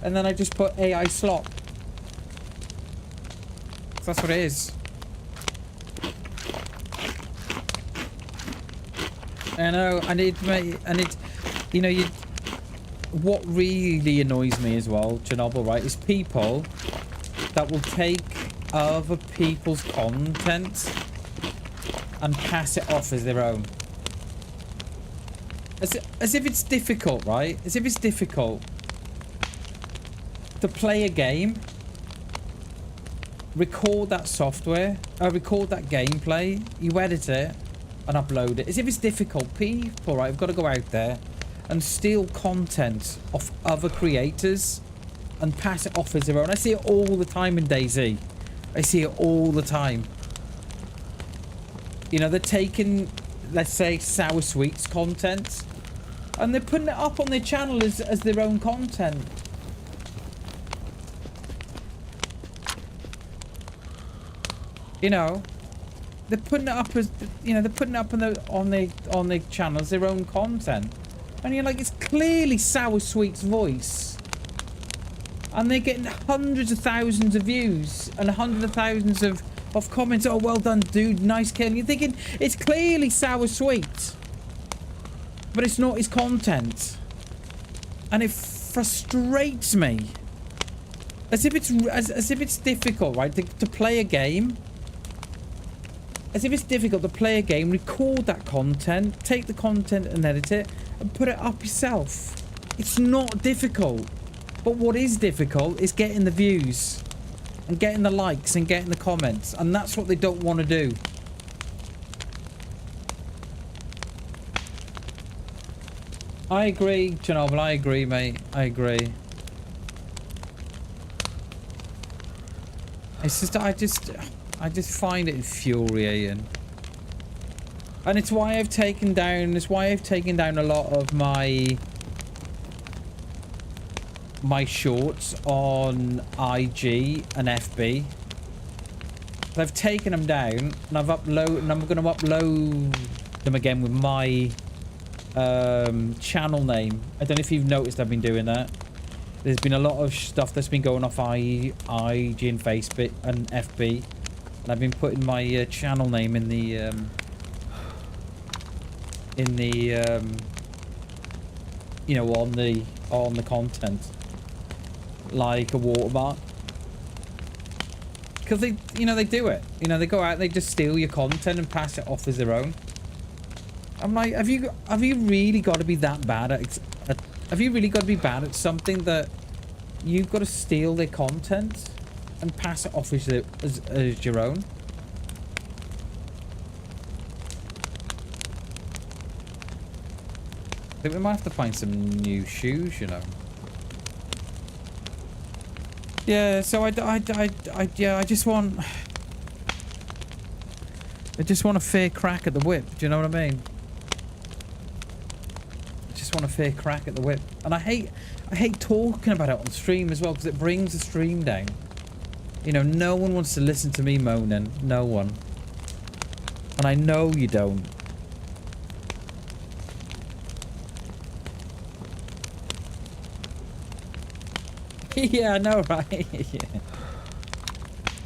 and then I just put AI slop. So that's what it is. I know, and it, you know, what really annoys me as well, Chernobyl, right, is people that will take other people's content and pass it off as their own. As if it's difficult, right? As if it's difficult to play a game, record that software, record that gameplay, you edit it and upload it. As if it's difficult. People, right, have got to go out there and steal content off other creators and pass it off as their own. I see it all the time in DayZ. I see it all the time. You know, they're taking, let's say, Sour Sweets content, and they're putting it up on their channel as their own content. You know, they're putting it up as, you know, they're putting it up on their channel as their own content, and you're like, it's clearly Sour Sweet's voice, and they're getting hundreds of thousands of views and hundreds of thousands of comments. Oh, well done, dude, nice kill. And you're thinking, it's clearly Sour Sweet, but it's not his content, and it frustrates me. As if it's difficult, right, to play a game. As if it's difficult to play a game, record that content, take the content and edit it, and put it up yourself. It's not difficult. But what is difficult is getting the views, and getting the likes, and getting the comments, and that's what they don't want to do. I agree, Chernobyl, I agree, mate. I agree. It's just, I just find it infuriating. And it's why I've taken down, a lot of my my shorts on IG and FB. I've taken them down and I'm going to upload them again with my channel name. I don't know if you've noticed I've been doing that. There's been a lot of stuff that's been going off IG and Facebook and FB, and I've been putting my channel name in the you know, on the content, like a watermark. Because they, you know, they do it. You know, they go out and they just steal your content and pass it off as their own. I'm like, have you really got to be that bad at have you really got to be bad at something that you've got to steal their content and pass it off as your own? I think we might have to find some new shoes, you know. Yeah, so I just want a fair crack at the whip. Do you know what I mean? I just want a fair crack at the whip. And I hate talking about it on stream as well, because it brings the stream down. You know, no one wants to listen to me moaning. No one. And I know you don't. Yeah, I know, right?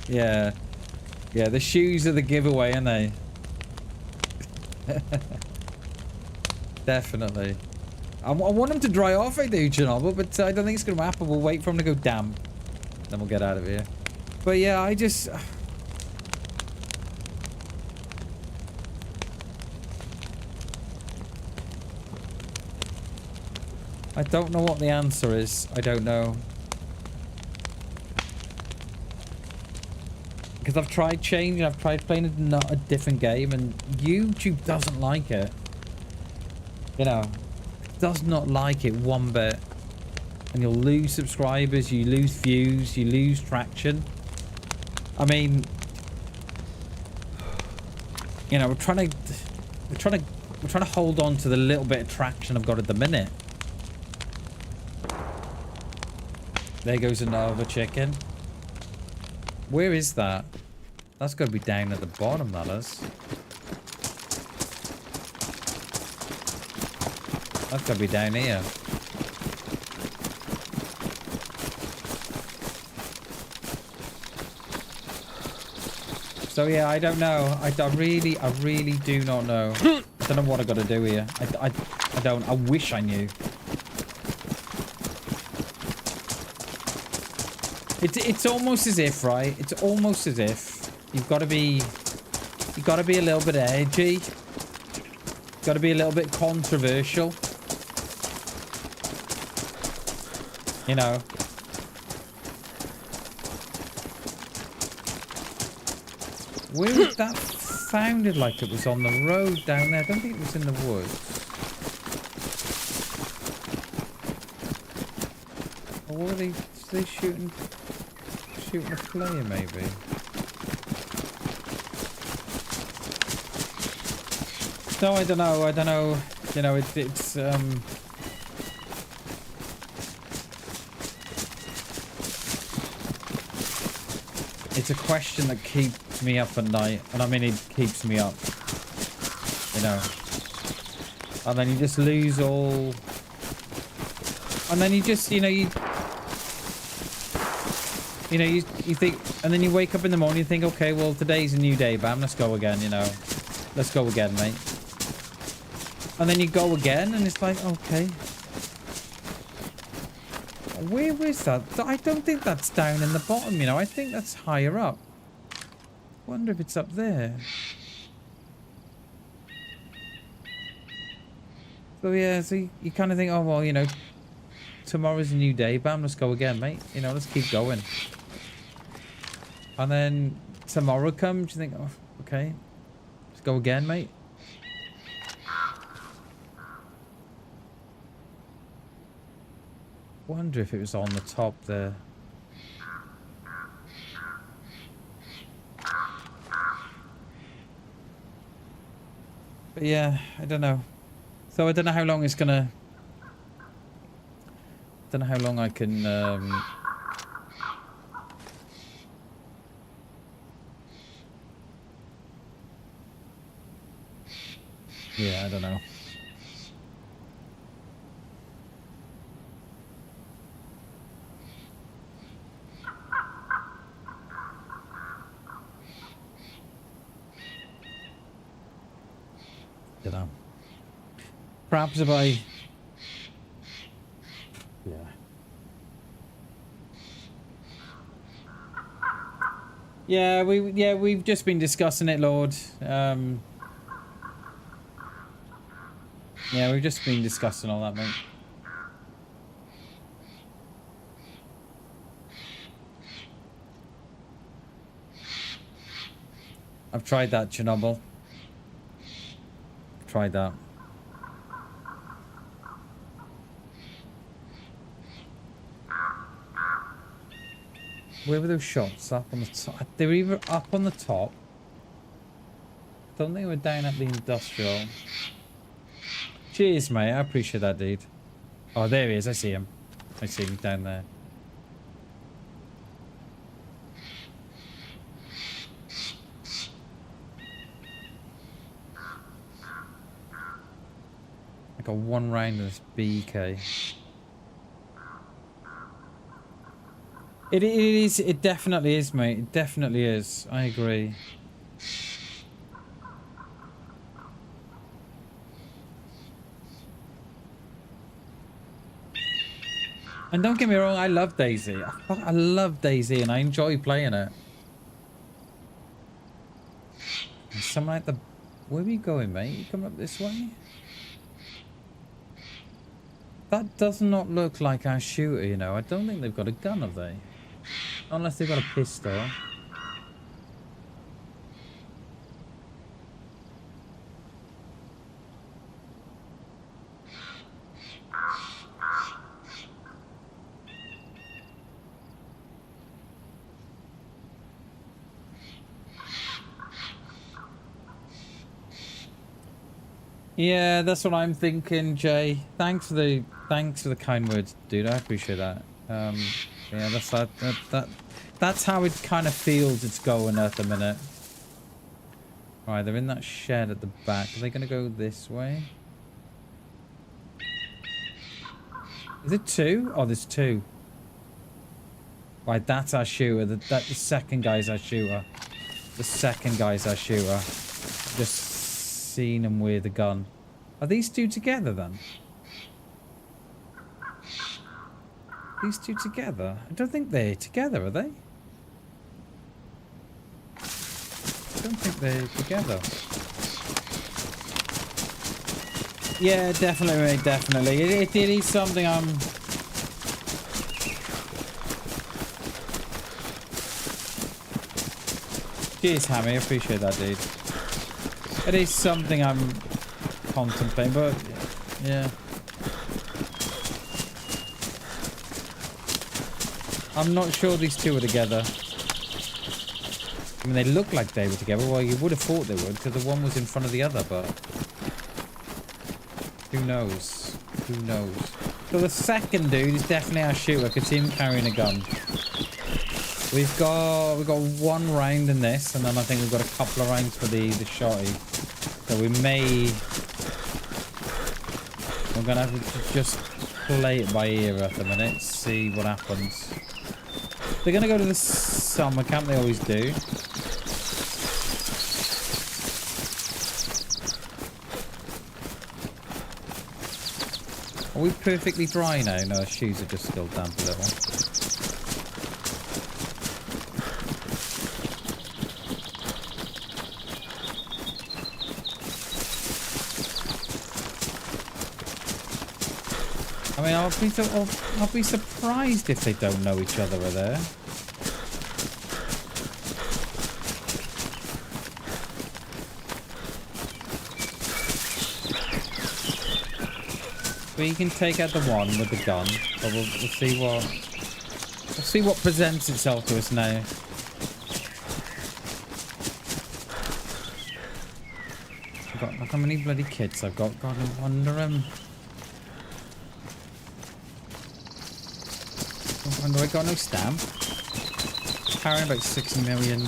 Yeah. Yeah, the shoes are the giveaway, aren't they? Definitely. I want them to dry off, I do, Chernobyl, but I don't think it's going to happen. We'll wait for them to go damp. Then we'll get out of here. But yeah, I just... I don't know what the answer is. I don't know. Because I've tried changing, I've tried playing a different game, and YouTube doesn't like it. You know, it does not like it one bit. And you'll lose subscribers, you lose views, you lose traction. I mean, you know, we're trying to hold on to the little bit of traction I've got at the minute. There goes another chicken. Where is that? That's got to be down at the bottom, that is. That's got to be down here. So yeah, I don't know. I really do not know. I don't know what I got to do here. I don't. I wish I knew. It's almost as if, right? It's almost as if you've got to be a little bit edgy. Got to be a little bit controversial. You know. Where was that? Sounded like it was on the road down there. I don't think it was in the woods. Or were they shooting a player, maybe? No, I don't know. You know, it's it's a question that keeps me up at night, and I mean, it keeps me up, you know. And then you just lose all, and then you just, you know, you think, and then you wake up in the morning, you think, okay, well, today's a new day, Bam, let's go again, you know. Let's go again, mate. And then you go again, and it's like, okay. Where is that? I don't think that's down in the bottom, you know. I think that's higher up. Wonder if it's up there. So yeah, so you kind of think, oh, well, you know, tomorrow's a new day, Bam, let's go again, mate. You know, let's keep going. And then tomorrow comes, you think, oh, okay, let's go again, mate. Wonder if it was on the top there. But yeah, I don't know. So I don't know how long it's gonna Don't know how long I can... Yeah, I don't know. Don't know. Perhaps if I... Yeah. Yeah, we've just been discussing it, Lord. Yeah, we've just been discussing all that, mate. I've tried that, Chernobyl. Tried that. Where were those shots? Up on the top? They were either up on the top. Don't think they were down at the industrial. Cheers, mate. I appreciate that, dude. Oh, there he is. I see him. I see him down there. I got one round of this BK. It is. It definitely is, mate. It definitely is. I agree. And don't get me wrong, I love DayZ. I love DayZ and I enjoy playing it. And someone at the... Where are you going, mate? You coming up this way? That does not look like our shooter, you know. I don't think they've got a gun, have they? Unless they've got a pistol. Yeah, that's what I'm thinking, Jay. Thanks for the kind words, dude. I appreciate that. Yeah, that's how it kind of feels it's going at the minute. Alright, they're in that shed at the back. Are they gonna go this way? Is it two? Oh, there's two. Right, that's our shooter. The second guy's our shooter. The second guy's our shooter. Just seen him with a gun. Are these two together then? These two together? I don't think they're together, are they? I don't think they're together. Yeah, definitely, mate, definitely. It is something I'm... Cheers, Hammy. I appreciate that, dude. It is something I'm contemplating, but yeah. I'm not sure these two are together. I mean, they look like they were together. Well, you would have thought they would, because the one was in front of the other, but... Who knows? Who knows? So the second dude is definitely our shooter. I could see him carrying a gun. We've got one round in this, and then I think we've got a couple of rounds for the shotty. So we may... We're going to have to just play it by ear at the minute, see what happens. They're going to go to the summer camp, they always do. Are we perfectly dry now? No, our shoes are just still damp a little. I mean, I'll be surprised if they don't know each other are there. We can take out the one with the gun, but we'll see what presents itself to us now. Look how many bloody kids I've got. God, no wonder And I got no stamp. Carrying about 6 million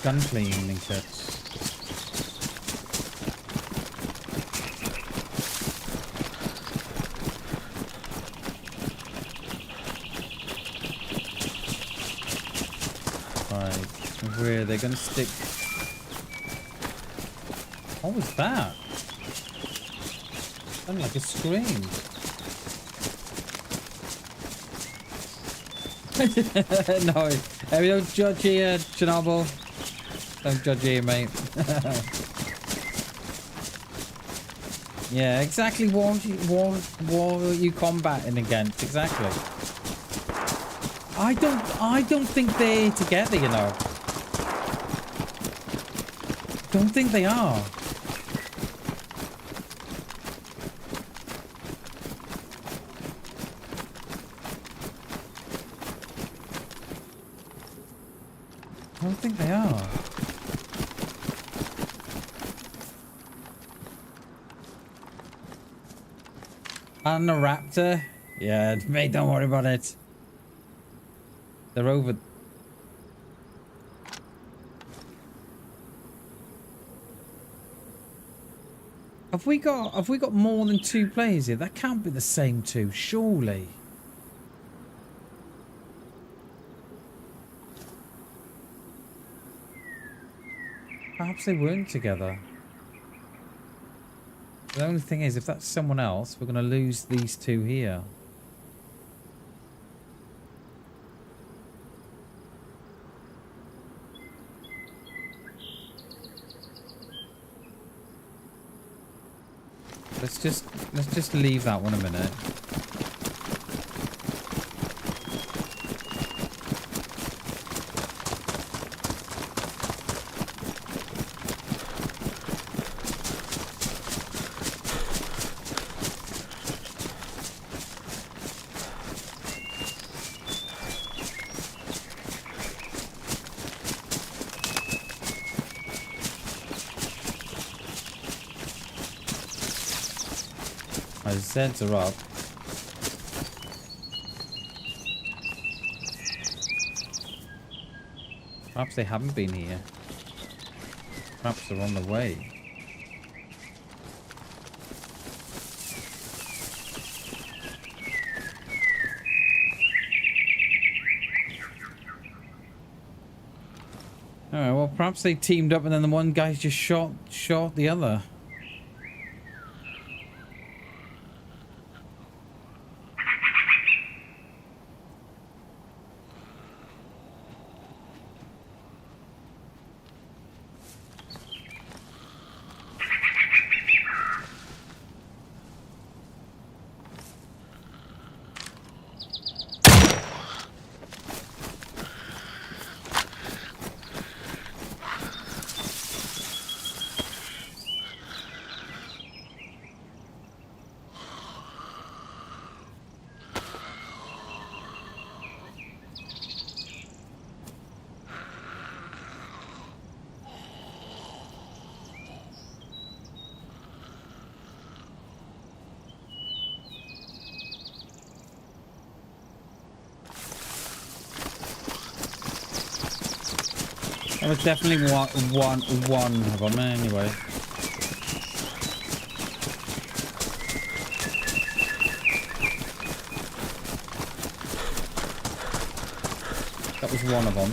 gun cleaning kits. Right, where they're gonna stick. What was that? Sounded like a scream. No, we don't judge here, Chernobyl. Don't judge here, mate. Yeah, exactly. What are you combating against? Exactly. I don't think they're together, you know. Don't think they are. I don't think they are. And the raptor? Yeah, mate, don't worry about it. They're over. Have we got more than 2 players here? That can't be the same 2, surely. Perhaps they weren't together. The only thing is, if that's someone else, we're going to lose these 2 here. Let's just leave that one a minute. My Zeds are up. Perhaps they haven't been here. Perhaps they're on the way. Alright, well perhaps they teamed up and then the one guy just shot the other. There was definitely one of them anyway. That was one of them.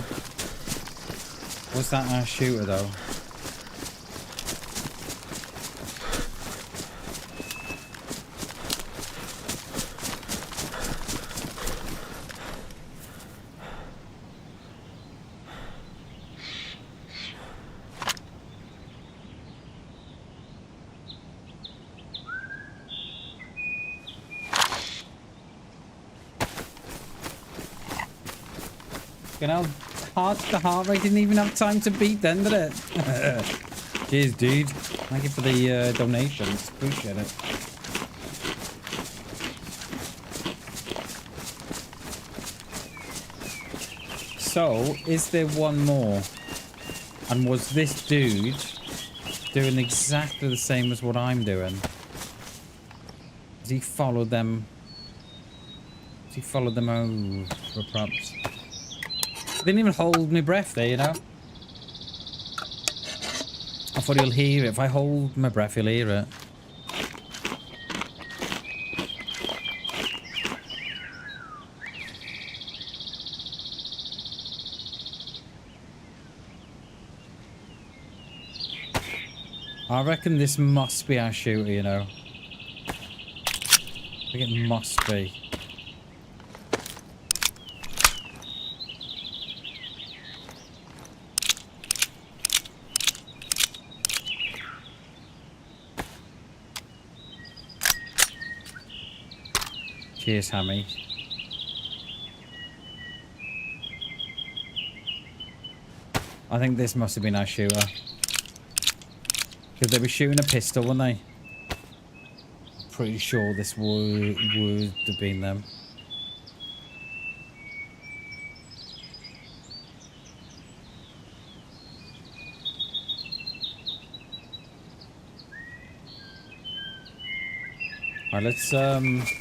Was that our shooter though? You know, the heart rate didn't even have time to beat then, did it? Cheers, dude. Thank you for the donations. Appreciate it. So, is there one more? And was this dude doing exactly the same as what I'm doing? Has he followed them? Has he followed them over, perhaps? I didn't even hold my breath there, you know? I thought he'll hear it. If I hold my breath, he'll hear it. I reckon this must be our shooter, you know? I think it must be. Cheers, Hammy. I think this must have been our shooter. Because they were shooting a pistol, weren't they? Pretty sure this would have been them. Alright, let's move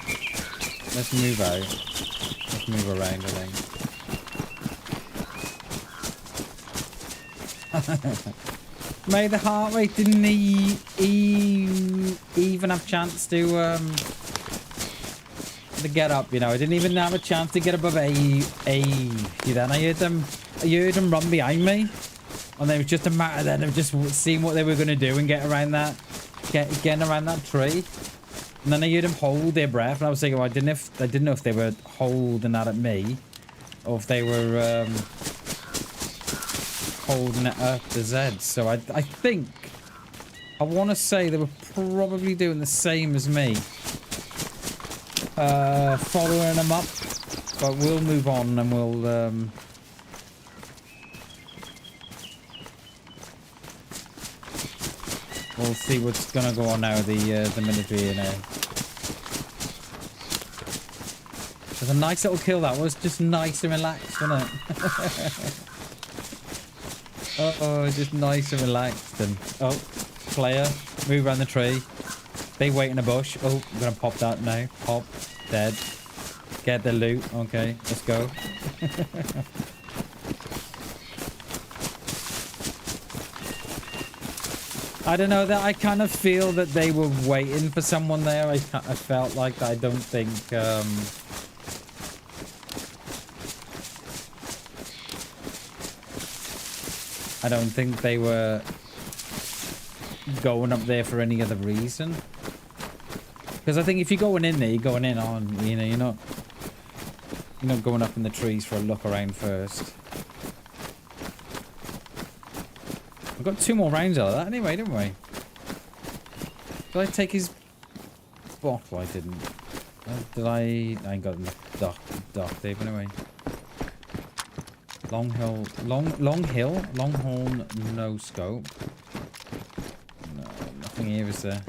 out. Let's move around, I think. Mate, the heart rate didn't even have a chance to get up, you know. I didn't even have a chance to get above A. Then I heard them run behind me, and it was just a matter then of just seeing what they were going to do and get around that, getting around that tree. And then I heard them hold their breath, and I was thinking, well, I didn't know if they were holding that at me, or if they were holding it at the Z. So I think, I want to say they were probably doing the same as me, following them up. But we'll move on and we'll see what's gonna go on now. The military, you know. It was a nice little kill. That was just nice and relaxed, wasn't it? Uh-oh, just nice and relaxed. And oh, player, move around the tree. They wait in a bush. Oh, I'm gonna pop that now. Pop, dead. Get the loot. Okay, let's go. I don't know, that I kind of feel that they were waiting for someone there. I felt like that. I don't think they were going up there for any other reason. Because I think if you're going in there, you're going in on, you know, you're not going up in the trees for a look around first. We got 2 more rounds out of that anyway, didn't we? Did I take his bottle? I didn't. Did I ain't got enough dark tape anyway. Longhorn, no scope. No, nothing here is there.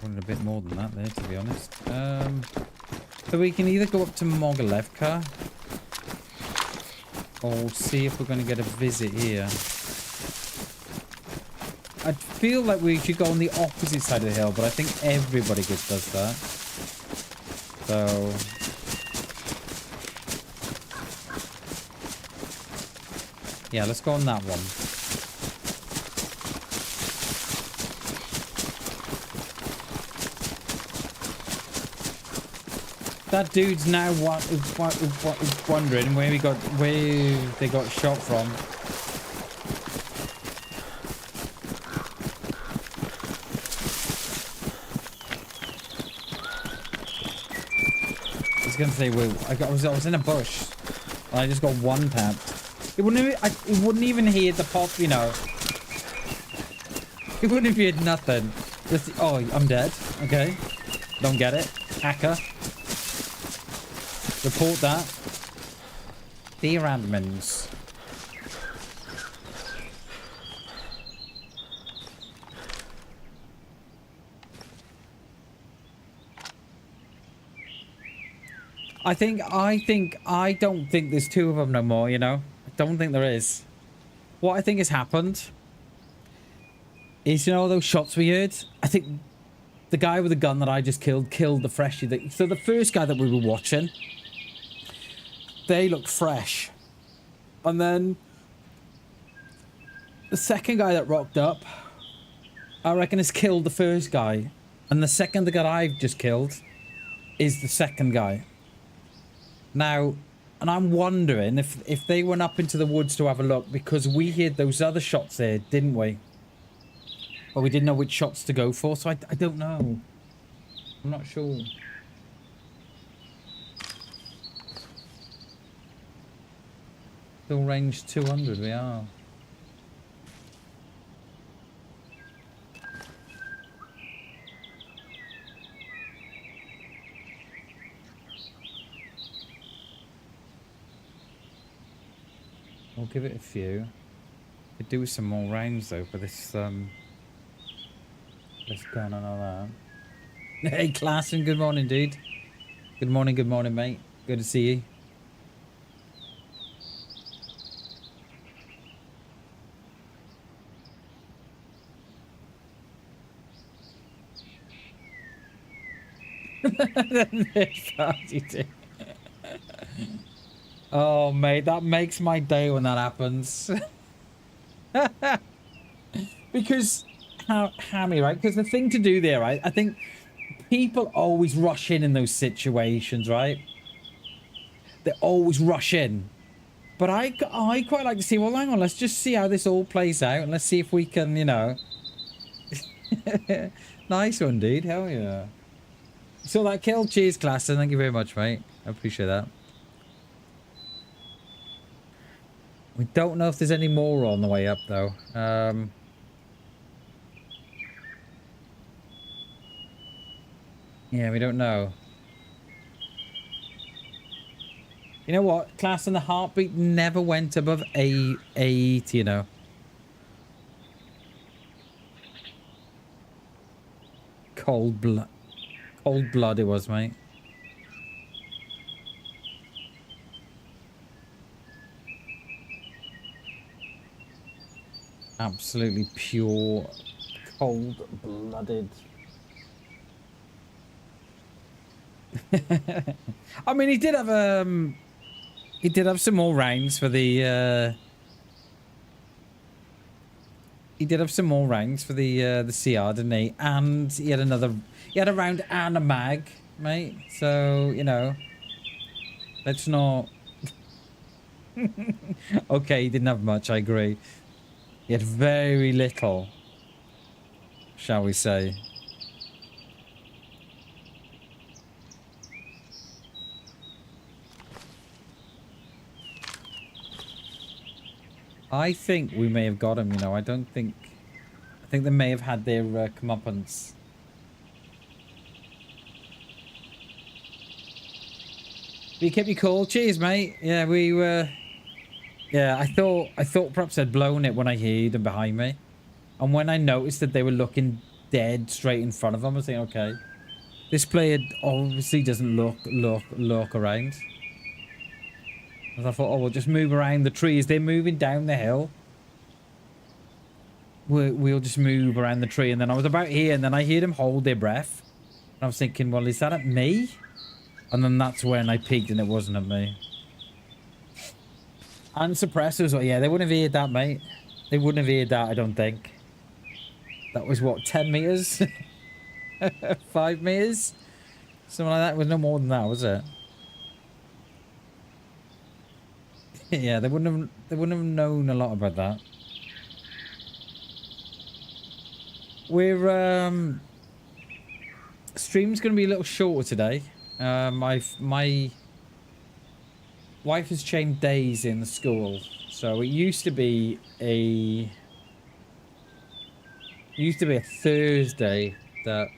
Wanted a bit more than that there, to be honest. So we can either go up to Mogilevka or see if we're going to get a visit here. I feel like we should go on the opposite side of the hill, but I think everybody does that. So yeah, let's go on that one. That dude's now wondering where they got shot from. He's gonna say, "Well, I was in a bush, and I just got one tapped." It wouldn't even hear the pop, you know. It wouldn't have heard nothing. Just, oh, I'm dead. Okay, don't get it, hacker. Report that. Dear admins. I don't think there's 2 of them no more, you know? I don't think there is. What I think has happened is, you know, those shots we heard? I think the guy with the gun that I just killed the freshie. So the first guy that we were watching, they looked fresh. And then the second guy that rocked up, I reckon has killed the first guy. And the second the guy I've just killed is the second guy. Now, and I'm wondering if they went up into the woods to have a look, because we heard those other shots there, didn't we? But we didn't know which shots to go for, so I don't know. I'm not sure. Still range 200, we are. We'll give it a few. Could do with some more rounds though for this this gun and all that. Hey Classen, good morning dude. Good morning, mate. Good to see you. Oh mate, that makes my day when that happens. Because Hammy, right? Because the thing to do there, right? I think people always rush in those situations, right? They always rush in. But I quite like to see, well, hang on, let's just see how this all plays out. And let's see if we can, you know. Nice one, dude. Hell yeah. So that kill, cheers, class. Thank you very much, mate. I appreciate that. We don't know if there's any more on the way up, though. Yeah, we don't know. You know what? Class and the heartbeat never went above 8, you know. Cold blood it was, mate. Absolutely pure, cold-blooded. I mean, he did have some more rounds for the the CR, didn't he? And he had a round and a mag, mate. So, you know, let's not. Okay, he didn't have much, I agree. He had very little, shall we say. I think we may have got him, you know. I think they may have had their comeuppance. You kept me cool. Cheers, mate. Yeah, we were... Yeah, I thought perhaps I'd blown it when I heard them behind me. And when I noticed that they were looking dead straight in front of them, I was thinking, okay. This player obviously doesn't look around. And I thought, oh, we'll just move around the trees. They're moving down the hill. We'll just move around the tree. And then I was about here, and then I heard them hold their breath. And I was thinking, well, is that at me? And then that's when I peeked, and it wasn't at me. And suppressors, well, yeah, they wouldn't have heard that, mate. They wouldn't have heard that, I don't think. That was, what, 10 meters? 5 meters? Something like that. It was no more than that, was it? Yeah, they wouldn't have known a lot about that. We're stream's gonna be a little shorter today. My wife has changed days in the school, so it used to be a Thursday that,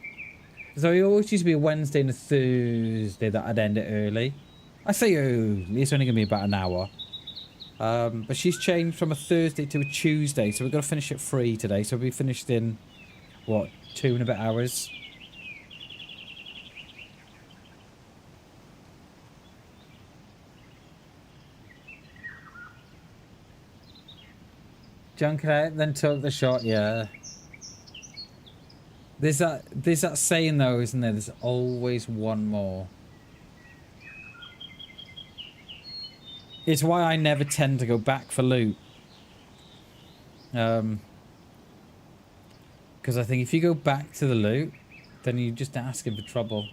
so it always used to be a Wednesday and a Thursday that I'd end it early. I say early, it's only gonna be about an hour. But she's changed from a Thursday to a Tuesday, so we've got to finish at 3 today. So we'll be finished in, what, 2 and a bit hours? Junk it out, then took the shot, yeah. There's that saying though, isn't there? There's always one more. It's why I never tend to go back for loot. Because I think if you go back to the loot, then you're just asking for trouble.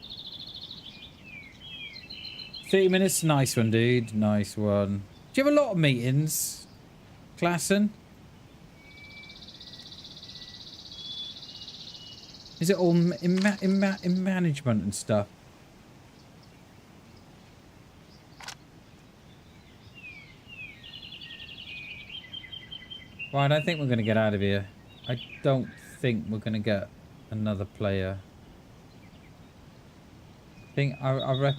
30 minutes, nice one, dude. Nice one. Do you have a lot of meetings, Klassen? Is it all in management and stuff? Right, I think we're going to get out of here. I don't think we're going to get another player. I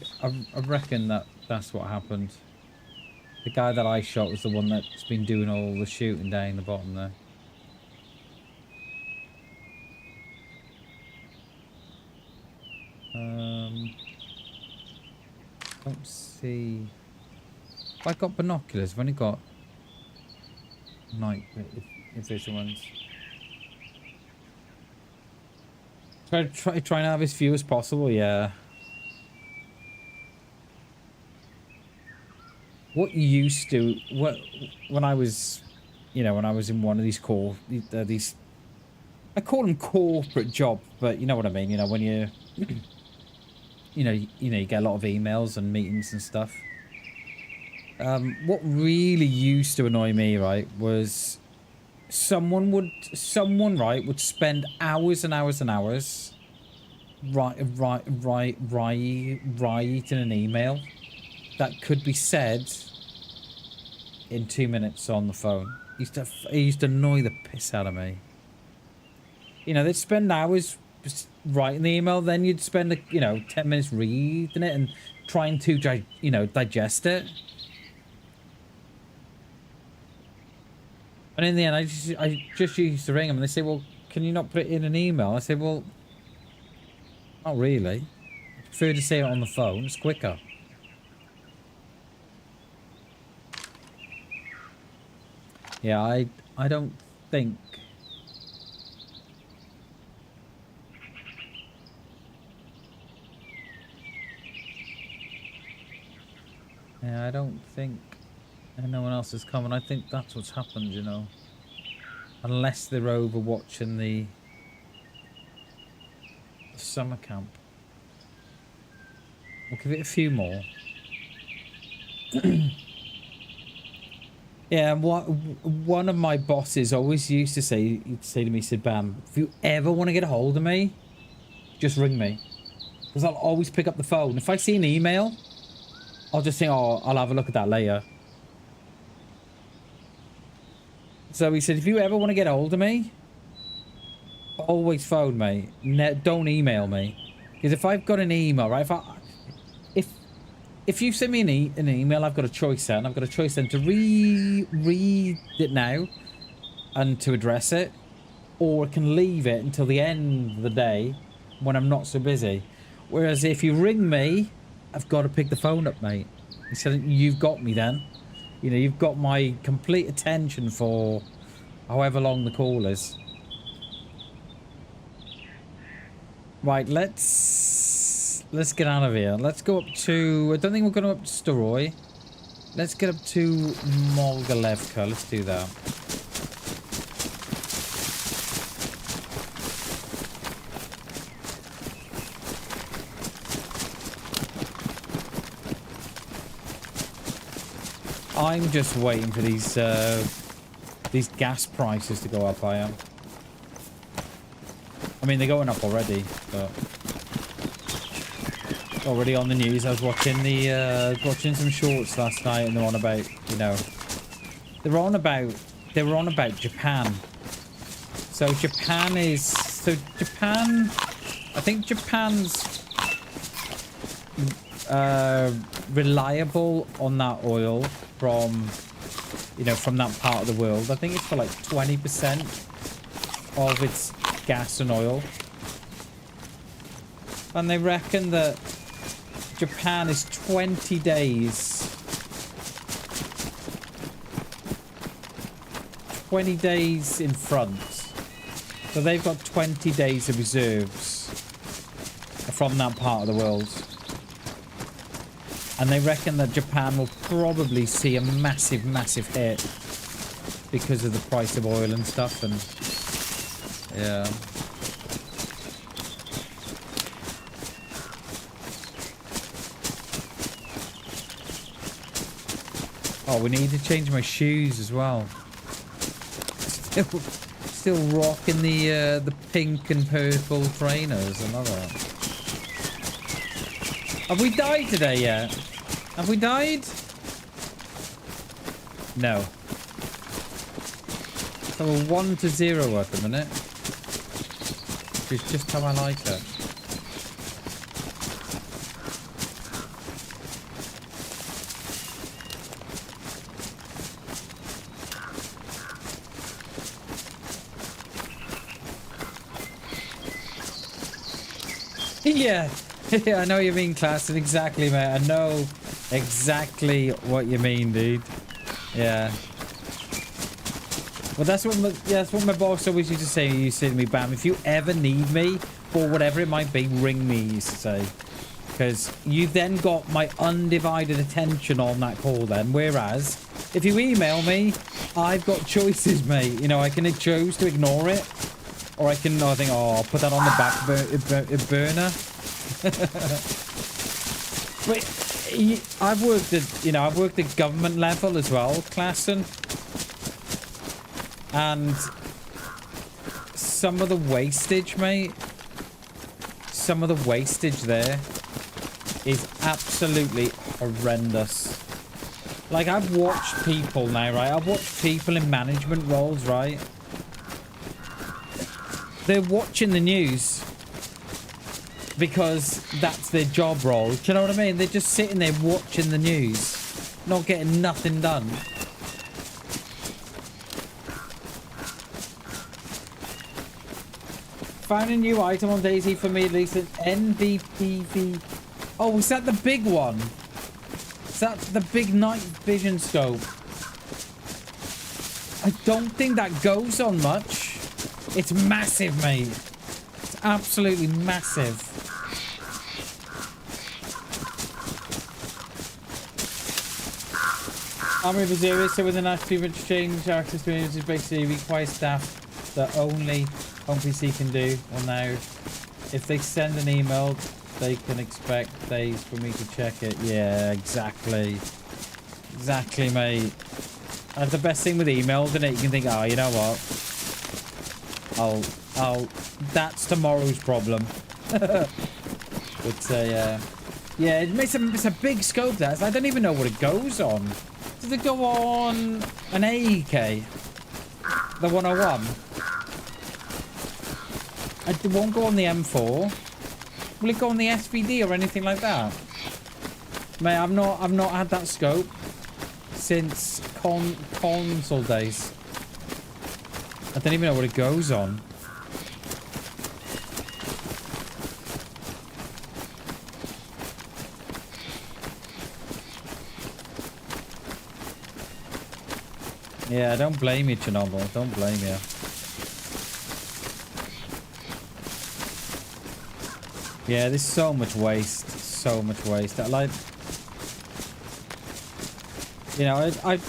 reckon that's what happened. The guy that I shot was the one that's been doing all the shooting down the bottom there. Don't see. If I got binoculars, I've only got night vision ones. Try and have as few as possible, yeah. What used to when I was, you know, when I was in one of these these I call them corporate job, but you know what I mean. You know when you you get a lot of emails and meetings and stuff. What really used to annoy me, right, was someone would spend hours and hours and hours writing an email that could be said in 2 minutes on the phone. It used to annoy the piss out of me. You know, they'd spend hours writing the email, then you'd spend 10 minutes reading it and trying to digest it. And in the end, I just used to ring them and they say, well, can you not put it in an email? I say, well, not really. I prefer to say it on the phone. It's quicker. Yeah, I don't think... Yeah, I don't think anyone else is coming. I think that's what's happened, you know. Unless they're over watching the summer camp. We'll give it a few more. Yeah, one of my bosses always used to say to me, said, Bam, if you ever want to get a hold of me, just ring me. Because I'll always pick up the phone. If I see an email, I'll just think, oh, I'll have a look at that later. So he said, if you ever want to get a hold of me, always phone me. Don't email me. Because if I've got an email, right, if you send me an email, I've got a choice then. I've got a choice then to read it now and to address it, or I can leave it until the end of the day when I'm not so busy. Whereas if you ring me, I've got to pick the phone up, mate. He said, you've got me then. You know, you've got my complete attention for however long the call is. Right, let's get out of here. Let's go up to... I don't think we're going up to Staroy. Let's get up to Molgalevka. Let's do that. I'm just waiting for these gas prices to go up, I am. I mean, they're going up already, but... Already on the news. I was watching watching some shorts last night, and they're on about, you know... They were on about Japan. So Japan is... So Japan... I think Japan's... reliable on that oil from, you know, from that part of the world. I think it's for like 20% of its gas and oil. And they reckon that Japan is 20 days. 20 days in front. So they've got 20 days of reserves from that part of the world. And they reckon that Japan will probably see a massive, massive hit because of the price of oil and stuff. And yeah. Oh, we need to change my shoes as well. Still rocking the pink and purple trainers and all that. Have we died today yet? Have we died? No. So we're 1-0 at the minute. Which is just how I like it. Yeah. Yeah, I know what you mean, class. Exactly, mate. I know exactly what you mean, dude. Yeah. Well, that's what my boss always used to say. He used to say to me, Bam, if you ever need me for whatever it might be, ring me, he used to say. Because you then got my undivided attention on that call then. Whereas, if you email me, I've got choices, mate. You know, I can choose to ignore it. Or I can, I think, oh, I'll put that on the back burner. But I've worked at, you know, I've worked at government level as well, Klassen. And some of the wastage, mate, some of the wastage there is absolutely horrendous. Like, I've watched people now, right? I've watched people in management roles, right? They're watching the news because that's their job role. Do you know what I mean? They're just sitting there watching the news, not getting nothing done. Found a new item on DayZ for me, at least an NVPV. Oh, is that the big one? Is that the big night vision scope? I don't think that goes on much. It's massive, mate. It's absolutely massive. Armory of Azure, so with an active exchange, our access to images basically requires staff that only Home PC can do. Well, now, if they send an email, they can expect days for me to check it. Yeah, exactly. Exactly, mate. That's the best thing with emails, isn't it? You can think, oh, you know what? That's tomorrow's problem. It's a, yeah, it's a big scope, that. I don't even know what it goes on. Does it go on an AEK? The 101? It won't go on the M4. Will it go on the SVD or anything like that? Mate, I've not had that scope since console days. I don't even know what it goes on. Yeah, don't blame you, Chernobyl. Don't blame you. Yeah, there's so much waste. So much waste. Like, you know, I've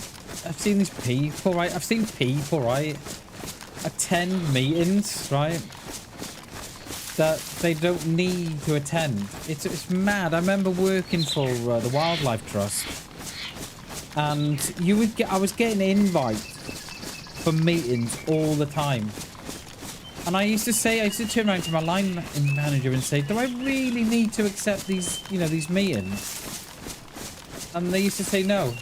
seen these people, right? I've seen people, right, attend meetings, right, that they don't need to attend. It's mad. I remember working for the Wildlife Trust, and I was getting invites for meetings all the time. And I used to turn around to my line manager and say, do I really need to accept these, you know, these meetings? And they used to say no.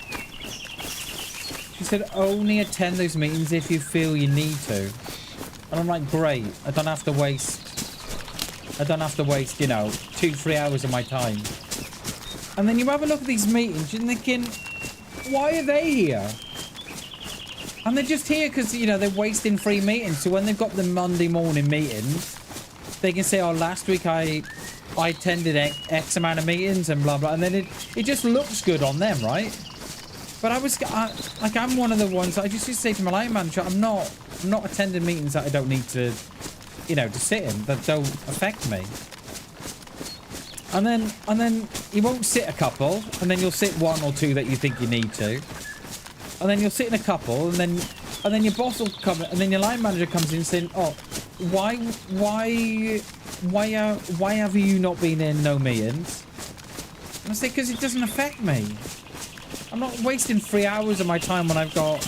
She said, only attend those meetings if you feel you need to. And I'm like, great. I don't have to waste, you know, 2-3 hours of my time. And then you have a look at these meetings, you're thinking, why are they here? And they're just here because, you know, they're wasting free meetings. So when they've got the Monday morning meetings, they can say, oh, last week I attended X amount of meetings and blah, blah. And then it just looks good on them, right? But I'm one of the ones that I just used to say to my line manager, I'm not attending meetings that I don't need to you know, to sit in that don't affect me. And then you won't sit a couple, and then you'll sit one or two that you think you need to. And then you'll sit in a couple, and then your boss will come, and then your line manager comes in saying, "Oh, why have you not been in no meetings?" And I say, "Because it doesn't affect me. I'm not wasting 3 hours of my time when I've got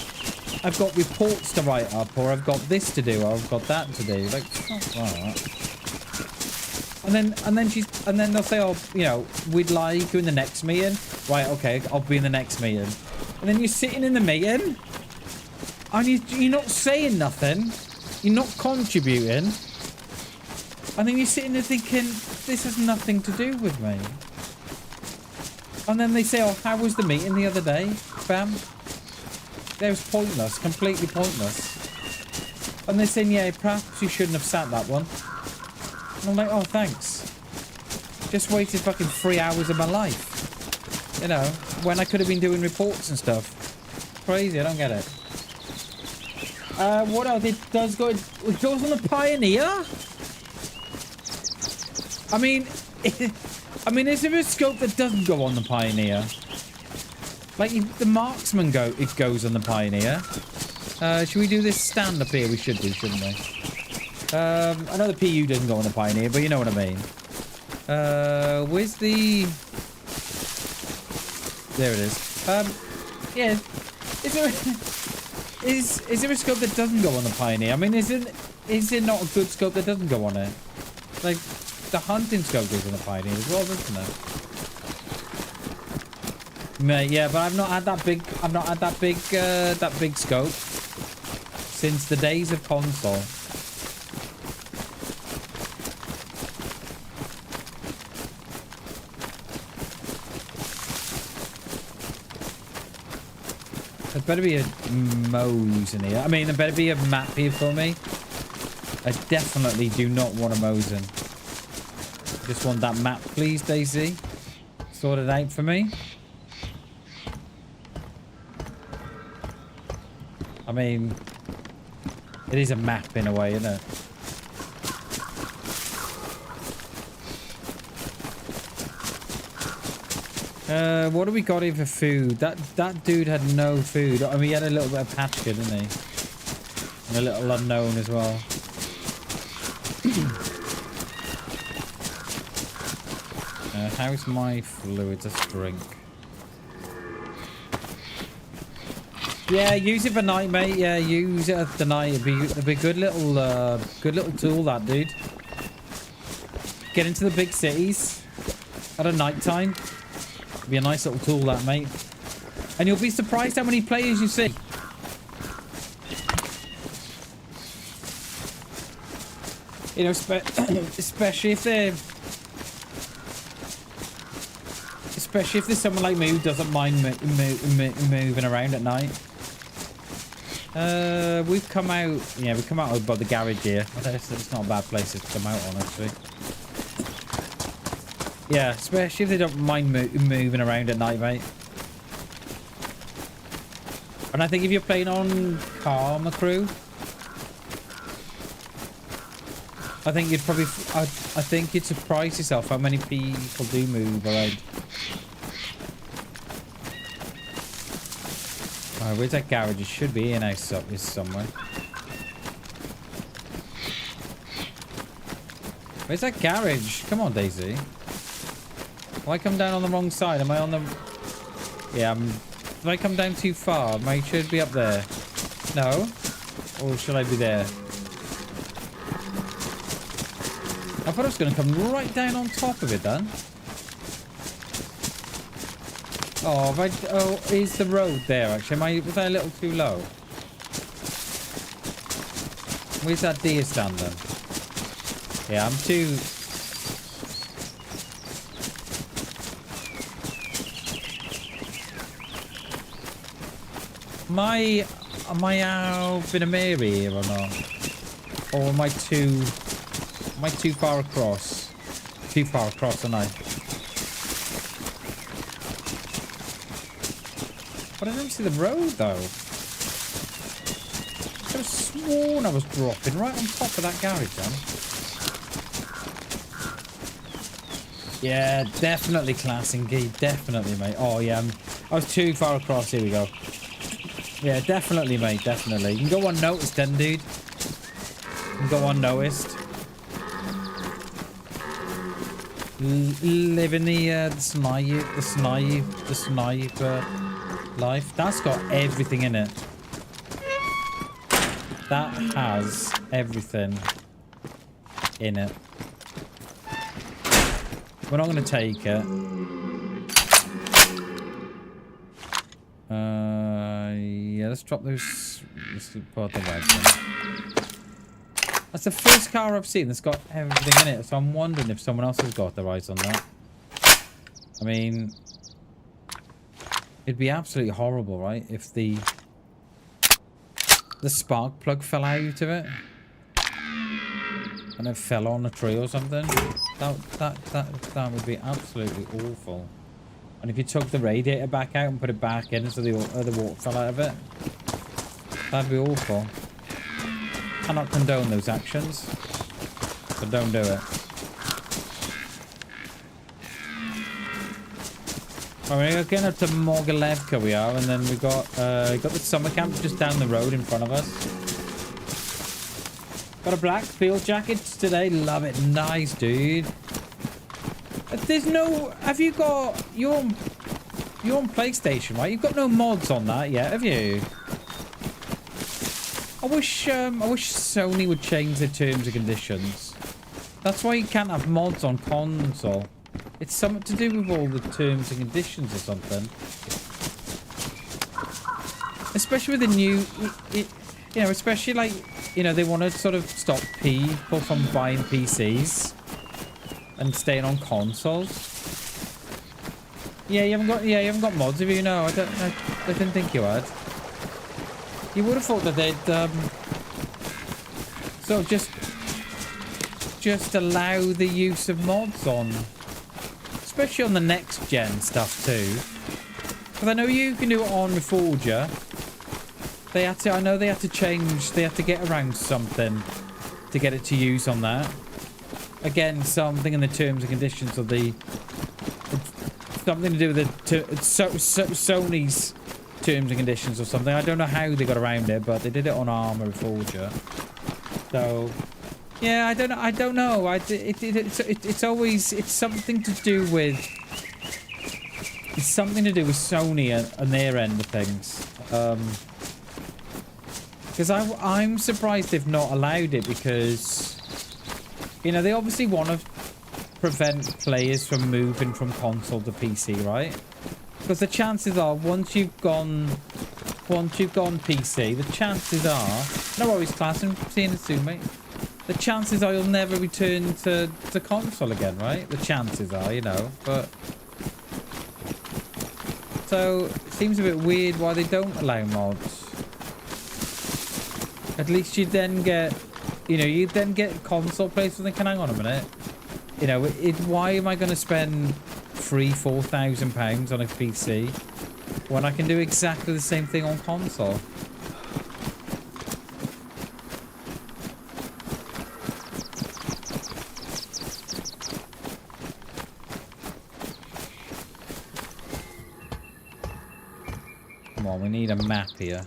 reports to write up, or I've got this to do, or I've got that to do. Like, oh, all right." And then they'll say, "Oh, you know, we'd like you in the next meeting." Right, okay, I'll be in the next meeting. And then you're sitting in the meeting, and you're not saying nothing. You're not contributing. And then you're sitting there thinking, this has nothing to do with me. And then they say, "Oh, how was the meeting the other day, Bam?" That was pointless, completely pointless. And they're saying, "Yeah, perhaps you shouldn't have sat that one." And I'm like, "Oh, thanks. Just wasted fucking 3 hours of my life. You know, when I could have been doing reports and stuff." Crazy, I don't get it. What else? It goes on the Pioneer? I mean, is there a scope that doesn't go on the Pioneer? Like, the Marksman it goes on the Pioneer. Should we do this stand up here? We should do, shouldn't we? I know the PU doesn't go on the Pioneer, but you know what I mean. Where's the... There it is. Yeah. Is there a scope that doesn't go on the Pioneer? I mean, is it not a good scope that doesn't go on it? Like, the hunting scope goes on the Pioneer as well, doesn't it? Mate, yeah, but I've not had that big scope since the days of console. There better be a Mose in here. I mean, there better be a map here for me. I definitely do not want a Mosin. Just want that map, please, DayZ. Sort it out for me. I mean, it is a map in a way, isn't it? What do we got here for food? That dude had no food. I mean, he had a little bit of patchka, didn't he? And a little unknown as well. How's my fluids? Let's drink. Yeah, use it for night, mate. Yeah, use it at the night. It'd be a good little tool, that dude. Get into the big cities at a night time. Be a nice little tool, that, mate. And you'll be surprised how many players you see. You know, especially if there's someone like me who doesn't mind moving around at night. We've come out. Yeah, we've come out above the garage here. It's not a bad place to come out on, actually. Yeah, especially if they don't mind moving around at night, mate. And I think if you're playing on Karma Crew, I think you'd probably... I think you'd surprise yourself how many people do move around. Alright, where's that garage? It should be in house somewhere. Where's that garage? Come on, DayZ. Have I come down on the wrong side? Am I on the... Yeah, did I come down too far? I should be up there. No? Or should I be there? I thought I was going to come right down on top of it then. Oh, is the road there actually? Was I a little too low? Where's that deer stand then? Yeah, I'm too... Am I out in a Mary here or not? Or am I too far across? Too far across, aren't I? But I don't see the road though. I could have sworn I was dropping right on top of that garage, then. Yeah, definitely class indeed. Definitely, mate. Oh, yeah. I was too far across. Here we go. Yeah, definitely, mate. Definitely. You can go unnoticed then, dude. You can go unnoticed. Living the sniper life. That's got everything in it. That has everything in it. We're not going to take it. Yeah, let's drop those. Let's put the red one. That's the first car I've seen that's got everything in it, so I'm wondering if someone else has got their eyes on that. I mean, it'd be absolutely horrible, right? If the spark plug fell out of it and it fell on a tree or something. That would be absolutely awful. And if you took the radiator back out and put it back in so the water fell out of it, that'd be awful. Cannot condone those actions, but don't do it. Alright, we're getting up to Mogilevka we are, and then we got the summer camp just down the road in front of us. Got a black field jacket today, love it, nice dude. There's no, have you got, you're on PlayStation, right? You've got no mods on that yet, have you? I wish Sony would change their terms and conditions. That's why you can't have mods on console. It's something to do with all the terms and conditions or something. Especially with the new, you know, especially like, you know, they want to sort of stop people from buying PCs and staying on consoles. Yeah, you haven't got mods, have you? No, I didn't think you had. You would have thought that they'd sort of just allow the use of mods on, especially on the next gen stuff too. Because I know you can do it on Reforger. I know they had to change. They had to get around something to get it to use on that. Again, something in the terms and conditions of the something to do with the Sony's terms and conditions or something. I don't know how they got around it, but they did it on Armor Reforger. So, yeah, I don't know. It's always something to do with Sony and their end of things. Because I'm surprised they've not allowed it, because you know they obviously want to prevent players from moving from console to PC, right? Because the chances are once you've gone PC, the chances are, no worries class, I'm seeing it soon, mate. The chances are you'll never return to console again, right? The chances are, you know, but so it seems a bit weird why they don't allow mods. At least you then get, you know, you then get console players thinking, hang on a minute, you know, why am I going to spend £3,000-4,000 on a PC when I can do exactly the same thing on console? Come on, we need a map here.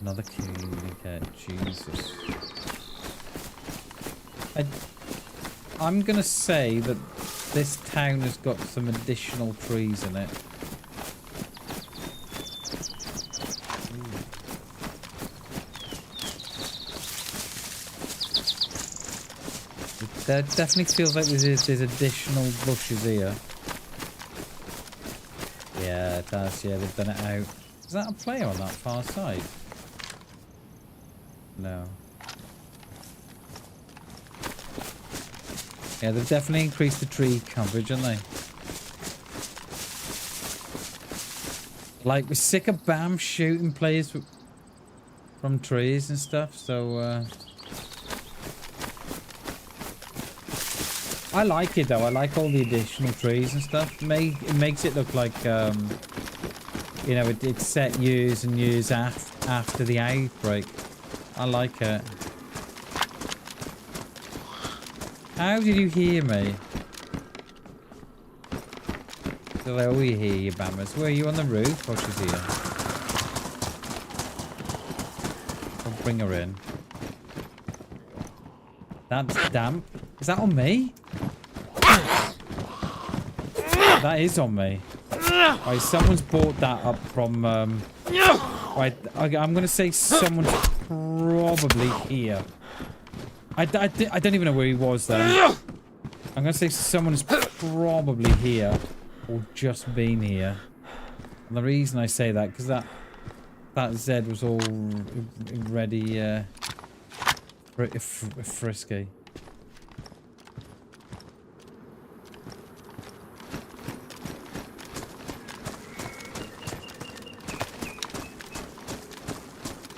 Another communicator, Jesus. I'm gonna say that this town has got some additional trees in it. There definitely feels like there's additional bushes here. Yeah, it does. Yeah, they've done it out. Is that a player on that far side? No. Yeah, they've definitely increased the tree coverage, haven't they? Like, we're sick of BAM shooting players from trees and stuff, so, I like it, though. I like all the additional trees and stuff. It makes it look like, you know, it's set years and years after after the outbreak. I like it. How did you hear me? Did I always hear you, Bammers? Were you on the roof? Oh, she's here. I'll bring her in. That's damp. Is that on me? That is on me. Right, someone's bought that up from... right, I'm going to say someone's probably here. I don't even know where he was there. I'm going to say someone's probably here. Or just been here. And the reason I say that, because that Z was all ready frisky.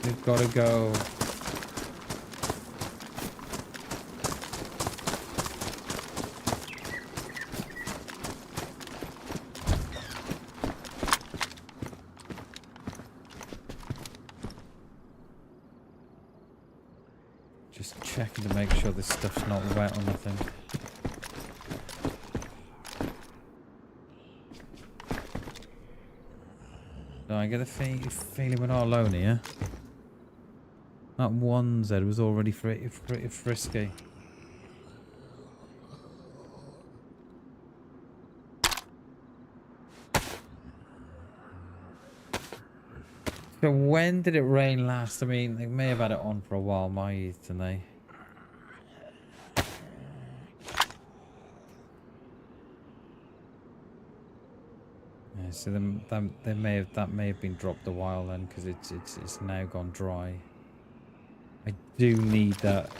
We've got to go. Just checking to make sure this stuff's not wet or nothing. No, I get a feeling we're not alone here. That one Z was already pretty frisky. So when did it rain last? I mean, they may have had it on for a while, my youth, didn't they? Yeah, so that may have been dropped a while then, because it's now gone dry. I do need that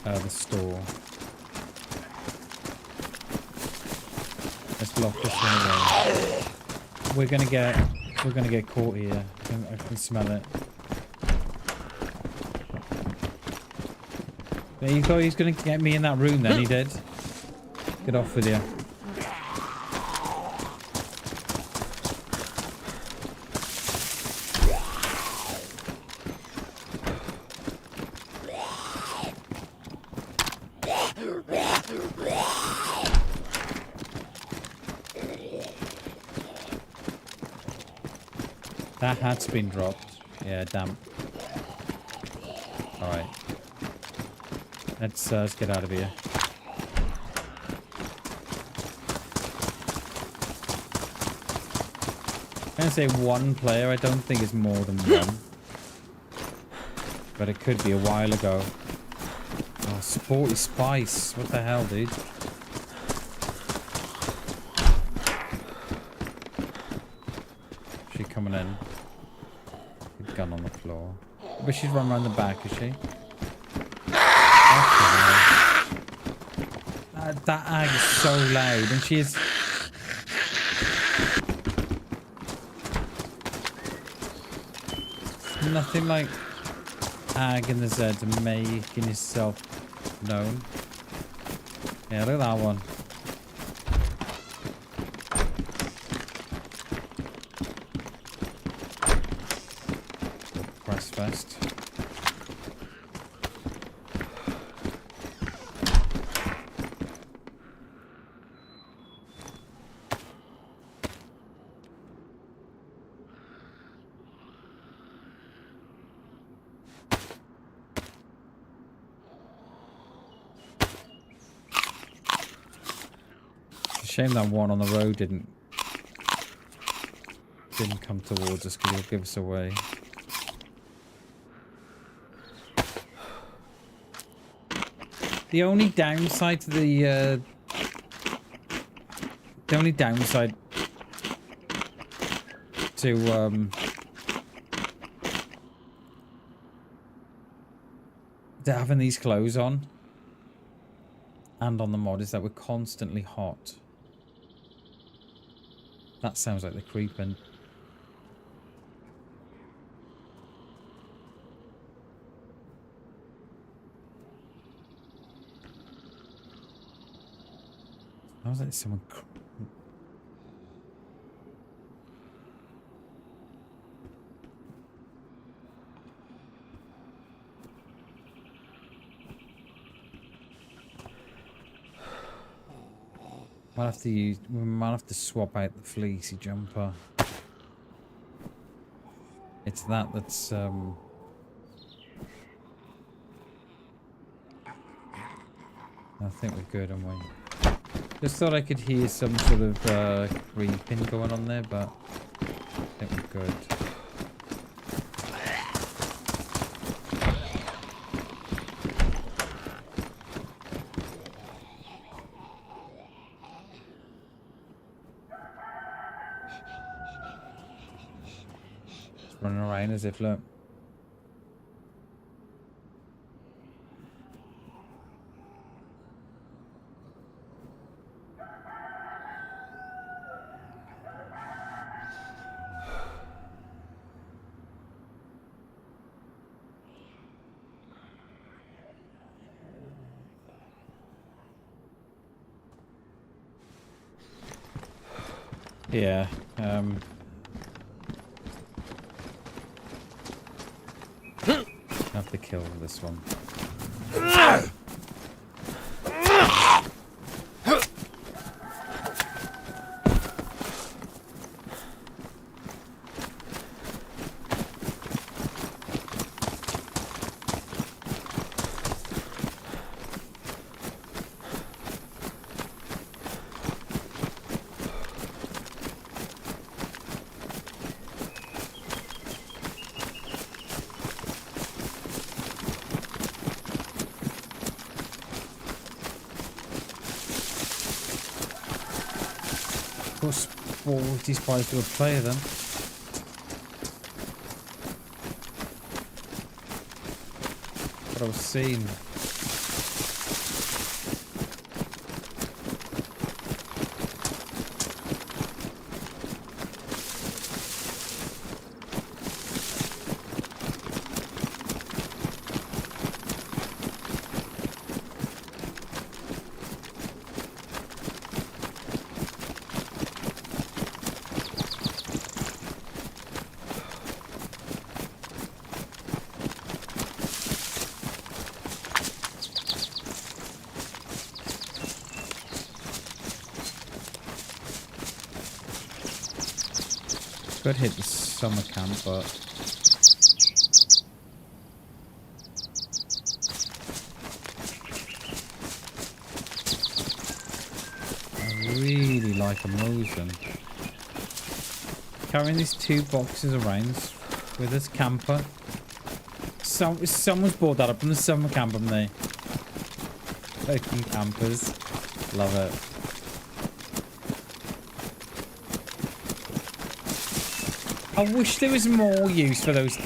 the store. Let's lock this one away. We're gonna get caught here. I can smell it. He thought he was gonna get me in that room then, he did. Get off with you. That hat's been dropped. Yeah, damn. Alright. Let's get out of here. I'm gonna say one player. I don't think it's more than one. But it could be a while ago. Oh, Sporty Spice. What the hell, dude? She coming in. Good gun on the floor. But she's run around the back, is she? That ag is so loud, and she is... Nothing like ag in the Z and making yourself known. Yeah, look at that one. Press fest. Shame that one on the road didn't come towards us, because he'll give us away. The only downside to the only downside to having these clothes on and on the mod is that we're constantly hot. That sounds like they're creeping. Sounds like someone... We might have to swap out the fleecy jumper. It's that's I think we're good, aren't we? Just thought I could hear some sort of creeping going on there, but I think we're good. Running around as if, look. Yeah, I have to kill this one. What would these guys do a player then? What I was seeing. Could hit the summer camp, but I really like them losing. Carrying these 2 boxes around with this camper. Someone's bought that up from the summer camp, haven't they? Fucking campers. Love it. I wish there was more use for those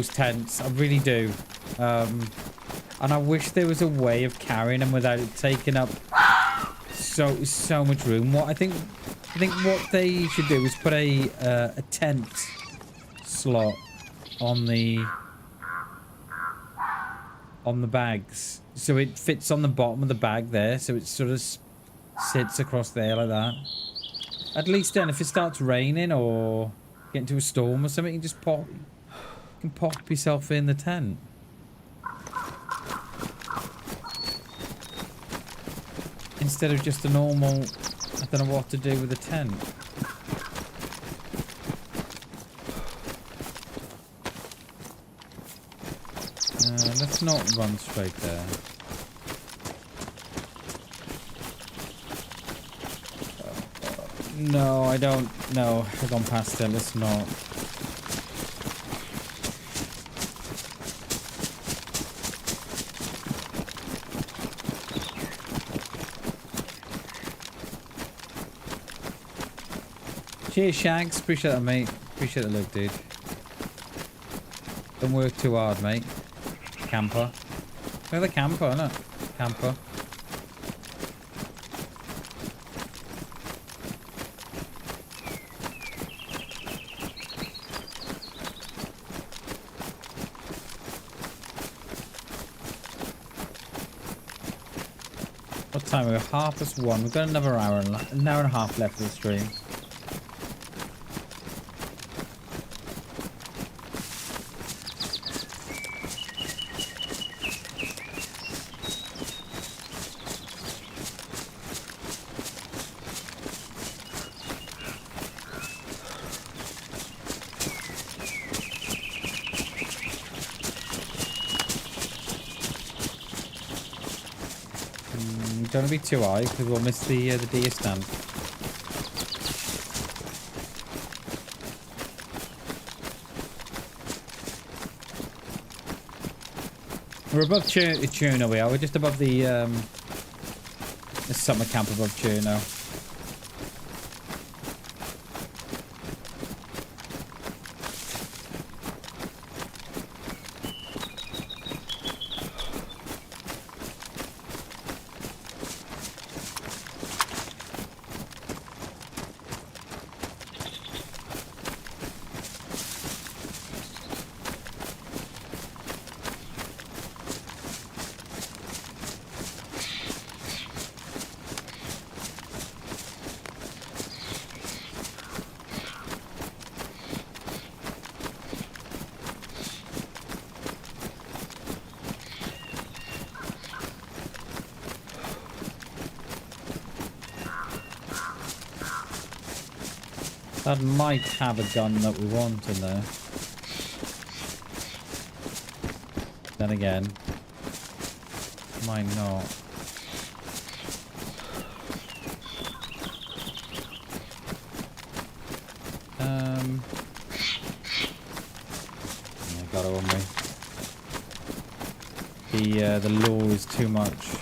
tents. I really do. And I wish there was a way of carrying them without it taking up so much room. I think what they should do is put a tent slot on the bags, so it fits on the bottom of the bag there, so it sort of sits across there like that. At least then, if it starts raining or get into a storm or something, you can pop yourself in the tent. Instead of just a normal, I don't know what to do with a tent. Let's not run straight there. No, I don't. No, I've gone past it. Let's not. Cheers, Shags. Appreciate that, mate. Appreciate the look, dude. Don't work too hard, mate. Camper. Look at the camper, isn't it? Camper. What time? We're 1:30. We've got another hour and a half left of the stream. Don't be too high, because we'll miss the deer stand. We're above Cherno, we are. We're just above the summer camp above Cherno. That might have a gun that we want in there. Then again, might not. I got it on me. The law is too much.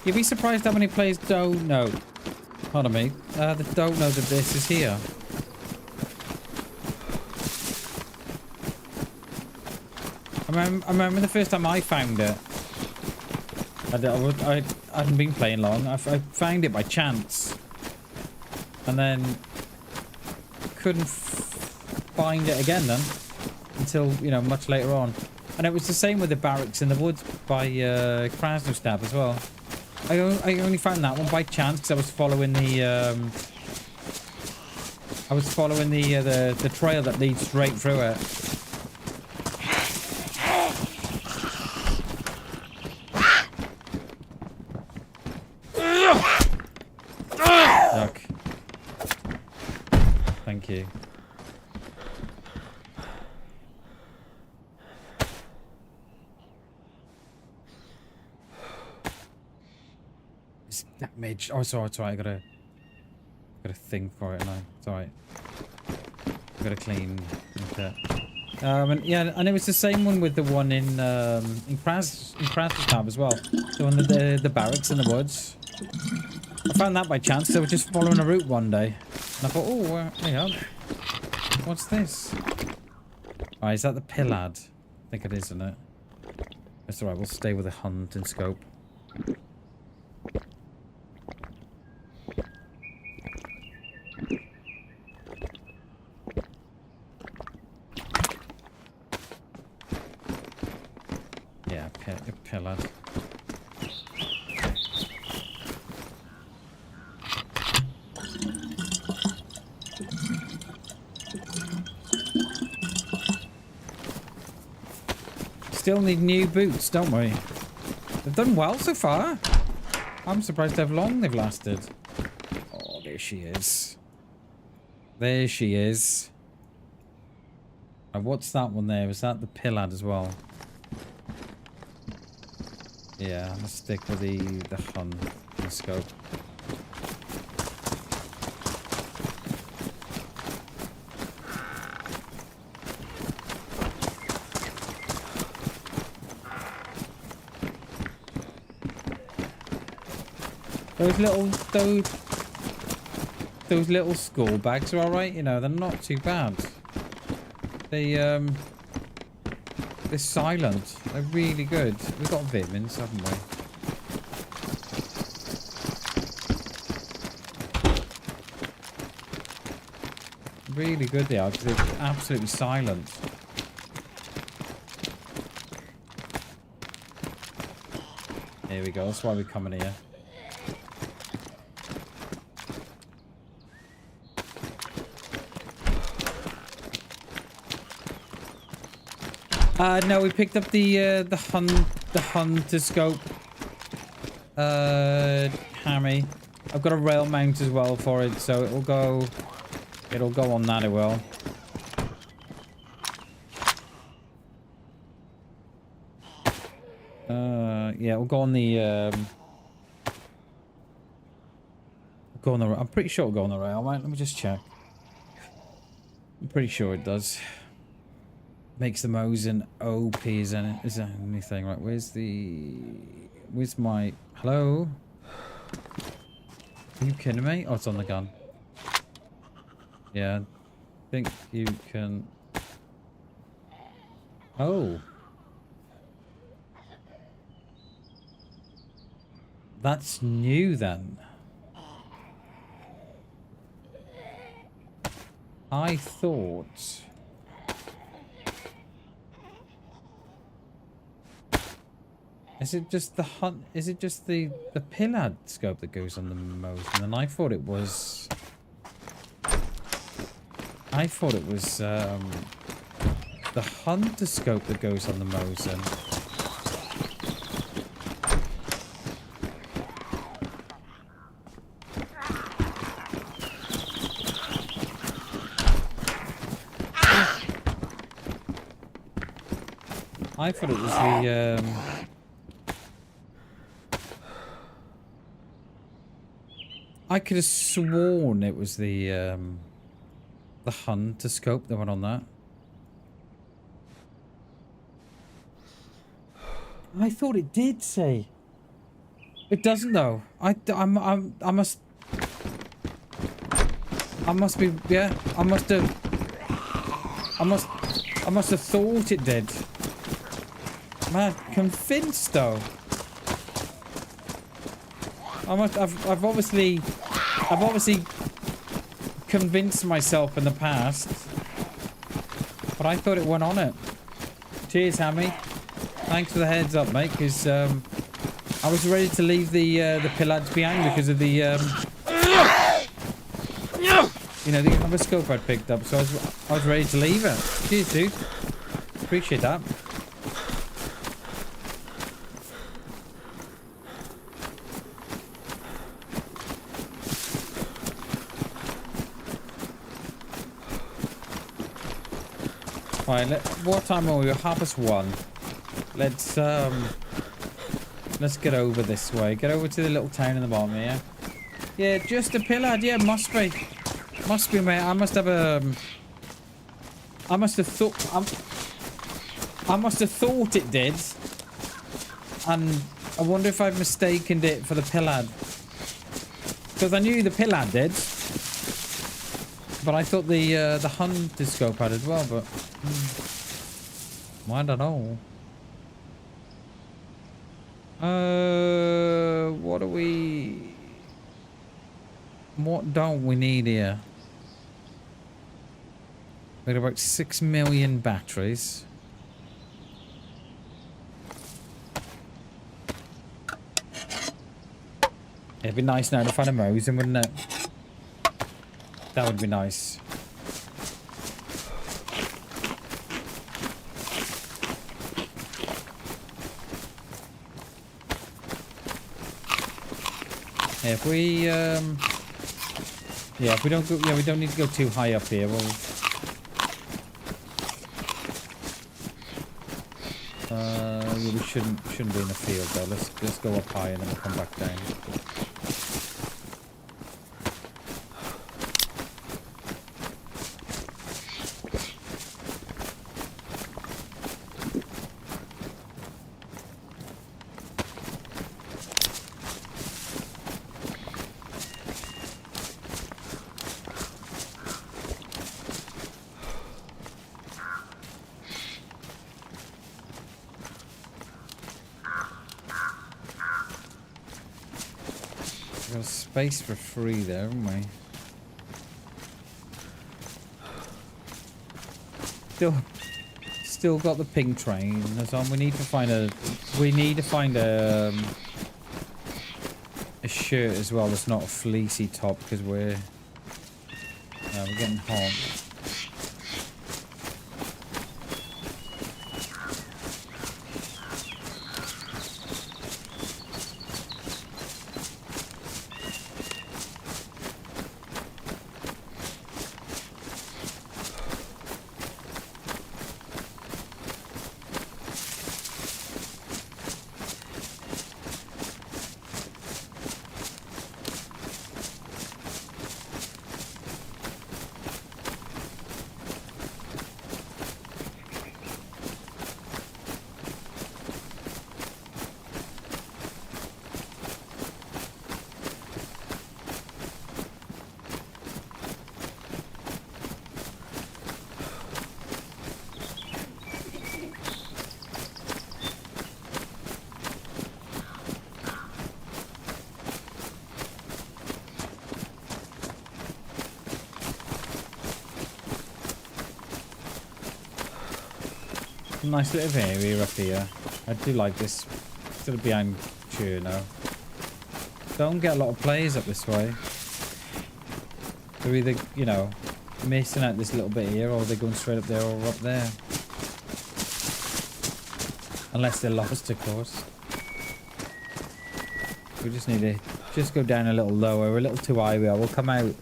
You'd be surprised how many players don't know. Pardon me. That don't know that this is here. I remember the first time I found it. I hadn't been playing long. I found it by chance. And then couldn't find it again then. Until, you know, much later on. And it was the same with the barracks in the woods by Krasnostab as well. I only found that one by chance because I was following the trail that leads straight through it. Look. Thank you. Damage. Oh, it's alright. I got a thing for it now. It's alright. I got a clean it. And yeah, and it was the same one with the one in Krasnostab as well. The one the barracks in the woods. I found that by chance. They were just following a route one day, and I thought, oh, hang on, what's this? Alright, is that the Ballad? I think it is, isn't it? That's alright. We'll stay with the hunt and scope. Ballad. Still need new boots, don't we? They've done well so far. I'm surprised how long they've lasted. Oh, there she is. There she is. What's that one there? Is that the Ballad as well? Yeah, let's stick with the hunt and scope. Those little school bags are alright, you know, they're not too bad. They're silent. They're really good. We've got vitamins, haven't we? Really good they are, because they're absolutely silent. Here we go. That's why we're coming here. No, we picked up the hunter scope. Hammy. I've got a rail mount as well for it, so it'll go on that. It will. Yeah, we'll go on the, go on the, I'm pretty sure it'll go on the rail, right? Let me just check. I'm pretty sure it does. Makes the Mosin OP is anything, right? Where's my, hello? Are you kidding me? Oh, it's on the gun. Yeah, I think you can, oh. That's new then. I thought... Is it just the hunt? Is it just the Ballad scope that goes on the Mosin? And I thought it was... I thought it was the Hunter scope that goes on the Mosin. I thought it was the I could have sworn it was the Hunter scope that went on that. I thought it did say. It doesn't though. I must be, yeah, I must have thought it did. Man, convinced though. I've obviously convinced myself in the past, but I thought it went on it. Cheers, Hammy. Thanks for the heads up, mate. Because I was ready to leave the Ballads behind because of the you know, the other scope I'd picked up. So I was ready to leave it. Cheers, dude. Appreciate that. Alright, what time are we? 1:30. Let's get over this way. Get over to the little town in the bottom here. Yeah, just a Ballad. Yeah, must be. Must be, mate. I must have thought it did. And I wonder if I've mistaken it for the Ballad. Because I knew the Ballad did. But I thought the Hunter scope had as well, but I don't know. What don't we need here? We got about 6 million batteries. It'd be nice now to find a Mosin, wouldn't it? That would be nice. Yeah, if we if we don't go, we don't need to go too high up here. We'll we shouldn't be in the field though. Let's go up high and then we'll come back down. Space for free there, haven't we? Still got the pink train. That's on. We need to find a shirt as well that's not a fleecy top because we're getting hot. Nice little area up here. I do like this. Sort of behind Chernarus. Don't get a lot of players up this way. They're either, you know, missing out this little bit here, or they're going straight up there or up there. Unless they're lost, of course. We just need to just go down a little lower. We're a little too high. We'll come out.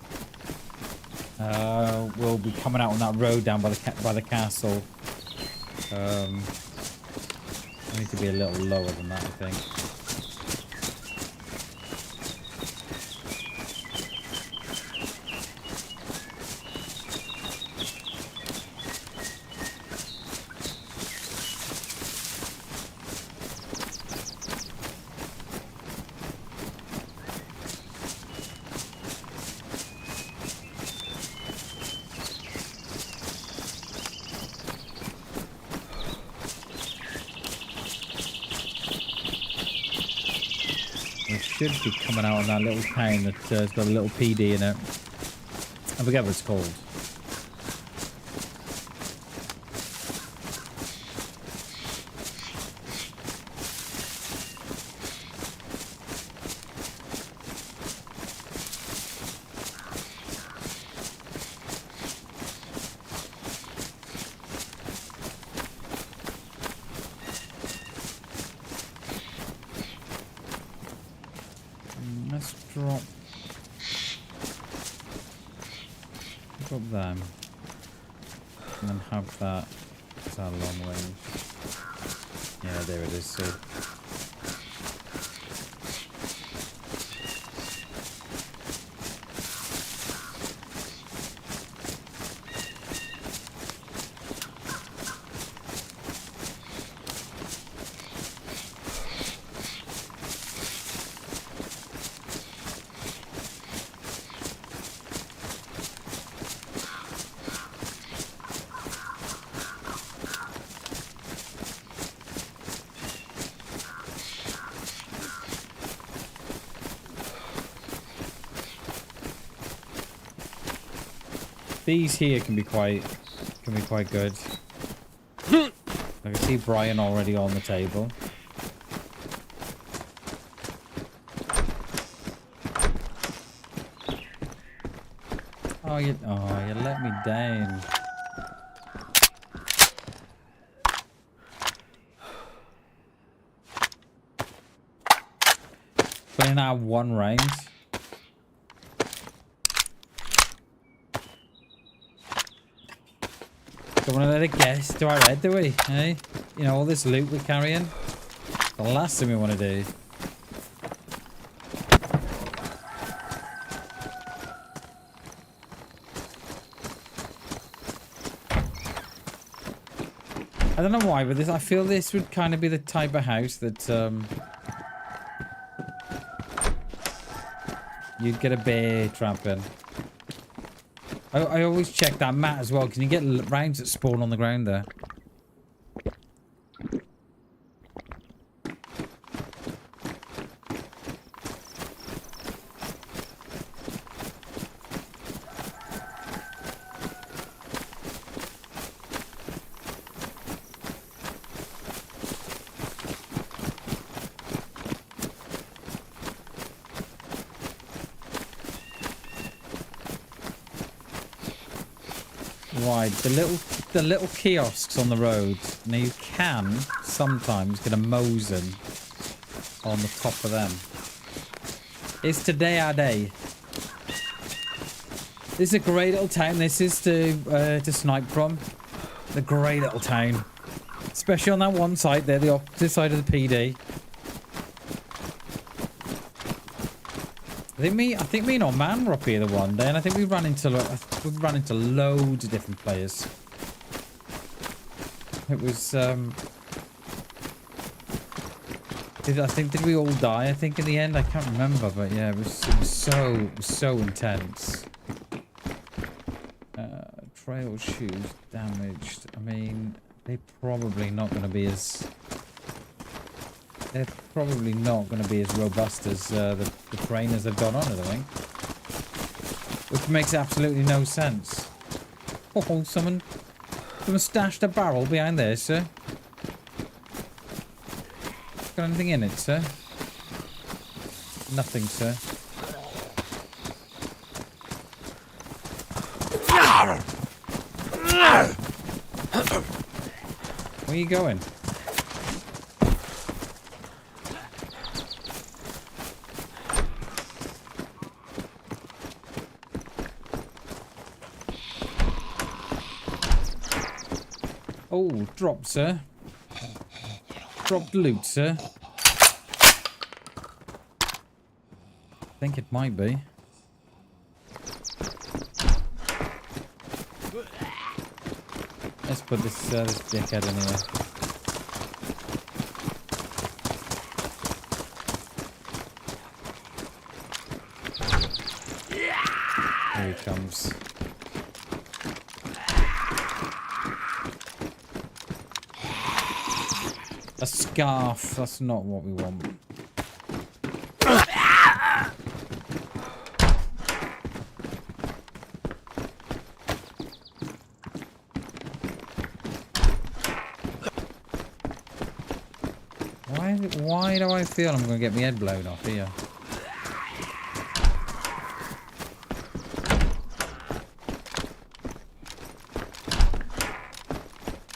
We'll be coming out on that road down by the castle. I need to be a little lower than that, I think. Should be coming out on that little town that's got a little PD in it. I forget what it's called. Drop them. And then have that. It's our long range. Yeah, there it is, see. These here can be quite good. I can see Brian already on the table. Oh, you let me down. But in our one range. Don't want to let it guess to our head, do we? Eh? You know, all this loot we're carrying. The last thing we want to do. I don't know why, but I feel this would kind of be the type of house that you'd get a bear trap in. I always check that mat as well, because you get rounds that spawn on the ground there. Right, the little kiosks on the road. Now you can sometimes get a Mosin on the top of them. Is today our day? This is a great little town. This is to snipe from. The great little town, especially on that one side there, the opposite side of the PD. I think me and our man were up here the one day, and I think we ran into loads of different players. It was did we all die? I think in the end, I can't remember, but yeah, it was so intense. Trail shoes damaged. I mean, they're probably not going to be as robust as the trainers have got on it, I think. Which makes absolutely no sense. Oh, someone stashed a barrel behind there, sir. Got anything in it, sir? Nothing, sir. Where are you going? Oh, drop, sir. Dropped loot, sir. I think it might be. Let's put this dickhead in here. Here he comes. A scarf. That's not what we want. Why do I feel I'm going to get my head blown off here?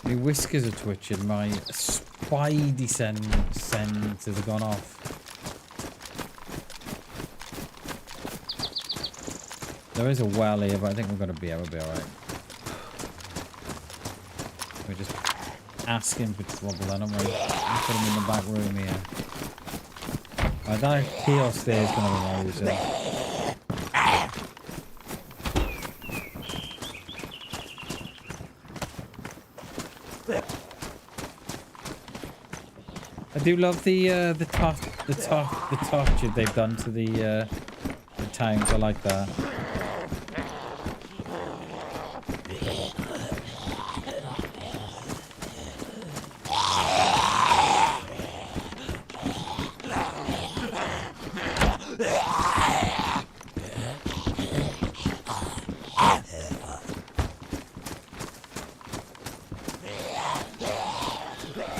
My whiskers are twitching. My spidey senses have gone off. There is a well here, but I think we're going to be able to be alright. We're just asking for trouble then, aren't we? We'll put him in the back room here. That kiosk there is going to be amazing. I do love the touch they've done to the towns. I like that.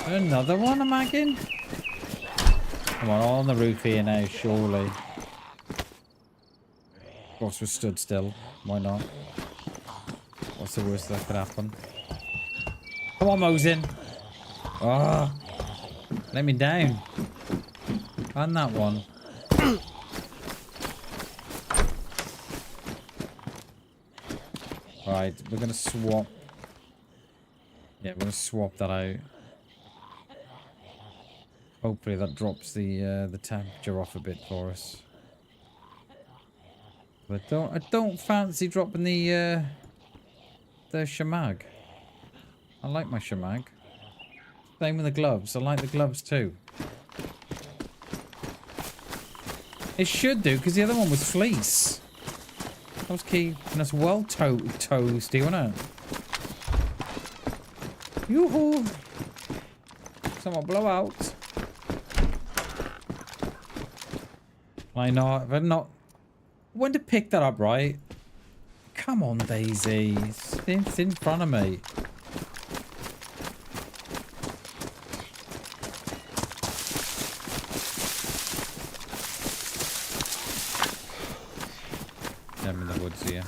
Another one, am I getting? Come on, all on the roof here now, surely. Of course, we stood still. Why not? What's the worst that could happen? Come on, Mosin. Oh, let me down. And that one. Right, we're gonna swap. Yeah, we're gonna swap that out. Hopefully that drops the temperature off a bit for us. But I don't fancy dropping the shamag. I like my shamag. Same with the gloves. I like the gloves too. It should do, because the other one was fleece. That was keeping us well toasty, wasn't it? Yoo-hoo! Somewhat blowout. I know, if I'm not... When to pick that up, right? Come on, DayZ. It's in front of me. I'm in the woods here.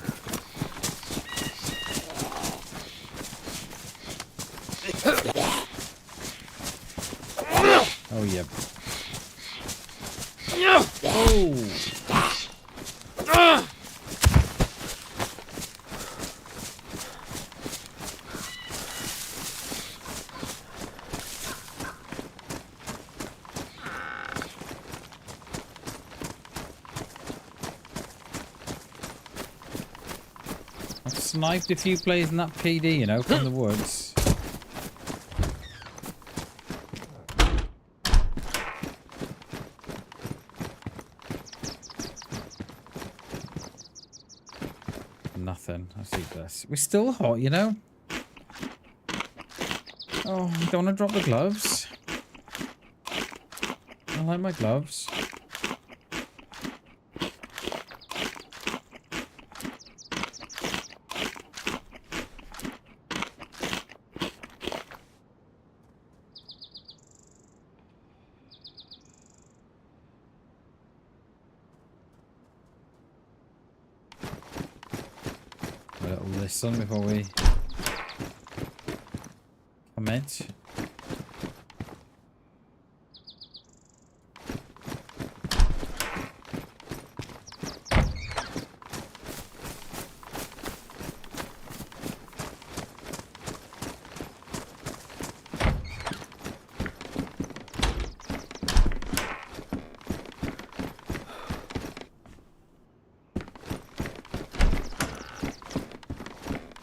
Oh, yeah. Oh! I've sniped a few players in that PD, you know, from the woods. Nothing. I see this. We're still hot, you know? Oh, I don't want to drop the gloves. I like my gloves. little listen before we commit.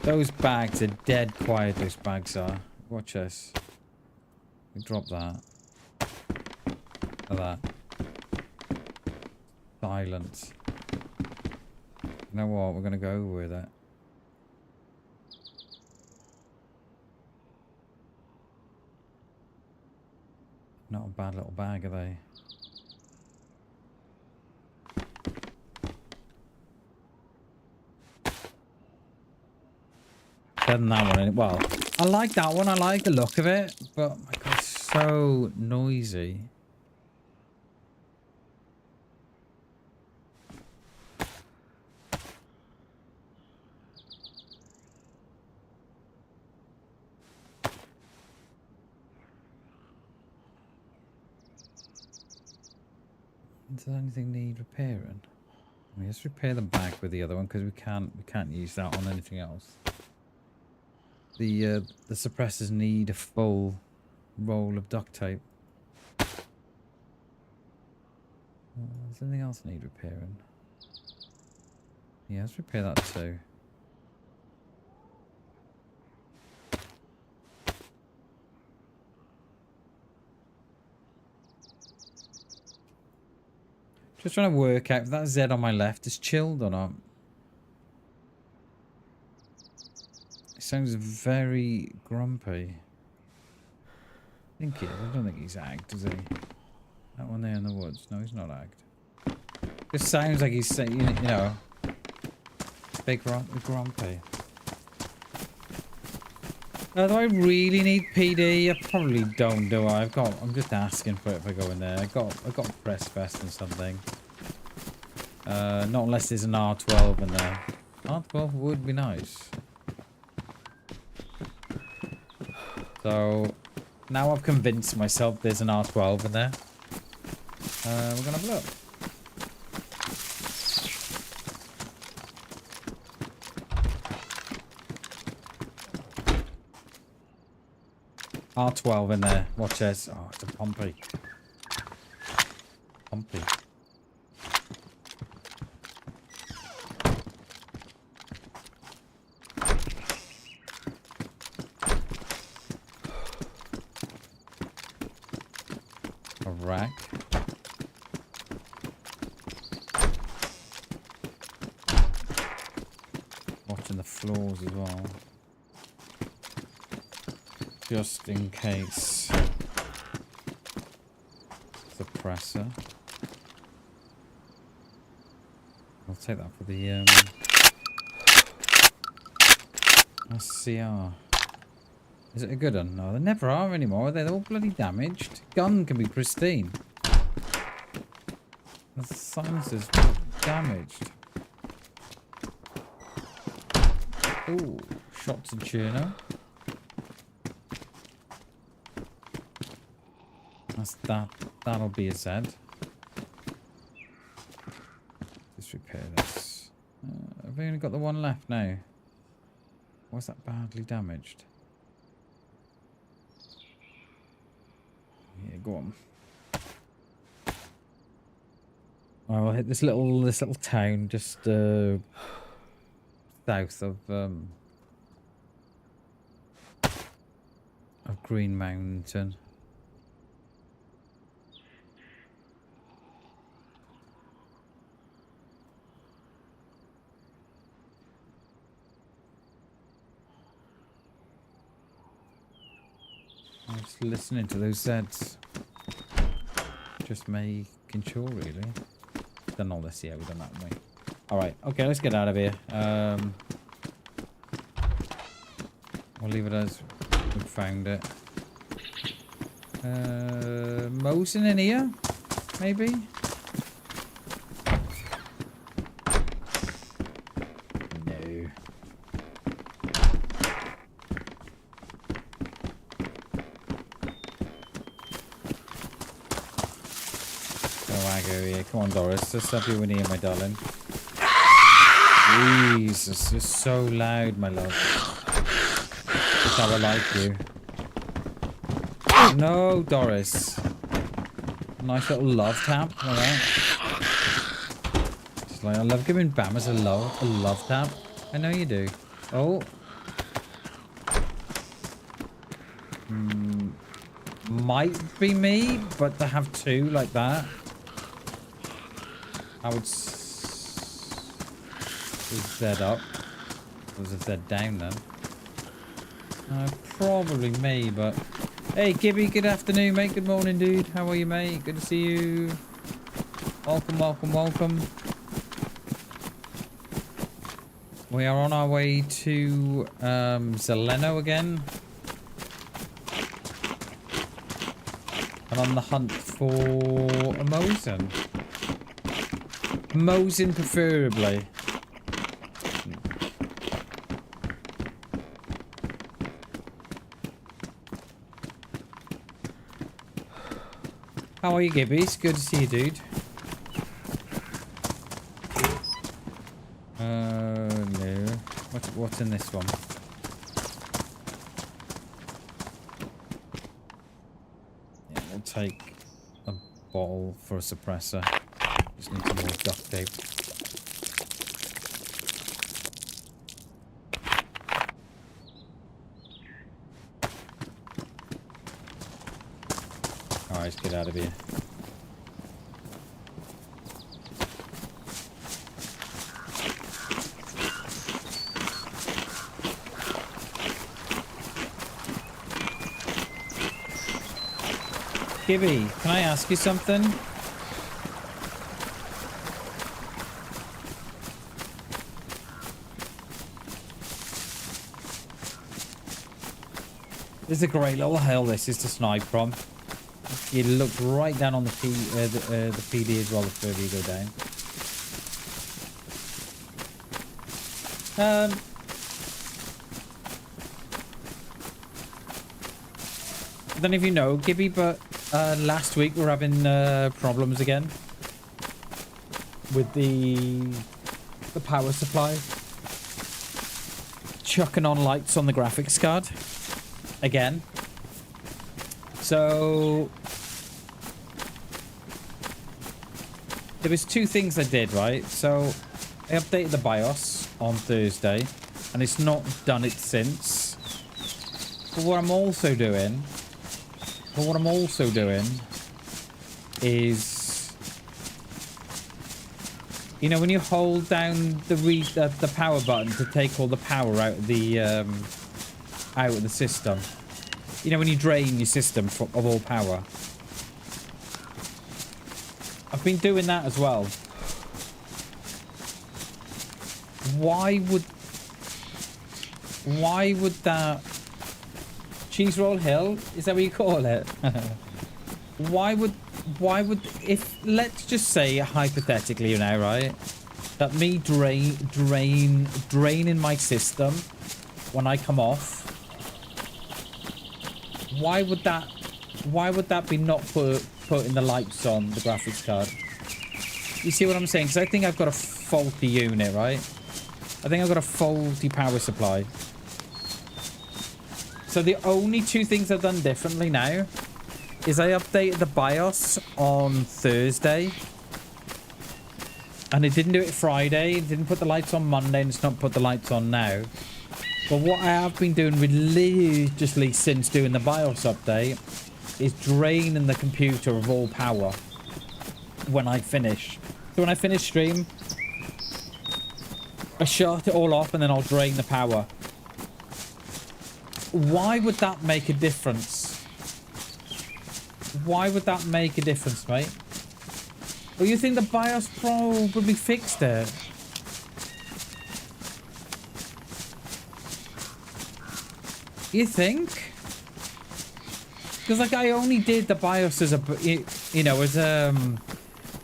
Those bags are dead quiet, those bags are. Watch this. We drop that. Look at that. Silence. You know what? We're going to go over with it. Not a bad little bag, are they? Better than that one. Well, I like that one. I like the look of it, but oh my god, it's so noisy. Does anything need repairing? Let's repair the back with the other one because we can't use that on anything else. The suppressors need a full roll of duct tape. Does anything else need repairing? Yeah, let's repair that too. Just trying to work out if that Z on my left is chilled or not. Sounds very grumpy. I think he is. I don't think he's agged, is he? That one there in the woods. No, he's not agged. Just sounds like he's, you know, big grumpy. Do I really need PD? I probably don't, do I? I'm just asking for it if I go in there. I got a press vest and something. Not unless there's an R12 in there. R12 would be nice. So now I've convinced myself there's an R12 in there. We're gonna have a look. R12 in there. Watch this. Oh, it's a Pompey. Pompey. A rack. Watching the floors as well. Just in case. Suppressor. I'll take that for the SCR. Is it a good one? No, they never are anymore. They're all bloody damaged. Gun can be pristine. The silencer's damaged. Ooh, shots and Chernarus. That'll be a Z. Just repair this. Have we only got the one left now? Why's that badly damaged? Yeah, go on. I'll hit this little town just south of Green Mountain. I'm just listening to those Zs. Just making sure, really. Done all this, yeah, we've done that, haven't we? Alright, okay, let's get out of here. We'll leave it as we found it. Mosin in here? Maybe? No. go here. Come on, Doris. Let's have you in here, my darling. Jesus, you're so loud, my love. That's how I like you. No, Doris. Nice little love tap. Like that. Just like, I love giving Bammers a love tap. I know you do. Oh. Might be me, but to have two like that, I would Z up. Was a Z down then. Probably me, but hey, Gibby, good afternoon, mate. Good morning, dude. How are you, mate? Good to see you. Welcome, welcome, welcome. We are on our way to Zeleno again. And on the hunt for a Mosin. Mosin preferably. How are you, Gibbies? Good to see you, dude. No. What's in this one? Yeah, we'll take a bottle for a suppressor. Just need some more duct tape. Alright, let's get out of here. Gibby, can I ask you something? This is a great little hill, this is to snipe from. You look right down on the PD as well the further you go down. I don't know if you know, Gibby, but last week we were having problems again with the power supply. Chucking on lights on the graphics card again. So there was two things I did, right? So I updated the BIOS on Thursday and it's not done it since. But what I'm also doing is, you know, when you hold down the power button to take all the power out of the system, you know, when you drain your system of all power, I've been doing that as well. Why would that cheese roll hill, is that what you call it? why would if, let's just say hypothetically, you know, right, that me draining my system when I come off, why would that be not putting the lights on the graphics card? You see what I'm saying? Because I think I've got a faulty unit, right? I think I've got a faulty power supply. So the only two things I've done differently now is I updated the BIOS on Thursday. And it didn't do it Friday. It didn't put the lights on Monday, and it's not put the lights on now. But what I have been doing religiously since doing the BIOS update is draining the computer of all power when I finish. So when I finish stream, I shut it all off and then I'll drain the power. Why would that make a difference? Why would that make a difference, mate? Well, you think the BIOS probably fixed it? You think? Because, like, I only did the BIOS as a, you know, as a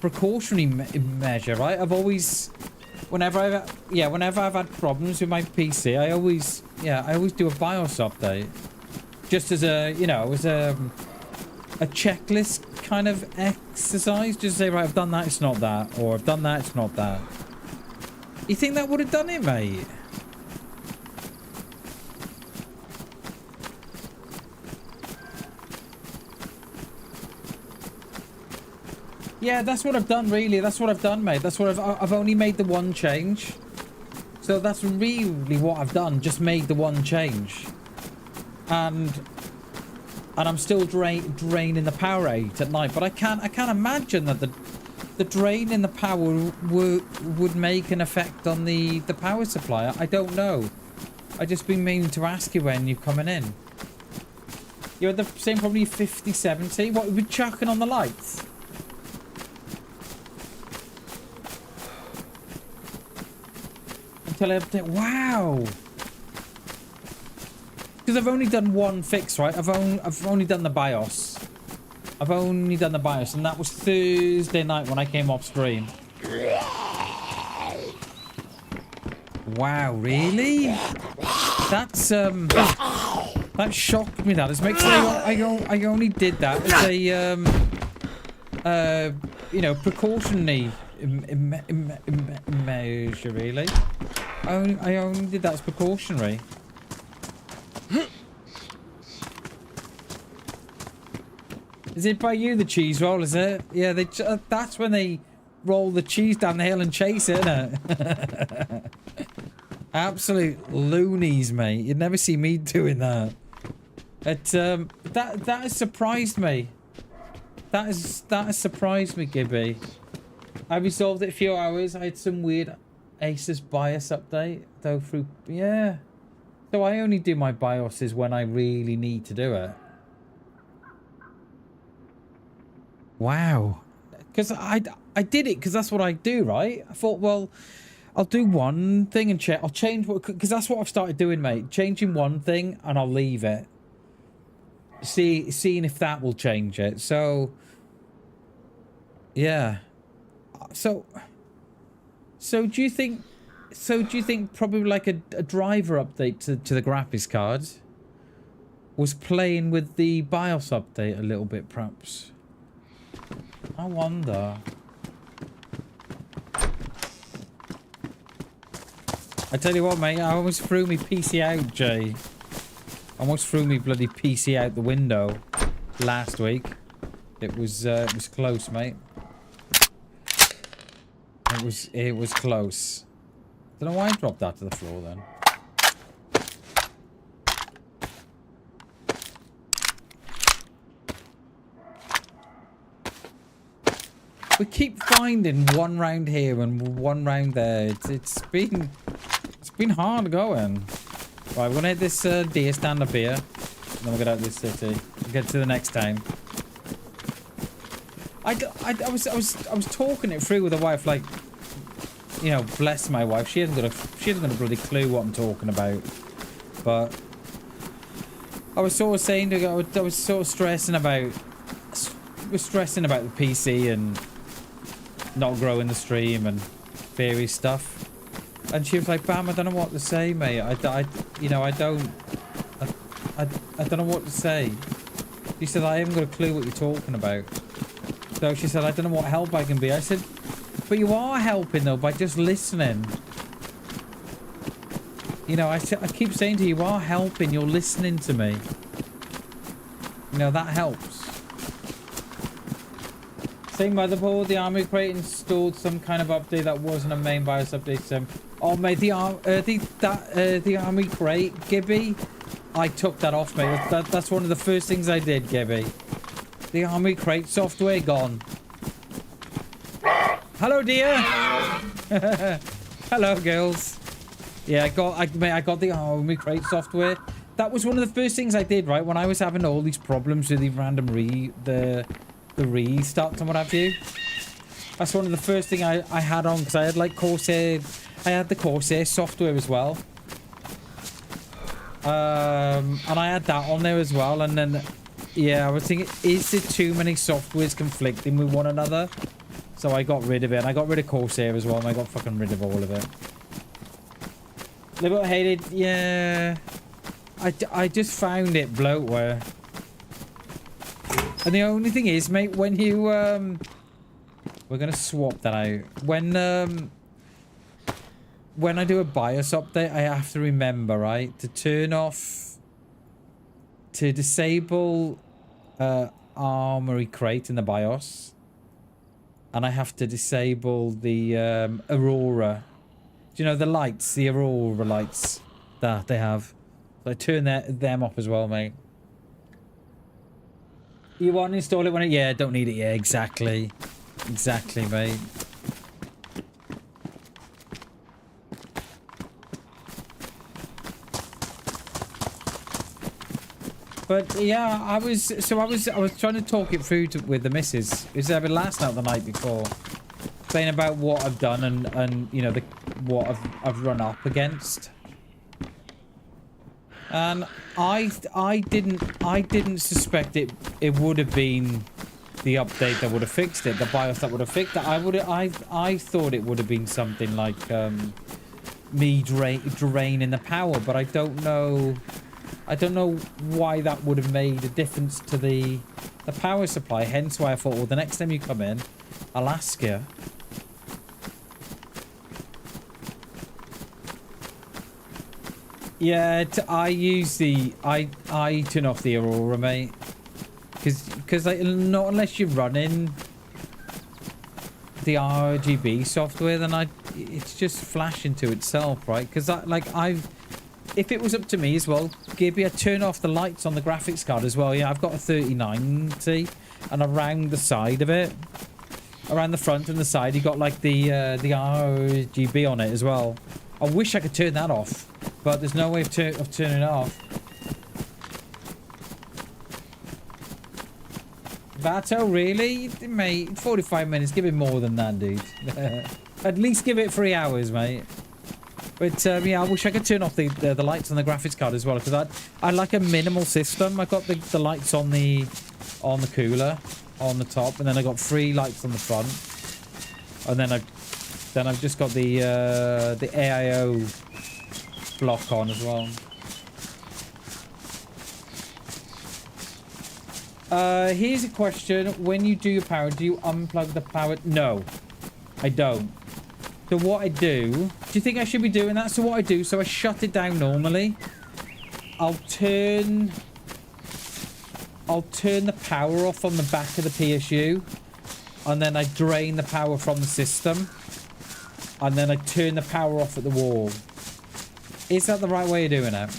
precautionary measure, right? I've always, whenever I've had problems with my PC, I always do a BIOS update, just as a, you know, as a a checklist kind of exercise. Just say, right, I've done that, it's not that. Or I've done that, it's not that. You think that would have done it, mate? Yeah, that's what I've done, really. That's what I've done, mate. That's what I've only made the one change. So that's really what I've done. Just made the one change. And I'm still draining the power out at night. But I can't imagine that the drain in the power would make an effect on the power supply. I don't know. I just been meaning to ask you when you're coming in. You're at the same probably 50, 70. What, we're chucking on the lights? Until I update. Wow. Because I've only done one fix, right? I've only done the BIOS. I've only done the BIOS, and that was Thursday night when I came off stream. Wow, really? That's that shocked me. That is makes I only did that as a you know, precautionary measure, really. I only did that as precautionary. Is it by you, the cheese roll, is it? Yeah, that's when they roll the cheese down the hill and chase it, isn't it? Absolute loonies, mate. You'd never see me doing that. That has surprised me. That has surprised me, Gibby. I resolved it in a few hours. I had some weird Asus BIOS update, though, through... Yeah. So I only do my BIOSes when I really need to do it. Wow. Because I did it because that's what I do, right? I thought, well, I'll do one thing and check. I'll change what... Because that's what I've started doing, mate. Changing one thing and I'll leave it. Seeing if that will change it. So... Yeah. So do you think probably like a driver update to the graphics card was playing with the BIOS update a little bit, perhaps? I wonder. I tell you what, mate, I almost threw me PC out, Jay. I almost threw me bloody PC out the window last week. It was close, mate. It was close. Don't know why I dropped that to the floor then. We keep finding one round here and one round there. It's been hard going. Right, we're gonna hit this deer stand up here. Then we'll get out of this city. We'll get to the next town. I was talking it through with the wife, like, you know, bless my wife. She hasn't got a bloody clue what I'm talking about. But I was sort of saying to her, I was sort of stressing about the PC and not growing the stream and various stuff. And she was like, Bam, I don't know what to say, mate. I don't know what to say. She said, I haven't got a clue what you're talking about. So she said, I don't know what help I can be. I said, but you are helping, though, by just listening. You know, I keep saying to you, you are helping. You're listening to me. You know, that helps. Same motherboard, the Army Crate installed some kind of update that wasn't a main BIOS update sim. Oh, mate, the Army Crate, Gibby, I took that off, mate. That's one of the first things I did, Gibby. The Army Crate software gone. Hello, dear. Hello, girls. Yeah, I got the Army Crate software. That was one of the first things I did, right? When I was having all these problems with the random the restarts and what have you. That's one of the first thing I had on, because I had like Corsair. I had the Corsair software as well. And I had that on there as well. And then, yeah, I was thinking, is there too many softwares conflicting with one another? So I got rid of it. And I got rid of Corsair as well. And I got fucking rid of all of it. Liberal hated, yeah. I just found it bloatware. And the only thing is, mate, when you we're gonna swap that out. When I do a BIOS update, I have to remember, right, to turn off, to disable Armory Crate in the BIOS, and I have to disable the Aurora. Do you know the lights, the Aurora lights that they have? So I turn them off as well, mate. You want to install it when it... Yeah, don't need it. Yeah, exactly. Exactly, mate. But yeah, I was trying to talk it through with the missus. It was last night, the night before, saying about what I've done and you know what I've run up against. And I didn't suspect it would have been the update that would have fixed it, the BIOS that would have fixed it. I thought it would have been something like me draining the power, but I don't know why that would have made a difference to the power supply. Hence why I thought, well, the next time you come in, I'll ask you. Yeah, I turn off the Aurora, mate, because like, not unless you're running the RGB software, then it's just flashing to itself, right? Because if it was up to me as well, Gibby, I'd turn off the lights on the graphics card as well. Yeah, I've got a 3090, and around the side of it, around the front and the side, you got like the RGB on it as well. I wish I could turn that off, but there's no way of turning it off. Vato, really? Mate, 45 minutes. Give it more than that, dude. At least give it 3 hours, mate. But, yeah, I wish I could turn off the lights on the graphics card as well, because I like a minimal system. I got the lights on the cooler on the top, and then I got 3 lights on the front. And then I've just got the AIO block on as well. Here's a question. When you do your power, do you unplug the power? No, I don't. So what I do you think I should be doing that? So what I do, so I shut it down normally. I'll turn the power off on the back of the PSU, and then I drain the power from the system, and then I turn the power off at the wall. Is that the right way of doing it?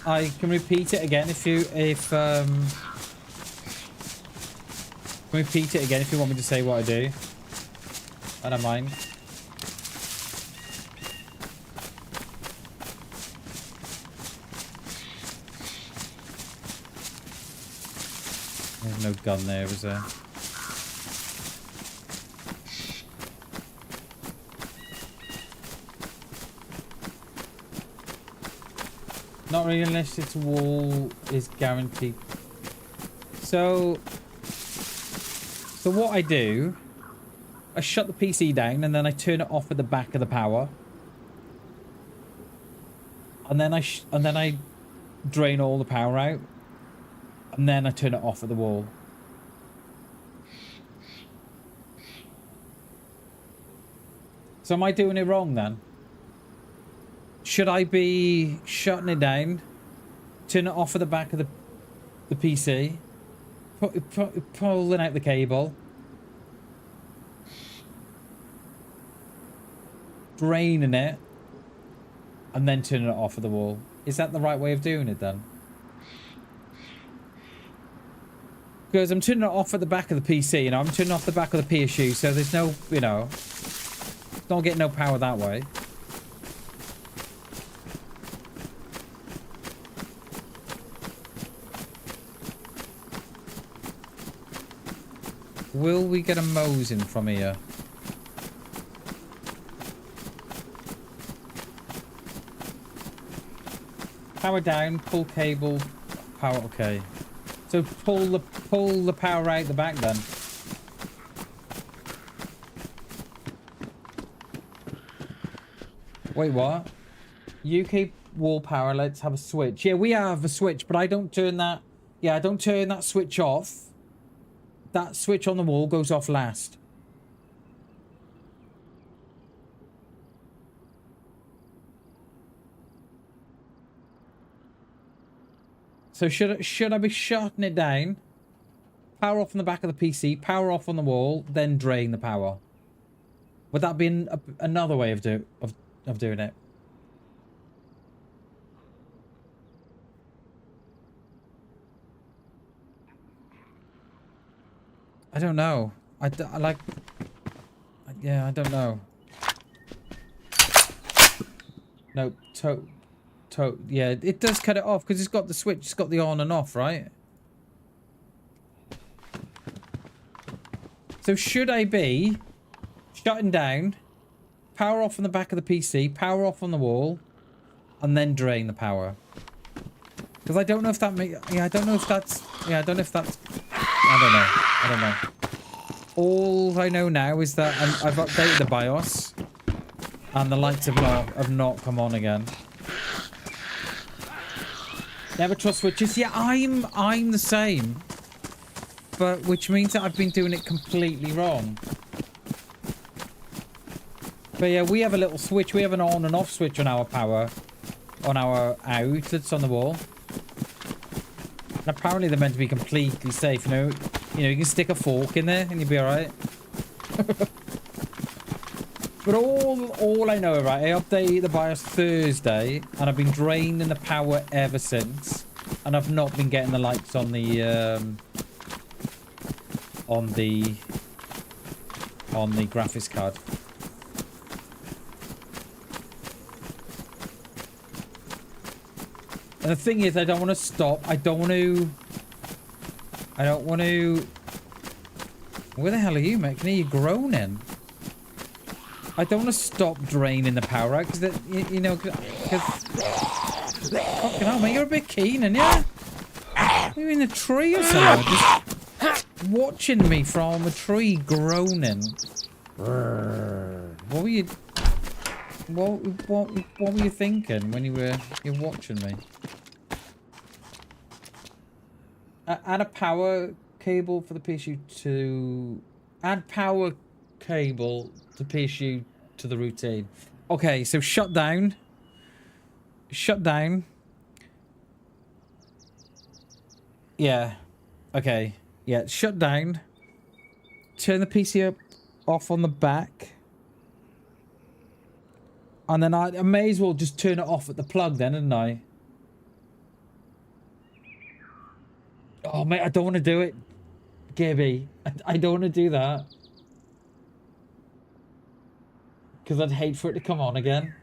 I can repeat it again if you repeat it again if you want me to say what I do. I don't mind. There's no gun there, is there? Not really unless its wall is guaranteed. So what I do, I shut the PC down and then I turn it off at the back of the power. And then I drain all the power out. And then I turn it off at the wall. So am I doing it wrong then? Should I be shutting it down, turn it off at the back of the PC, pulling out the cable, draining it, and then turning it off at the wall? Is that the right way of doing it then? Because I'm turning it off at the back of the PC, you know, I'm turning off the back of the PSU, so there's no, you know, not getting no power that way. Will we get a Mosin from here? Power down, pull cable, power, okay. So pull the power out the back then. Wait, what? UK wall power, let's have a switch. Yeah, we have a switch, but I don't turn that... Yeah, I don't turn that switch off. That switch on the wall goes off last. So should I be shutting it down? Power off on the back of the PC, power off on the wall, then drain the power. Would that be another way of doing it? I don't know. Yeah, I don't know. No, yeah, it does cut it off because it's got the switch. It's got the on and off, right? So should I be shutting down, power off on the back of the PC, power off on the wall, and then drain the power? Because I don't know if that makes... Yeah, I don't know if that's... Yeah, I don't know if that's... I don't know. All I know now is that I've updated the BIOS, and the lights have not come on again. Never trust switches. Yeah, I'm the same. But which means that I've been doing it completely wrong. But yeah, we have a little switch. We have an on and off switch on our power, on our outlets on the wall. And apparently they're meant to be completely safe. You know, you can stick a fork in there and you'll be all right. But all I know, right? I updated the BIOS Thursday, and I've been draining the power ever since, and I've not been getting the lights on the graphics card. And the thing is, I don't want to stop. I don't want to. Where the hell are you, mate? Can hear you groaning. I don't want to stop draining the power out because, you know, because... Fucking hell, mate, you're a bit keen, and yeah? Are you in a tree or something? Just watching me from a tree groaning. What were you... What were you thinking when you're watching me? Add a power cable for the PSU to... Add power cable to PSU to the routine. Okay, so shut down. Yeah. Okay. Yeah, shut down. Turn the PC up, off on the back. And then I may as well just turn it off at the plug then, didn't I? Oh, mate, I don't want to do it, Gibby. I don't want to do that. Because I'd hate for it to come on again.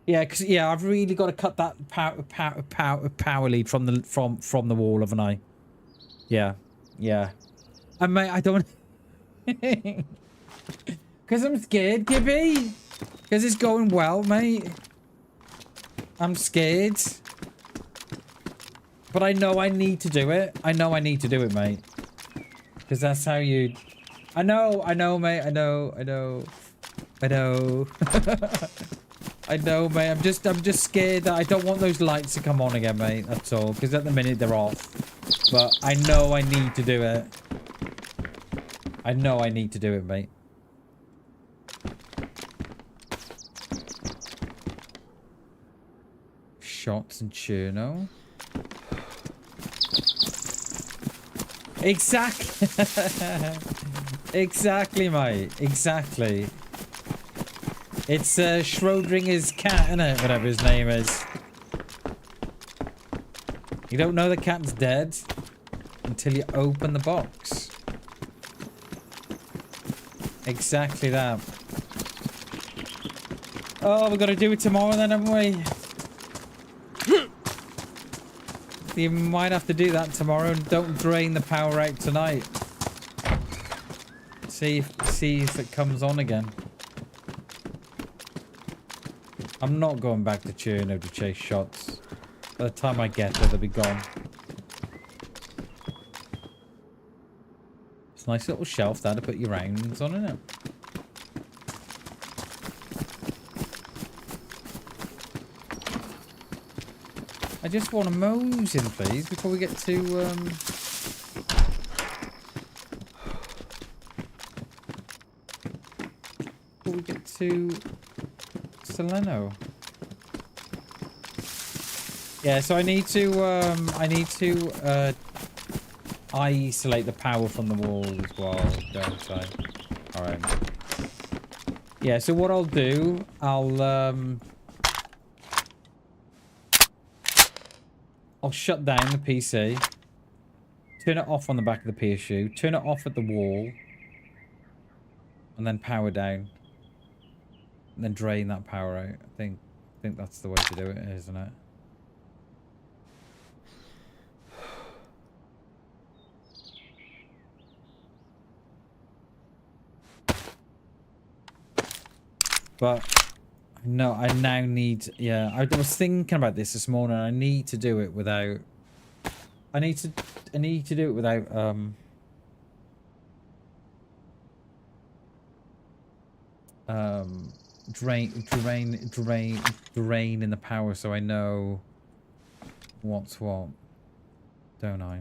Yeah, because yeah, I've really got to cut that power lead from the wall, haven't I? Yeah. And mate, I don't. Because I'm scared, Gibby. Because it's going well, mate. I'm scared. But I know I need to do it. I know I need to do it, mate. Because that's how you... I know, mate. I know. I know, mate. I'm just scared that I don't want those lights to come on again, mate. That's all. Because at the minute they're off. But I know I need to do it. I know I need to do it, mate. Shots and Cherno. Exactly. Exactly, mate. Exactly. It's Schrodinger's cat, innit? Whatever his name is. You don't know the cat's dead until you open the box. Exactly that. Oh, we've got to do it tomorrow then, haven't we? You might have to do that tomorrow and don't drain the power out tonight. See if it comes on again. I'm not going back to Cherno to chase shots. By the time I get there, they'll be gone. Nice little shelf there to put your rounds on, isn't it? I just want to mose in, please, before we get to, Soleno. Yeah, so I need to isolate the power from the wall as well, don't I? Alright. Yeah, so what I'll do, I'll shut down the PC, turn it off on the back of the PSU, turn it off at the wall, and then power down. And then drain that power out. I think that's the way to do it, isn't it? But no, I now need. Yeah, I was thinking about this morning. I need to do it without. I need to do it without drain in the power, so I know what's what, don't I?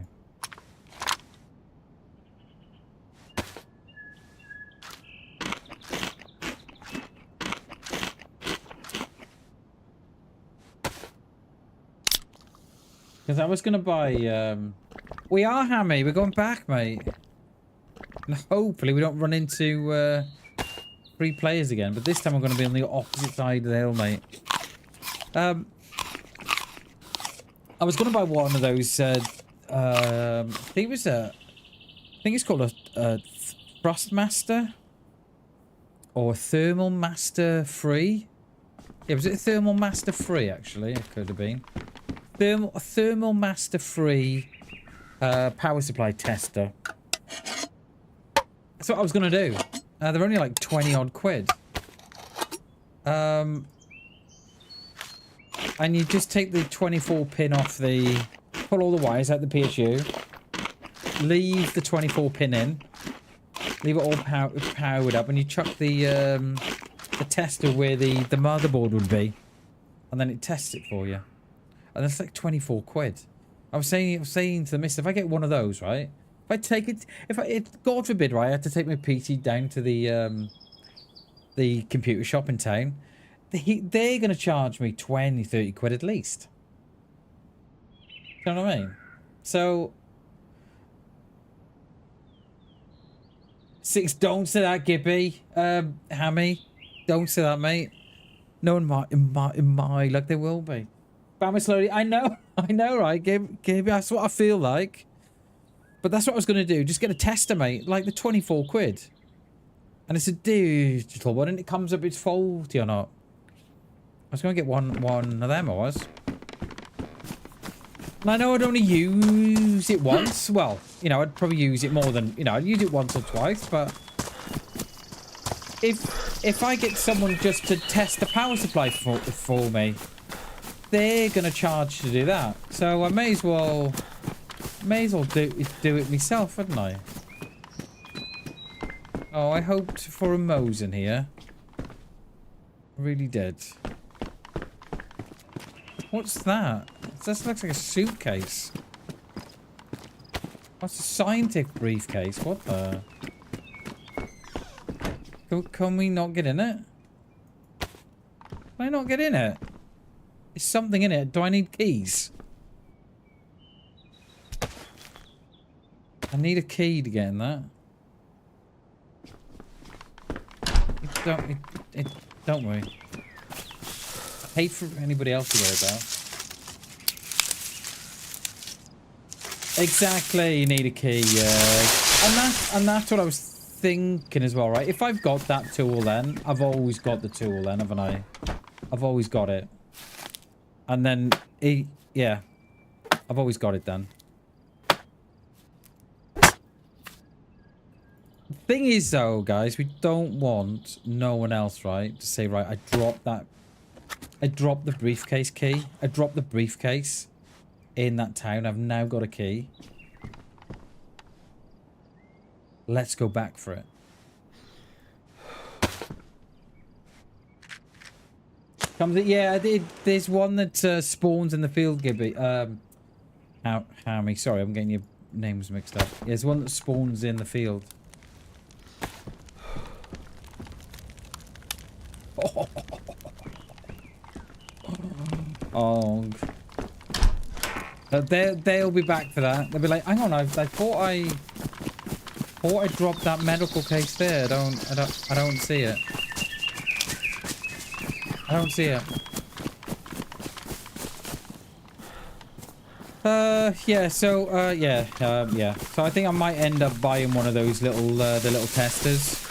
Because I was gonna buy we are, Hammy, we're going back, mate, and hopefully we don't run into 3 players again, but this time I'm going to be on the opposite side of the hill, mate. I was going to buy one of those, I think it's called a Thrustmaster or Thermal Master 3. Yeah, was it a Thermal Master 3, actually? It could have been. A Thermal Master 3 power supply tester. That's what I was going to do. They're only like 20 odd quid. And you just take the 24 pin off the... Pull all the wires out the PSU. Leave the 24 pin in. Leave it all powered up. And you chuck the tester where the motherboard would be. And then it tests it for you. And that's like 24 quid. I was saying to the mister, if I get one of those, right? If I take it, God forbid, right, I had to take my PT down to the computer shop in town, they're going to charge me 20, 30 quid at least. You know what I mean? So, don't say that, Gibby, Hammy, don't say that, mate. No, in my, like they will be. Bam slowly, I know, right, Gibby, that's what I feel like. But that's what I was going to do. Just get a tester, mate. Like the 24 quid. And it's a digital one. And it comes up it's faulty or not. I was going to get one of them, I was. And I know I'd only use it once. Well, you know, I'd probably use it more than... You know, I'd use it once or twice. But... If I get someone just to test the power supply for me... They're going to charge to do that. So I may as well do it myself, wouldn't I? Oh, I hoped for a Mose in here. I really did. What's that? This looks like a suitcase. What's a scientific briefcase? What the? Can we not get in it? Can I not get in it? Is something in it? Do I need keys? I need a key to get in that. Don't worry. I hate for anybody else to worry about. Exactly, you need a key, yeah. And that's what I was thinking as well, right? If I've got that tool then, I've always got the tool then, haven't I? I've always got it. And then, yeah. I've always got it then. Thing is though, guys, we don't want no one else, right, to say, right, I dropped the briefcase key. I dropped the briefcase in that town. I've now got a key. Let's go back for it. Yeah, there's one that spawns in the field, Gibby. Hammy, sorry, I'm getting your names mixed up. Yeah, there's one that spawns in the field. Oh. They'll be back for that. They'll be like, hang on, I thought I dropped that medical case there. I don't see it. I don't see it. Yeah, so, yeah. So I think I might end up buying one of those little, the little testers.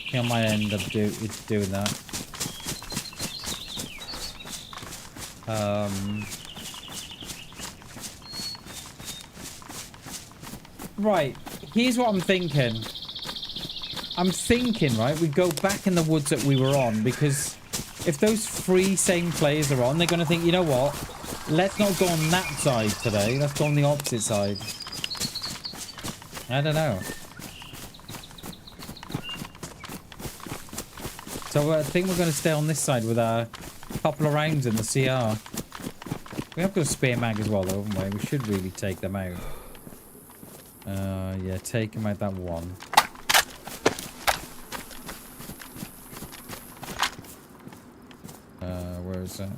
I think I might end up doing that. Right, here's what I'm thinking. Right, we go back in the woods that we were on, because if those three same players are on, they're going to think, you know what? Let's not go on that side today. Let's go on the opposite side. I don't know. So I think we're going to stay on this side with our couple of rounds in the CR. We have got a spare mag as well, though, haven't we? We should really take them out. Yeah, take them out that one. Where is that?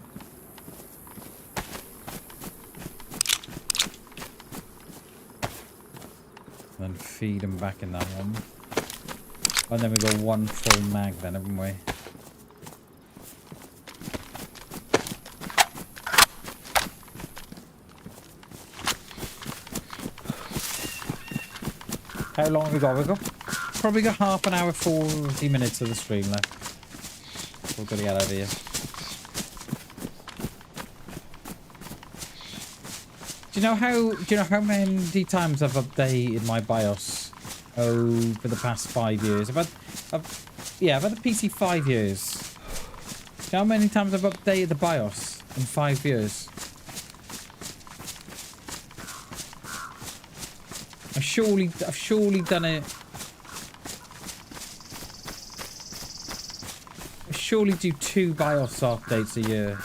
And then feed them back in that one. And then we got one full mag then, haven't we? How long have we got? We've got probably got half an hour, 40 minutes of the stream left. We've got to get out of here. Do you know how many times I've updated my BIOS over the past 5 years? I've had the PC 5 years. Do you know how many times I've updated the BIOS in 5 years? I've surely done it. I surely do 2 BIOS updates a year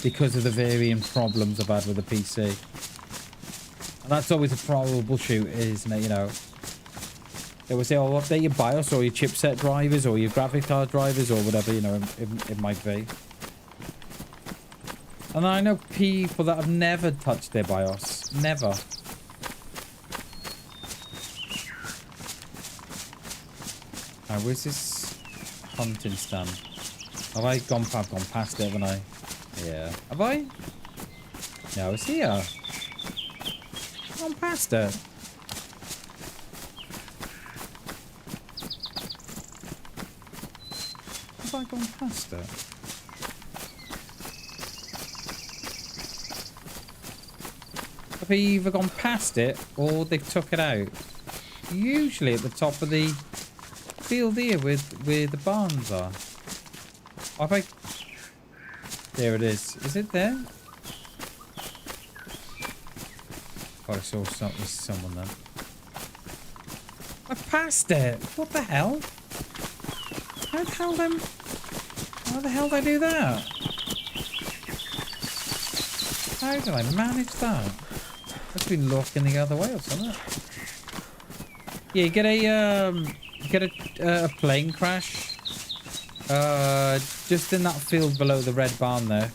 because of the varying problems I've had with the PC. And that's always a troubleshoot, isn't it? You know, they will say, "Oh, update your BIOS or your chipset drivers or your graphic card drivers or whatever." You know, it might be. And I know people that have never touched their BIOS, never. Now, where's this hunting stand? Have I gone past it, haven't I? Yeah. Have I? No, it's here. Gone past it. Have I gone past it? Have I either gone past it or they've took it out? Usually at the top of the field here with where the barns are. Have I... There it is. Is it there? Oh, I saw someone there. I passed it. What the hell? How the hell did I do that? How did I manage that? I've been looking the other way or something. Yeah, you get a plane crash. Just in that field below the red barn there.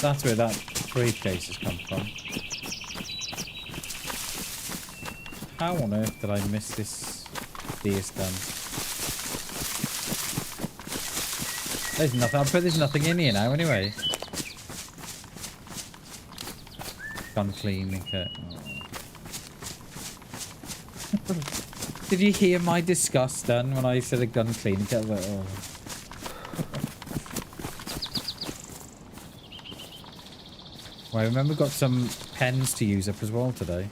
That's where that briefcase has come from. How on earth did I miss this deer stand? There's nothing. I bet there's nothing in here now anyway. Gun cleaning kit. Oh. Did you hear my disgust then when I said a gun cleaning kit? Like, oh. Well, I remember we've got some pens to use up as well today.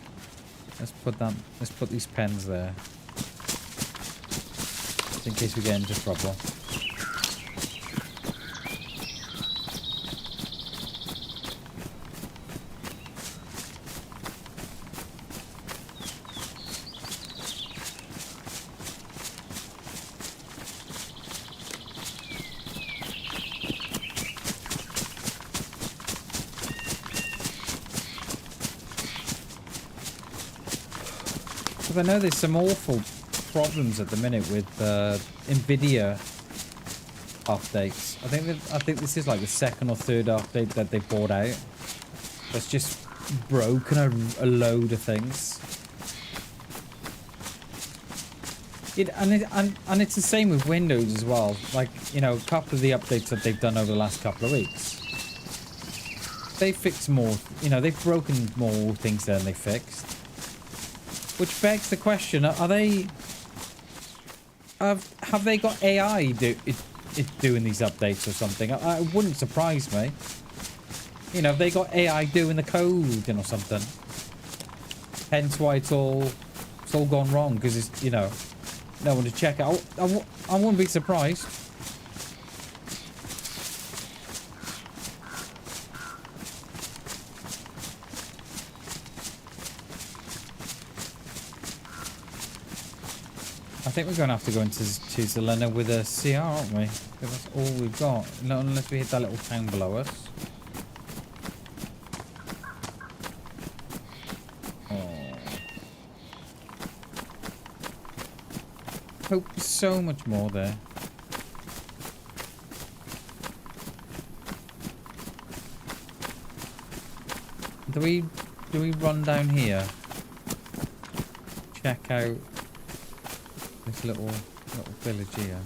Let's put these pens there. Just in case we get into trouble. Because I know there's some awful problems at the minute with Nvidia updates. I think this is like the second or third update that they brought out. That's just broken a load of things. And it's the same with Windows as well. Like, you know, a couple of the updates that they've done over the last couple of weeks. They fixed more, you know, they've broken more things than they fixed. Which begs the question, are they... Have they got AI doing these updates or something? It wouldn't surprise me. You know, have they got AI doing the coding or something? Hence why it's all gone wrong, because it's, you know, no one to check out. I wouldn't be surprised. I think we're going to have to go into Zelena with a CR, aren't we? Because that's all we've got. No, unless we hit that little town below us. Oh. Hope there's so much more there. Do we run down here? Check out this little village here.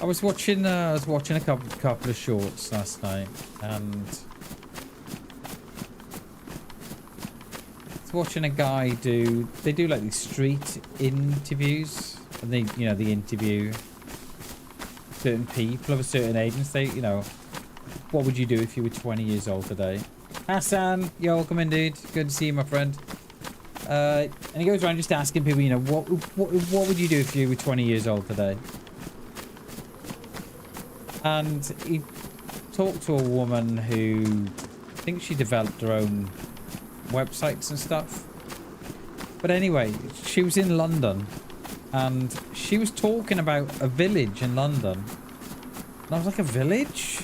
I was watching a couple of shorts last night, and I was watching a guy do like these street interviews, and they interview certain people of a certain age and say, you know, what would you do if you were 20 years old today? Hassan, yo, welcome in, dude. Good to see you, my friend. And he goes around just asking people, you know, what would you do if you were 20 years old today? And he talked to a woman who I think she developed her own websites and stuff. But anyway, she was in London, and she was talking about a village in London. And I was like, a village?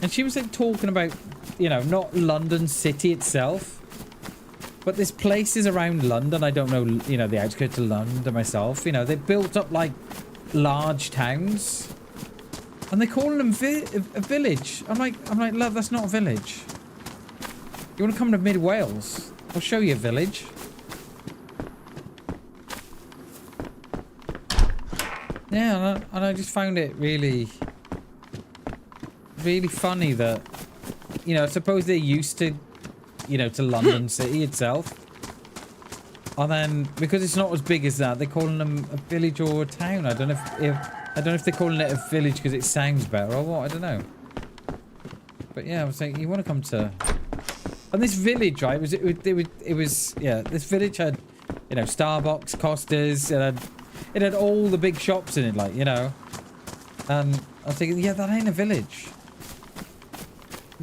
And she was like talking about, you know, not London city itself, but there's places around London. I don't know, you know, the outskirts of London myself. You know, they built up like large towns, and they're calling them a village. I'm like, love, that's not a village. You want to come to Mid Wales? I'll show you a village. Yeah, and I just found it really, really funny that, you know, I suppose they're used to, you know, to London city itself. And then, because it's not as big as that, they're calling them a village or a town. I don't know if they're calling it a village because it sounds better or what. I don't know. But yeah, I was saying, you want to come to... And this village, right, it was yeah, this village had, you know, Starbucks, Costas, it had all the big shops in it, like, you know. And I was thinking, yeah, that ain't a village.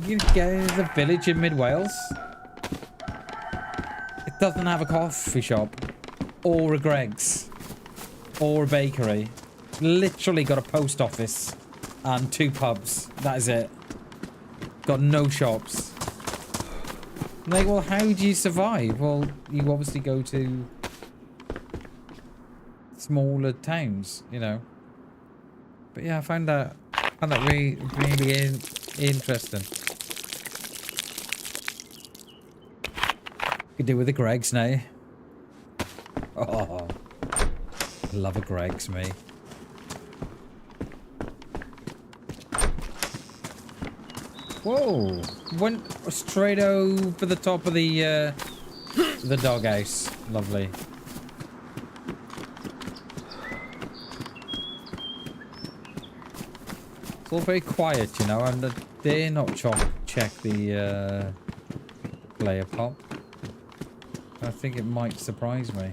You get the village in Mid Wales. It doesn't have a coffee shop, or a Greggs, or a bakery. Literally got a post office and 2 pubs. That is it. Got no shops. I'm like, well, how do you survive? Well, you obviously go to smaller towns, you know. But yeah, I found that really, really interesting. Could do with a Greggs now. Oh, love a Greggs, me. Whoa! Went straight over the top of the doghouse. Lovely. It's all very quiet, you know. I dare not check the player pop. I think it might surprise me.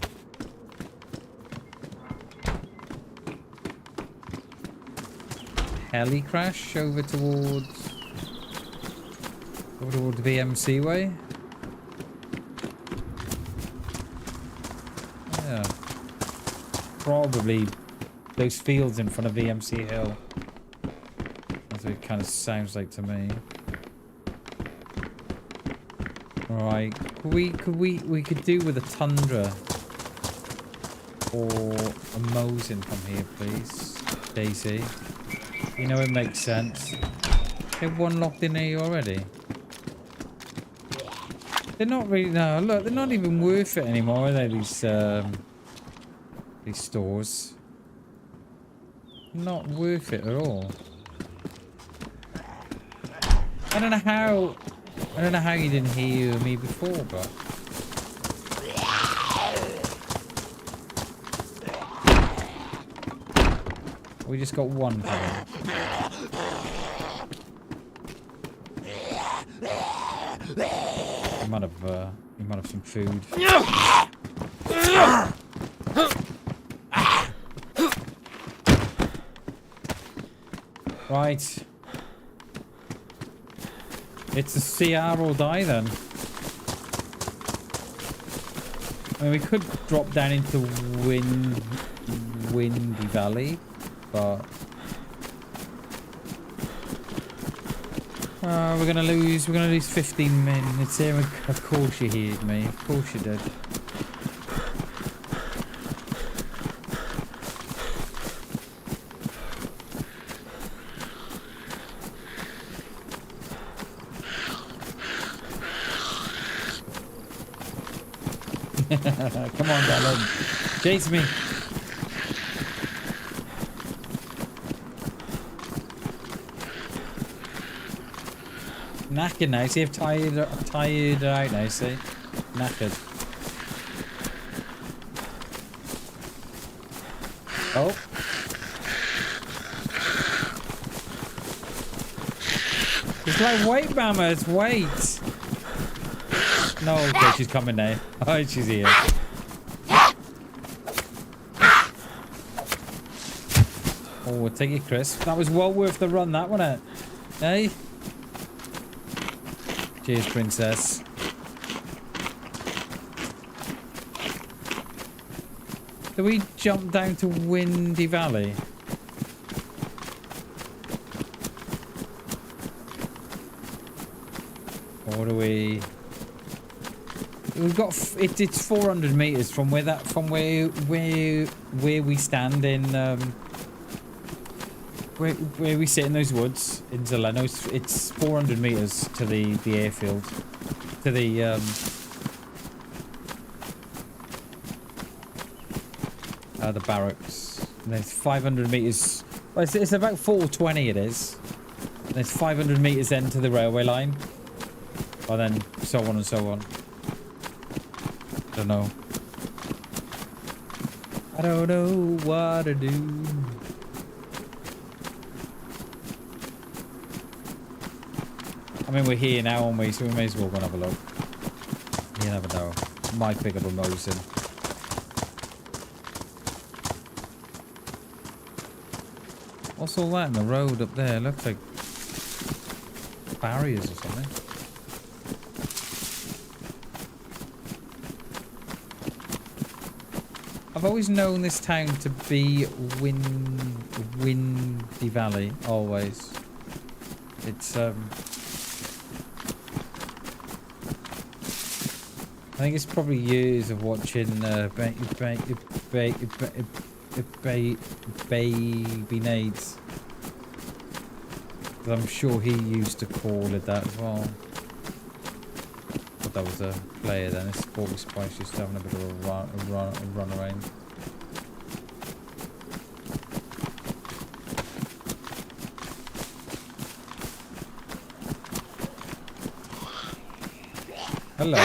Heli crash over towards the VMC way. Yeah. Probably those fields in front of VMC Hill. That's what it kind of sounds like to me. Right. We could do with a Tundra. Or a Mosin from here, please. DayZ. You know it makes sense. There's one locked in here already. They're not really, no, look, they're not even worth it anymore, are they, these stores? Not worth it at all. I don't know how you didn't hear me before, but... We just got one coming. You might have some food. Right. It's a CR or die then. I mean, we could drop down into Windy Valley, but we're gonna lose 15 minutes here. Of course you heard me. Of course you did. Come on, Ballad. Chase me. Knackered now. See, I've tired out now. See, knackered. Oh. It's like wait, Bammers, wait. No, okay, she's coming now. Oh, she's here. Oh, take it, Chris. That was well worth the run, that wasn't it? Hey. Cheers, princess. Do we jump down to Windy Valley? Or do we... We've got it's 400 meters from where we stand in where we sit in those woods in Zeleno. It's 400 meters to the airfield, to the barracks. And there's 500 meters. Well, it's about 420. It is. And there's 500 meters then to the railway line, and then so on and so on. I don't know what to do. I mean, we're here now, aren't we? So we may as well go and have a look. You never know. Might pick up a Mosin. What's all that in the road up there? Looks like barriers or something. I've always known this town to be Windy Valley, always. It's I think it's probably years of watching Baby Nades. I'm sure he used to call it that as well. But that was a player then. It's Sporty Spice just having a bit of a run around. Hello.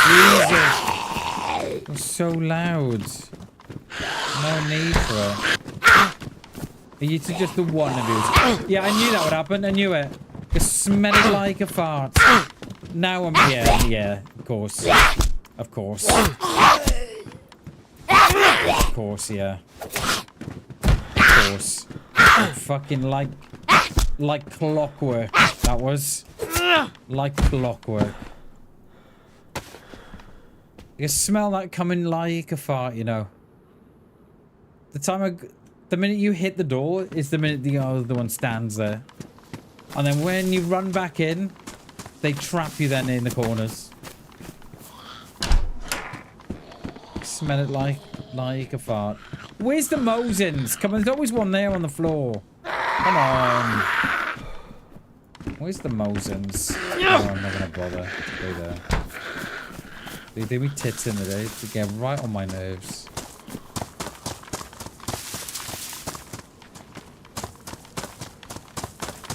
Jesus. You're so loud. No need for it. Are you just the one of you? Yeah, I knew that would happen. I knew it. You're smelling like a fart. Now I'm... Yeah, of course. Of course. Of course, yeah. Of course. Fucking like clockwork. That was. Like clockwork. You smell that coming like a fart, you know. The minute you hit the door is the minute the other one stands there. And then when you run back in, They trap you then in the corners. Smell it like a fart. Where's the Mosins? Come on, there's always one there on the floor. Come on. Where's the Mosins? Oh, I'm not gonna bother to go there. They do me tits in the day. They get right on my nerves.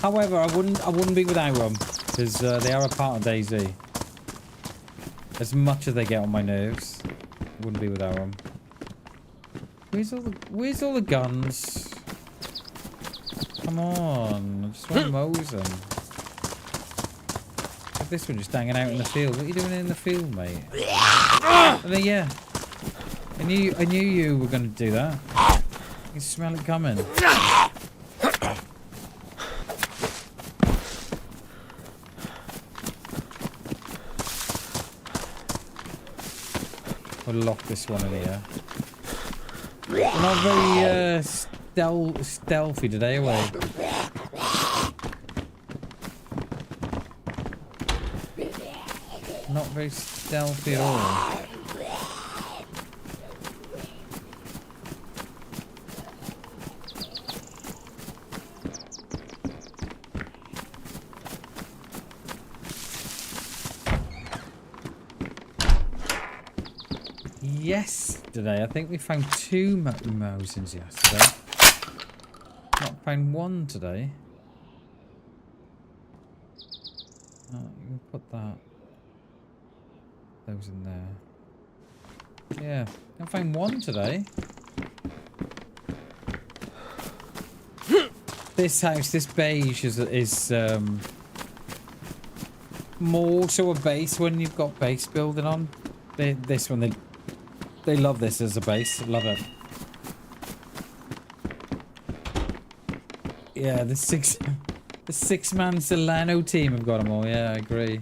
However, I wouldn't be without them because they are a part of DayZ. As much as they get on my nerves, I wouldn't be without them. Where's all the guns? Come on, I just want Mosin. This one just hanging out in the field. What are you doing in the field, mate? Yeah. I knew you were going to do that. I can smell it coming. We'll lock this one in here. We're not very stealthy today, are we? Not very stealthy at all. Yesterday, I think we found 2 Mosins yesterday. Not found one today. Oh, you can put those in there. Yeah, I found one today. This house, this beige is more so a base when you've got base building on. This one, they love this as a base. Love it. Yeah, the six-man Solano team have got them all. Yeah, I agree.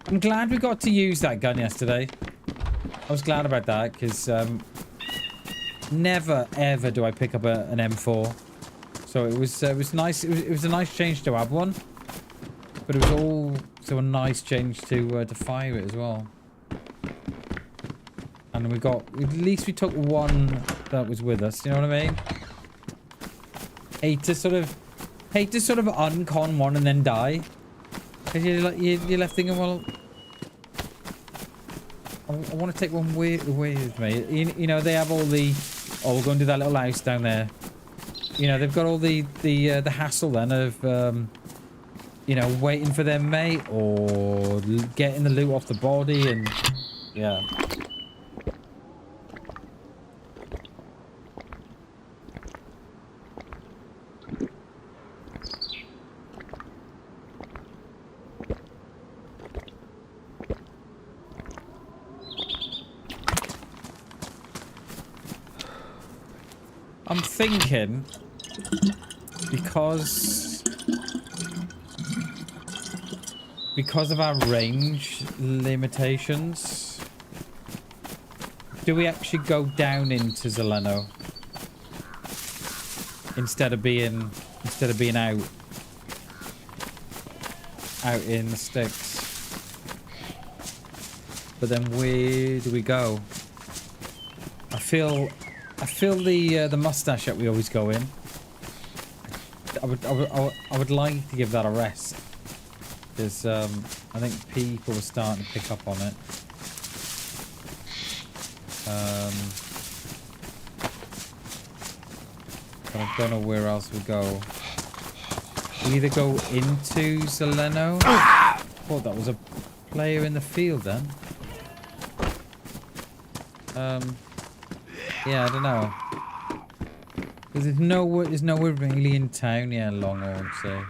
I'm glad we got to use that gun yesterday. I was glad about that because never ever do I pick up an M4. So it was nice. It was a nice change to have one, but it was also a nice change to fire it as well. And we got, at least we took one that was with us. You know what I mean? Hate to sort of uncon one and then die. Cause you're left thinking, well, I want to take one with me. You know, they have all the, oh, we're going to do that little house down there. You know, they've got all the hassle then of, you know, waiting for their mate or getting the loot off the body and, yeah. I'm thinking, because of our range limitations, do we actually go down into Zeleno instead of being out in the sticks? But then where do we go? I feel the mustache that we always go in. I would like to give that a rest because I think people are starting to pick up on it. But I don't know where else we go. We either go into Zeleno. Oh, that was a player in the field then. Yeah, I don't know. Because there's nowhere really in town, yeah, Longhorn, so.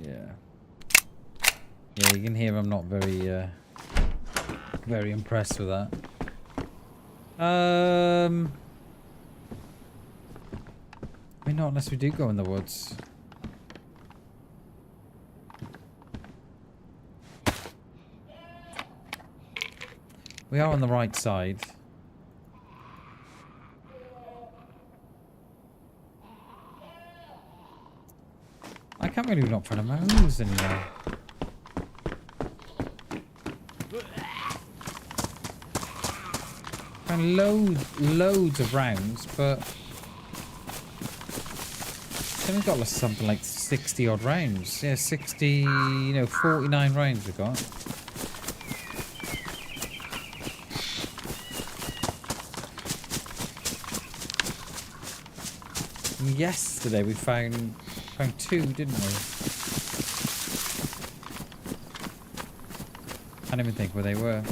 Yeah. Yeah, you can hear I'm not very, very impressed with that. I mean, not unless we do go in the woods. We are on the right side. I can't believe we're not trying to mouse anymore. And loads of rounds, but then we've got something like 60 odd rounds. Yeah, 60, you know, 49 rounds we've got. And yesterday we found 2, didn't we? I don't even think where they were.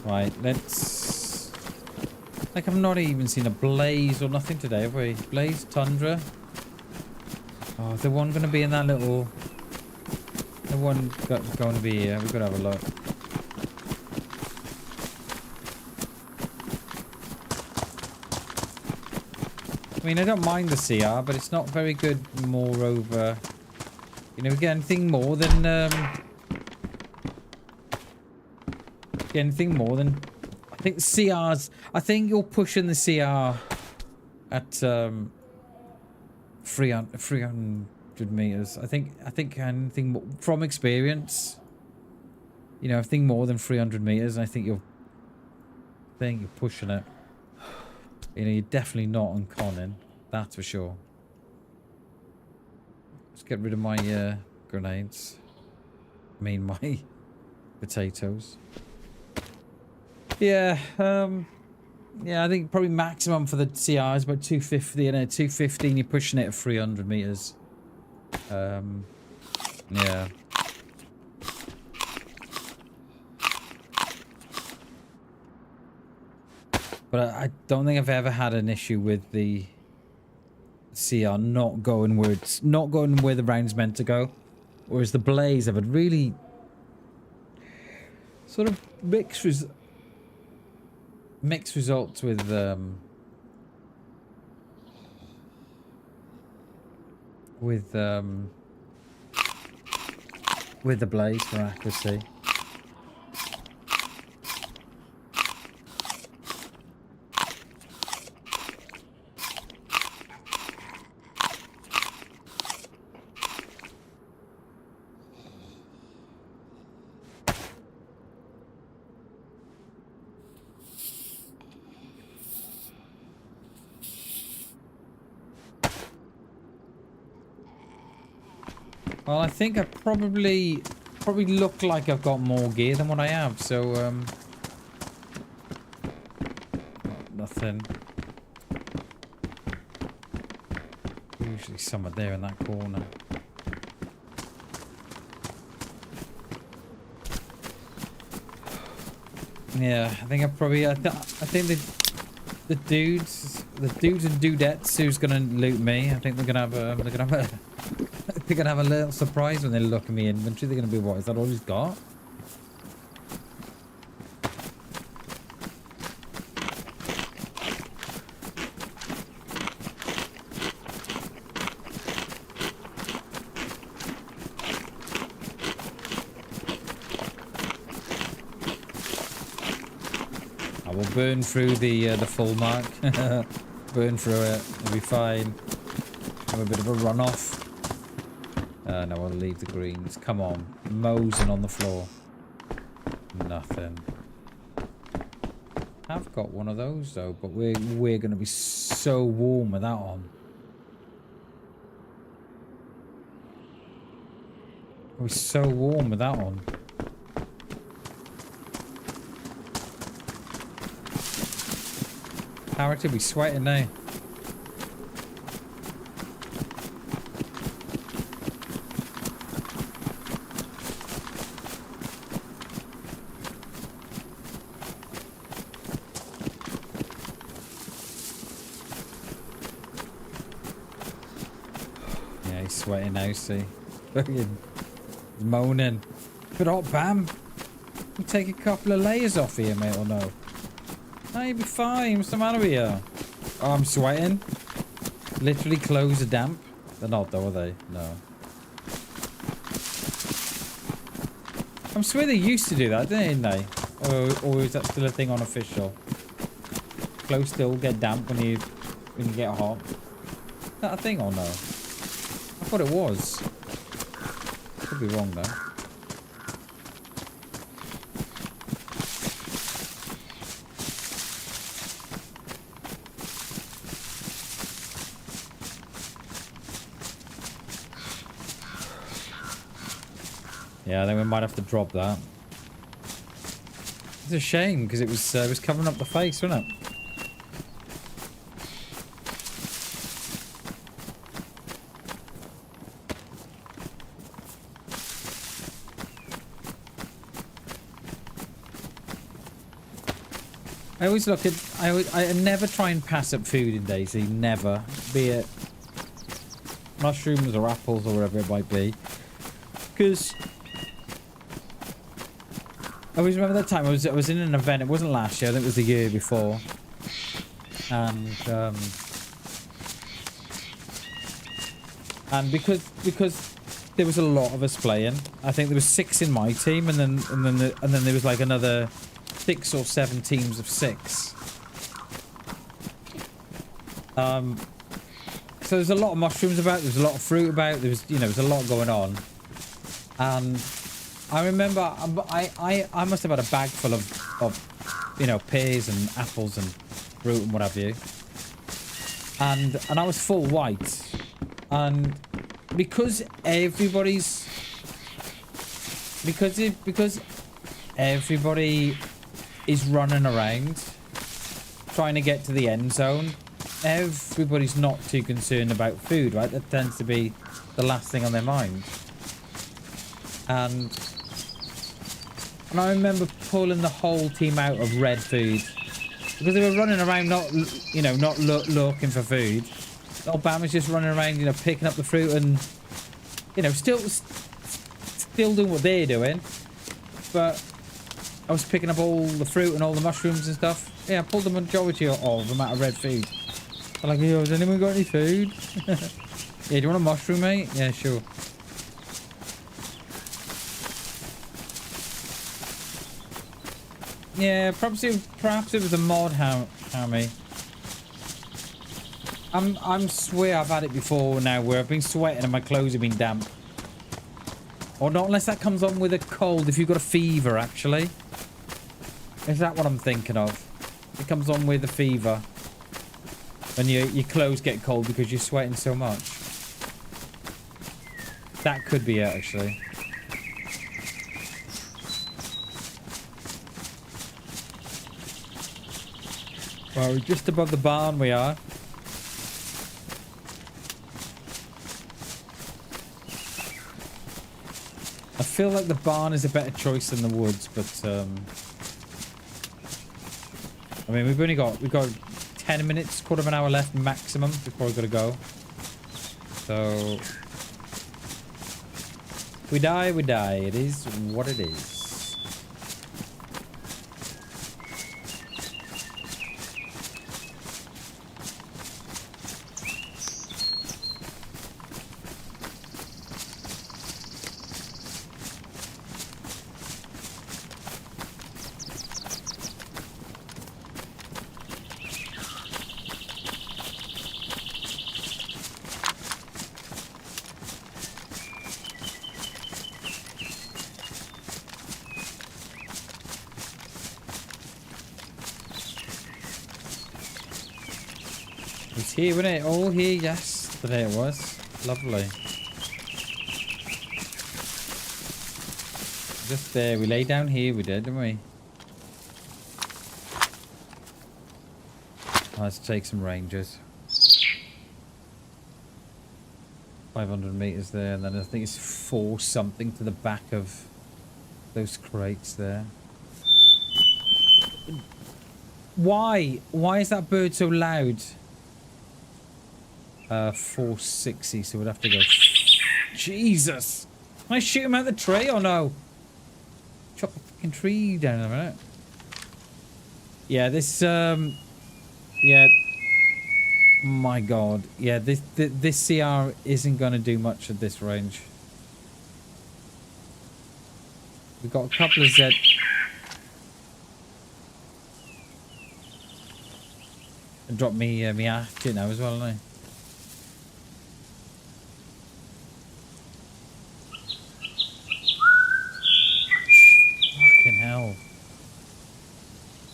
Right, let's... Like, I've not even seen a blaze or nothing today, have we? Blaze, tundra. Oh, is the one going to be in that little... The one going to be here. We've got to have a look. I mean, I don't mind the CR, but it's not very good moreover... You know, we get anything more than... Anything more than... I think the CRs... I think you're pushing the CR at 300 meters. I think anything more, from experience, you know, anything more than 300 meters, I think you're pushing it. You know, you're definitely not on conning. That's for sure. Let's get rid of my grenades. I mean, my potatoes. Yeah, yeah, I think probably maximum for the CR is about 250, and at 215 you're pushing it at 300 meters. Yeah. But I don't think I've ever had an issue with the CR not going where the round's meant to go. Whereas the Blaze have had really sort of mixed results with the Blaze for accuracy. Well, I think I probably look like I've got more gear than what I have, so nothing. Usually somewhere there in that corner. Yeah, I think I think the dudes and dudettes who's gonna loot me, I think they're gonna have a they're gonna have a little surprise when they look at me inventory. They're gonna be, what, is that all he's got? I will burn through the full mark. Burn through it. It'll be fine. Have a bit of a runoff. No, I'll leave the greens. Come on. Mosing on the floor. Nothing. I've got one of those though, but we're going to be so warm with that on. We're so warm with that on. Parrot will be sweating now. Sweating now, see. Fucking moaning. keep it hot, Bam. You take a couple of layers off here, mate, or no? No, you'll be fine. What's the matter with you? Oh, I'm sweating. Literally clothes are damp. They're not though, are they? No. I'm sure they used to do that, didn't they? Or is that still a thing unofficial? Clothes still get damp when you get hot. Is that a thing or no? I thought it was. Could be wrong though. Yeah, I think we might have to drop that. It's a shame because it was covering up the face, wasn't it? I always look at. I never try and pass up food in DayZ. Never, be it mushrooms or apples or whatever it might be, because I always remember that time I was in an event. It wasn't last year. I think it was the year before. And because there was a lot of us playing. I think there was 6 in my team, and then there was like another 6 or 7 teams of 6. So there's a lot of mushrooms about. There's a lot of fruit about. There was a lot going on, and I remember I must have had a bag full of pears and apples and fruit and what have you, and I was full white, and because everybody is running around trying to get to the end zone, everybody's not too concerned about food, right? That tends to be the last thing on their mind. And I remember pulling the whole team out of red food because they were running around not looking for food. Old Bam was just running around, picking up the fruit and still doing what they're doing. But I was picking up all the fruit and all the mushrooms and stuff. Yeah, I pulled the majority of them out of red food. I'm like, yo, has anyone got any food? Yeah, do you want a mushroom, mate? Yeah, sure. Yeah, perhaps it was a mod, Hammy. I'm swear I've had it before now where I've been sweating and my clothes have been damp. Or not unless that comes on with a cold, if you've got a fever, actually. Is that what I'm thinking of? It comes on with a fever. And your clothes get cold because you're sweating so much. That could be it, actually. Well, we're just above the barn we are. I feel like the barn is a better choice than the woods, but I mean we've got 10 minutes, quarter of an hour left maximum before we've got to go. So we die, we die. It is what it is. It's here, wasn't it? All here, yes. Today it was. Lovely. Just there. We lay down here, we did, didn't we? Let's take some rangers. 500 meters there, and then I think it's 4 something to the back of those crates there. Why? Why is that bird so loud? 460, so we'd have to go. Jesus! Can I shoot him out the tree or no? fucking tree down there, minute. Yeah, this, yeah. My God. Yeah, this CR isn't going to do much at this range. We've got a couple of Z. Drop me, me hatchet now as well, haven't I? Fucking hell.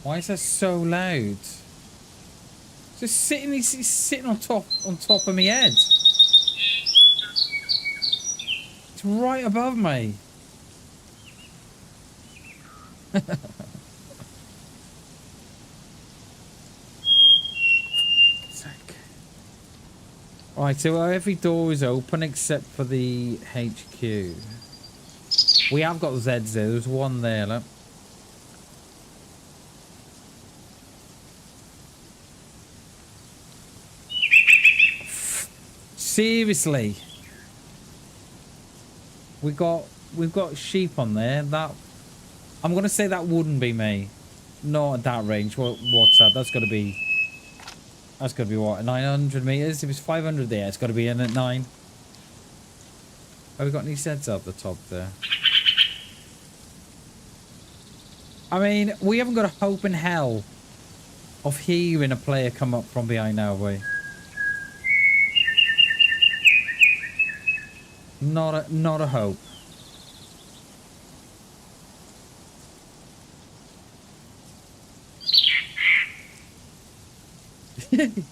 Why is that so loud? Just sitting, he's sitting on top of me head. It's right above me. Right, so every door is open except for the HQ. We have got Zeds there. There's one there, look. Seriously. We've got sheep on there. That I'm gonna say that wouldn't be me. Not at that range. What's that? That's gotta be what, 900 meters? If it's 500 there, it's gotta be in at 9. Have we got any sets up the top there? I mean, we haven't got a hope in hell of hearing a player come up from behind now, have we? Not a hope. You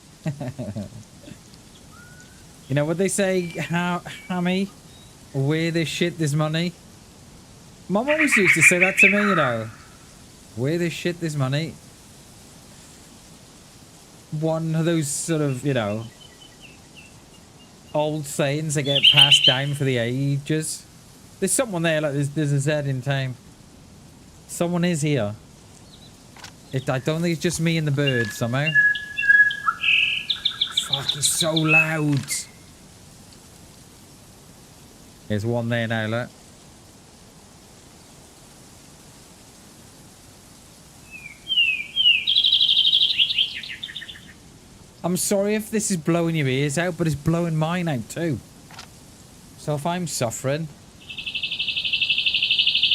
know what they say, Hammy? Where there's shit, there's money. Mum always used to say that to me, you know. Where there's shit, there's money. One of those sort of, you know, old sayings that get passed down for the ages. There's someone there, like there's a Z in time. Someone is here. I don't think it's just me and the bird somehow. Fuck, it's so loud. There's one there now, look. I'm sorry if this is blowing your ears out, but it's blowing mine out too. So if I'm suffering,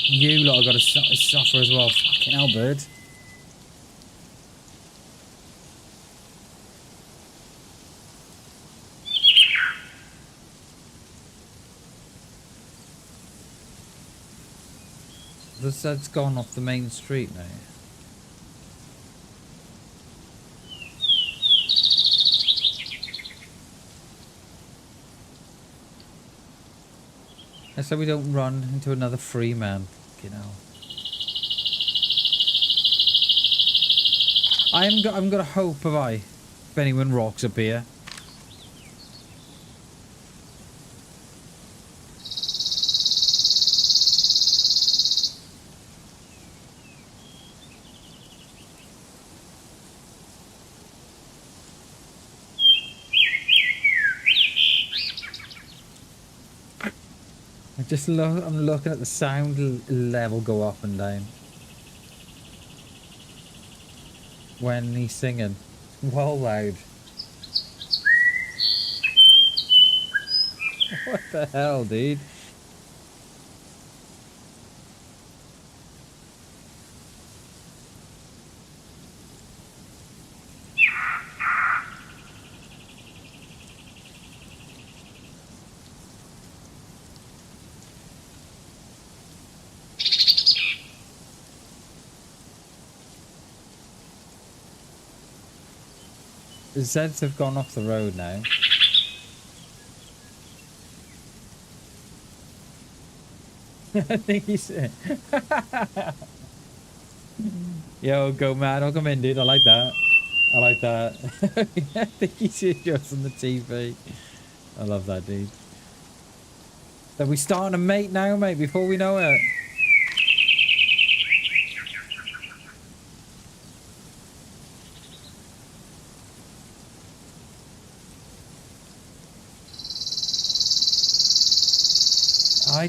you lot have got to suffer as well. Fucking hell, bird. That's gone off the main street now. So we don't run into another free man, you know. I haven't got a hope, have I? If anyone rocks up here. I'm looking at the sound level go up and down when he's singing. Well loud. What the hell, dude? The Zeds have gone off the road now. I think he's... Yo, go mad. I'll come in, dude. I like that. I like that. I think he's just on the TV. I love that, dude. So we starting a mate now, mate, before we know it. I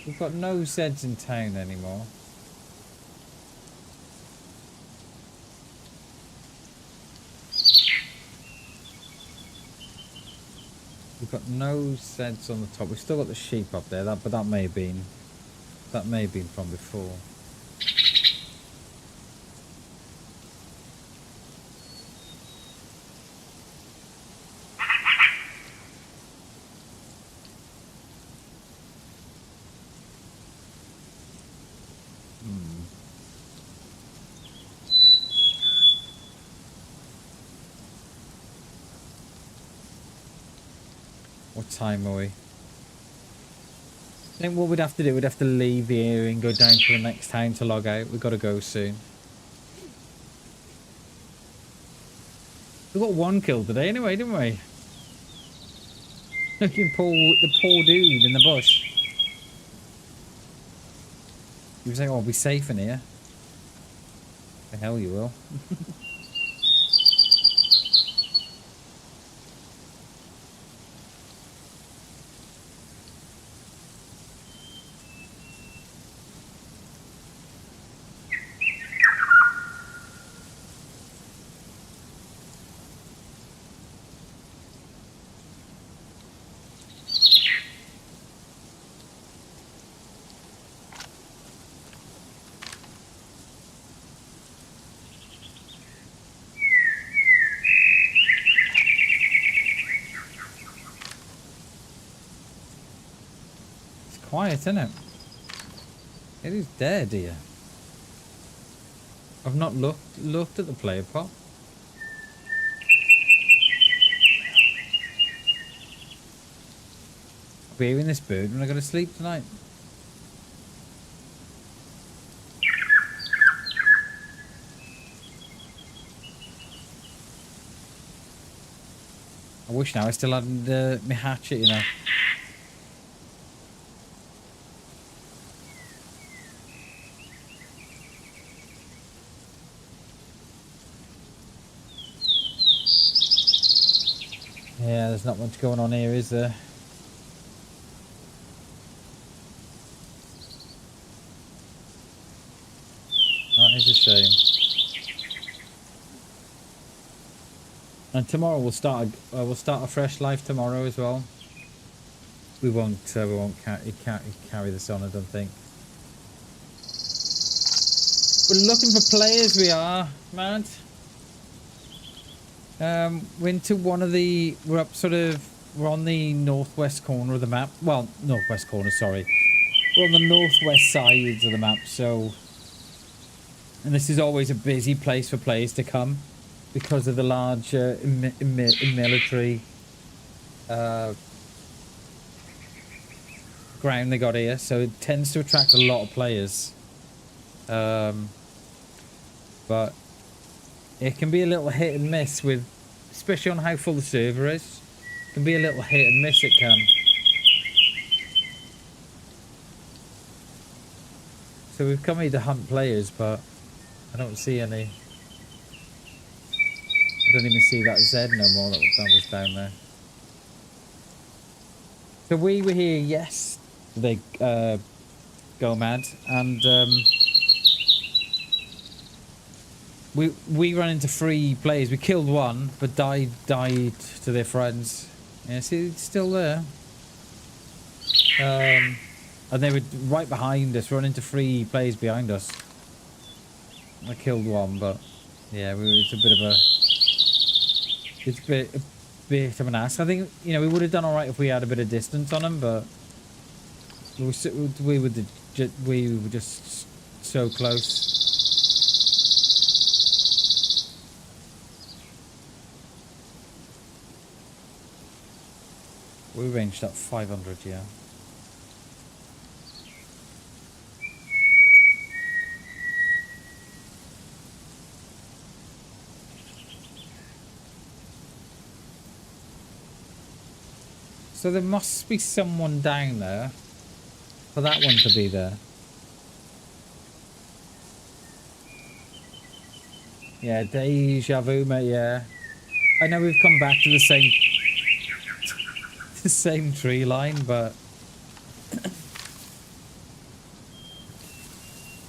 We've got no Zeds in town anymore. We've got no Zeds on the top. We've still got the sheep up there, but that may have been from before. What time are we? I think what we'd have to do, we'd have to leave here and go down to the next town to log out. We've got to go soon. We got one kill today anyway, didn't we? Looking the poor dude in the bush. He was like, oh, I'll be safe in here. The hell you will. Quiet, isn't it? It is dead here. I've not looked at the player pot. I'll be hearing this bird when I go to sleep tonight. I wish now I still had my hatchet, you know. Yeah, there's not much going on here, is there? That is a shame. And tomorrow we'll start a fresh life tomorrow as well. We won't carry this on, I don't think. We're looking for players, we are, man. We're into one of the... We're on the northwest corner of the map. Well, northwest corner, sorry. We're on the northwest sides of the map, so... And this is always a busy place for players to come because of the large military ground they got here. So it tends to attract a lot of players. But... It can be a little hit and miss with, especially on how full the server is. It can be a little hit and miss, it can. So we've come here to hunt players, but I don't see any. I don't even see that Z no more that was down there. So we were here yesterday, go mad, and we ran into 3 players. We killed one, but died to their friends. Yeah, see, it's still there. And they were right behind us, running into 3 players behind us. I killed one, but yeah, it's a bit of an ask. I think, you know, we would have done all right if we had a bit of distance on them, but we were just so close. We ranged up 500, yeah. So there must be someone down there for that one to be there. Yeah, deja vu, mate, yeah. I know we've come back to the same tree line, but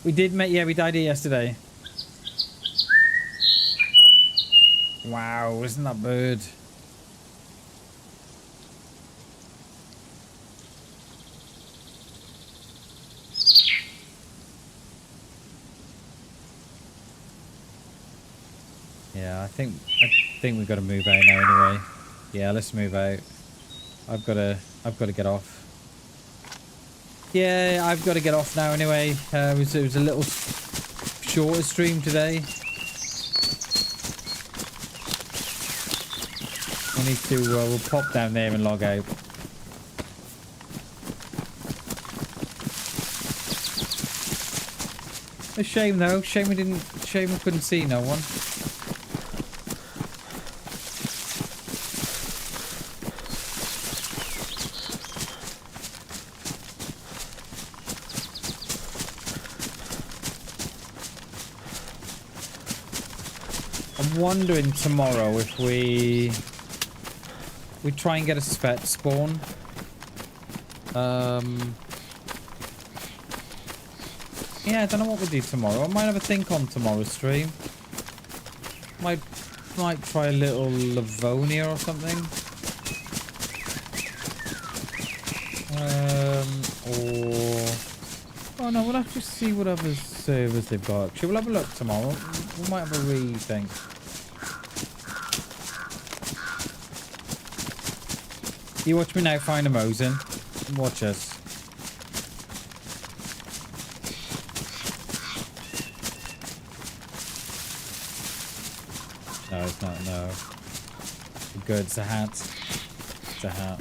We did, mate. Yeah, we died here yesterday. Wow, isn't that bird? Yeah, I think we've got to move out now anyway. Yeah, let's move out. I've got to get off. Yeah, I've got to get off now anyway. It was a little shorter stream today. We need to we'll pop down there and log out. A shame though. Shame we couldn't see no one. I'm wondering tomorrow if we try and get a spec spawn. Yeah, I don't know what we'll do tomorrow. I might have a think on tomorrow's stream. Might try a little Livonia or something. Oh no, we'll have to see what other servers they've got. Actually, we'll have a look tomorrow. We might have a rethink. You watch me now find a Mosin. Watch us. No, it's not, no. Good, it's a hat. It's a hat.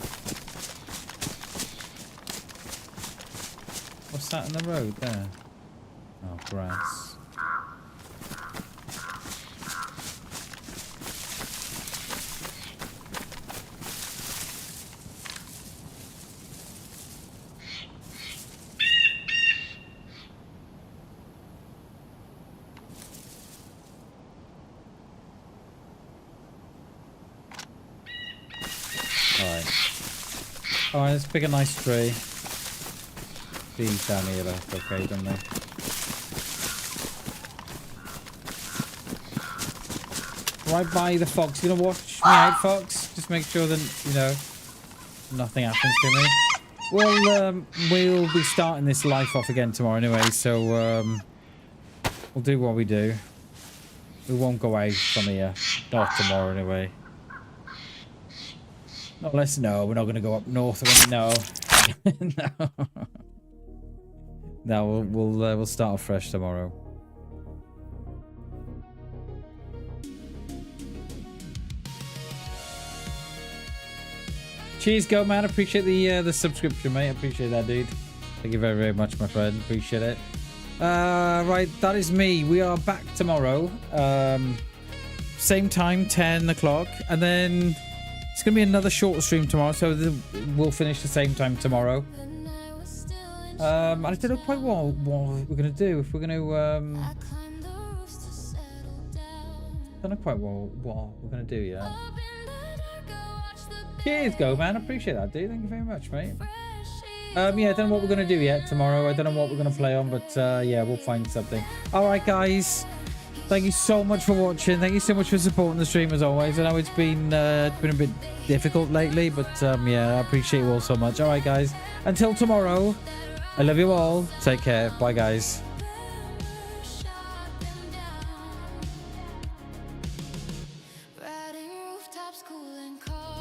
What's that in the road there? Oh, grass. Alright, let's pick a nice tree. These down here look okay, don't they? Right by the fox. You gonna watch me out, fox? Just make sure that, you know, nothing happens to me. Well, we'll be starting this life off again tomorrow anyway, so we'll do what we do. We won't go out from here. Not tomorrow anyway. Not unless, no, we're not going to go up north or anything. No. No. No, we'll start off fresh tomorrow. Cheers, go man. Appreciate the subscription, mate. Appreciate that, dude. Thank you very, very much, my friend. Appreciate it. Right, that is me. We are back tomorrow. Same time, 10 o'clock, and then it's gonna be another short stream tomorrow, so we'll finish the same time tomorrow. I don't know quite what we're gonna do. If we're gonna don't know quite what we're gonna do yet. Cheers, go man. I appreciate that, dude. Thank you very much, mate. Yeah, I don't know what we're gonna do yet tomorrow. I don't know what we're gonna play on, but yeah, we'll find something. All right, guys. Thank you so much for watching. Thank you so much for supporting the stream as always. I know it's been a bit difficult lately, but yeah, I appreciate you all so much. All right, guys. Until tomorrow, I love you all. Take care. Bye, guys. Riding rooftops, cool and cold.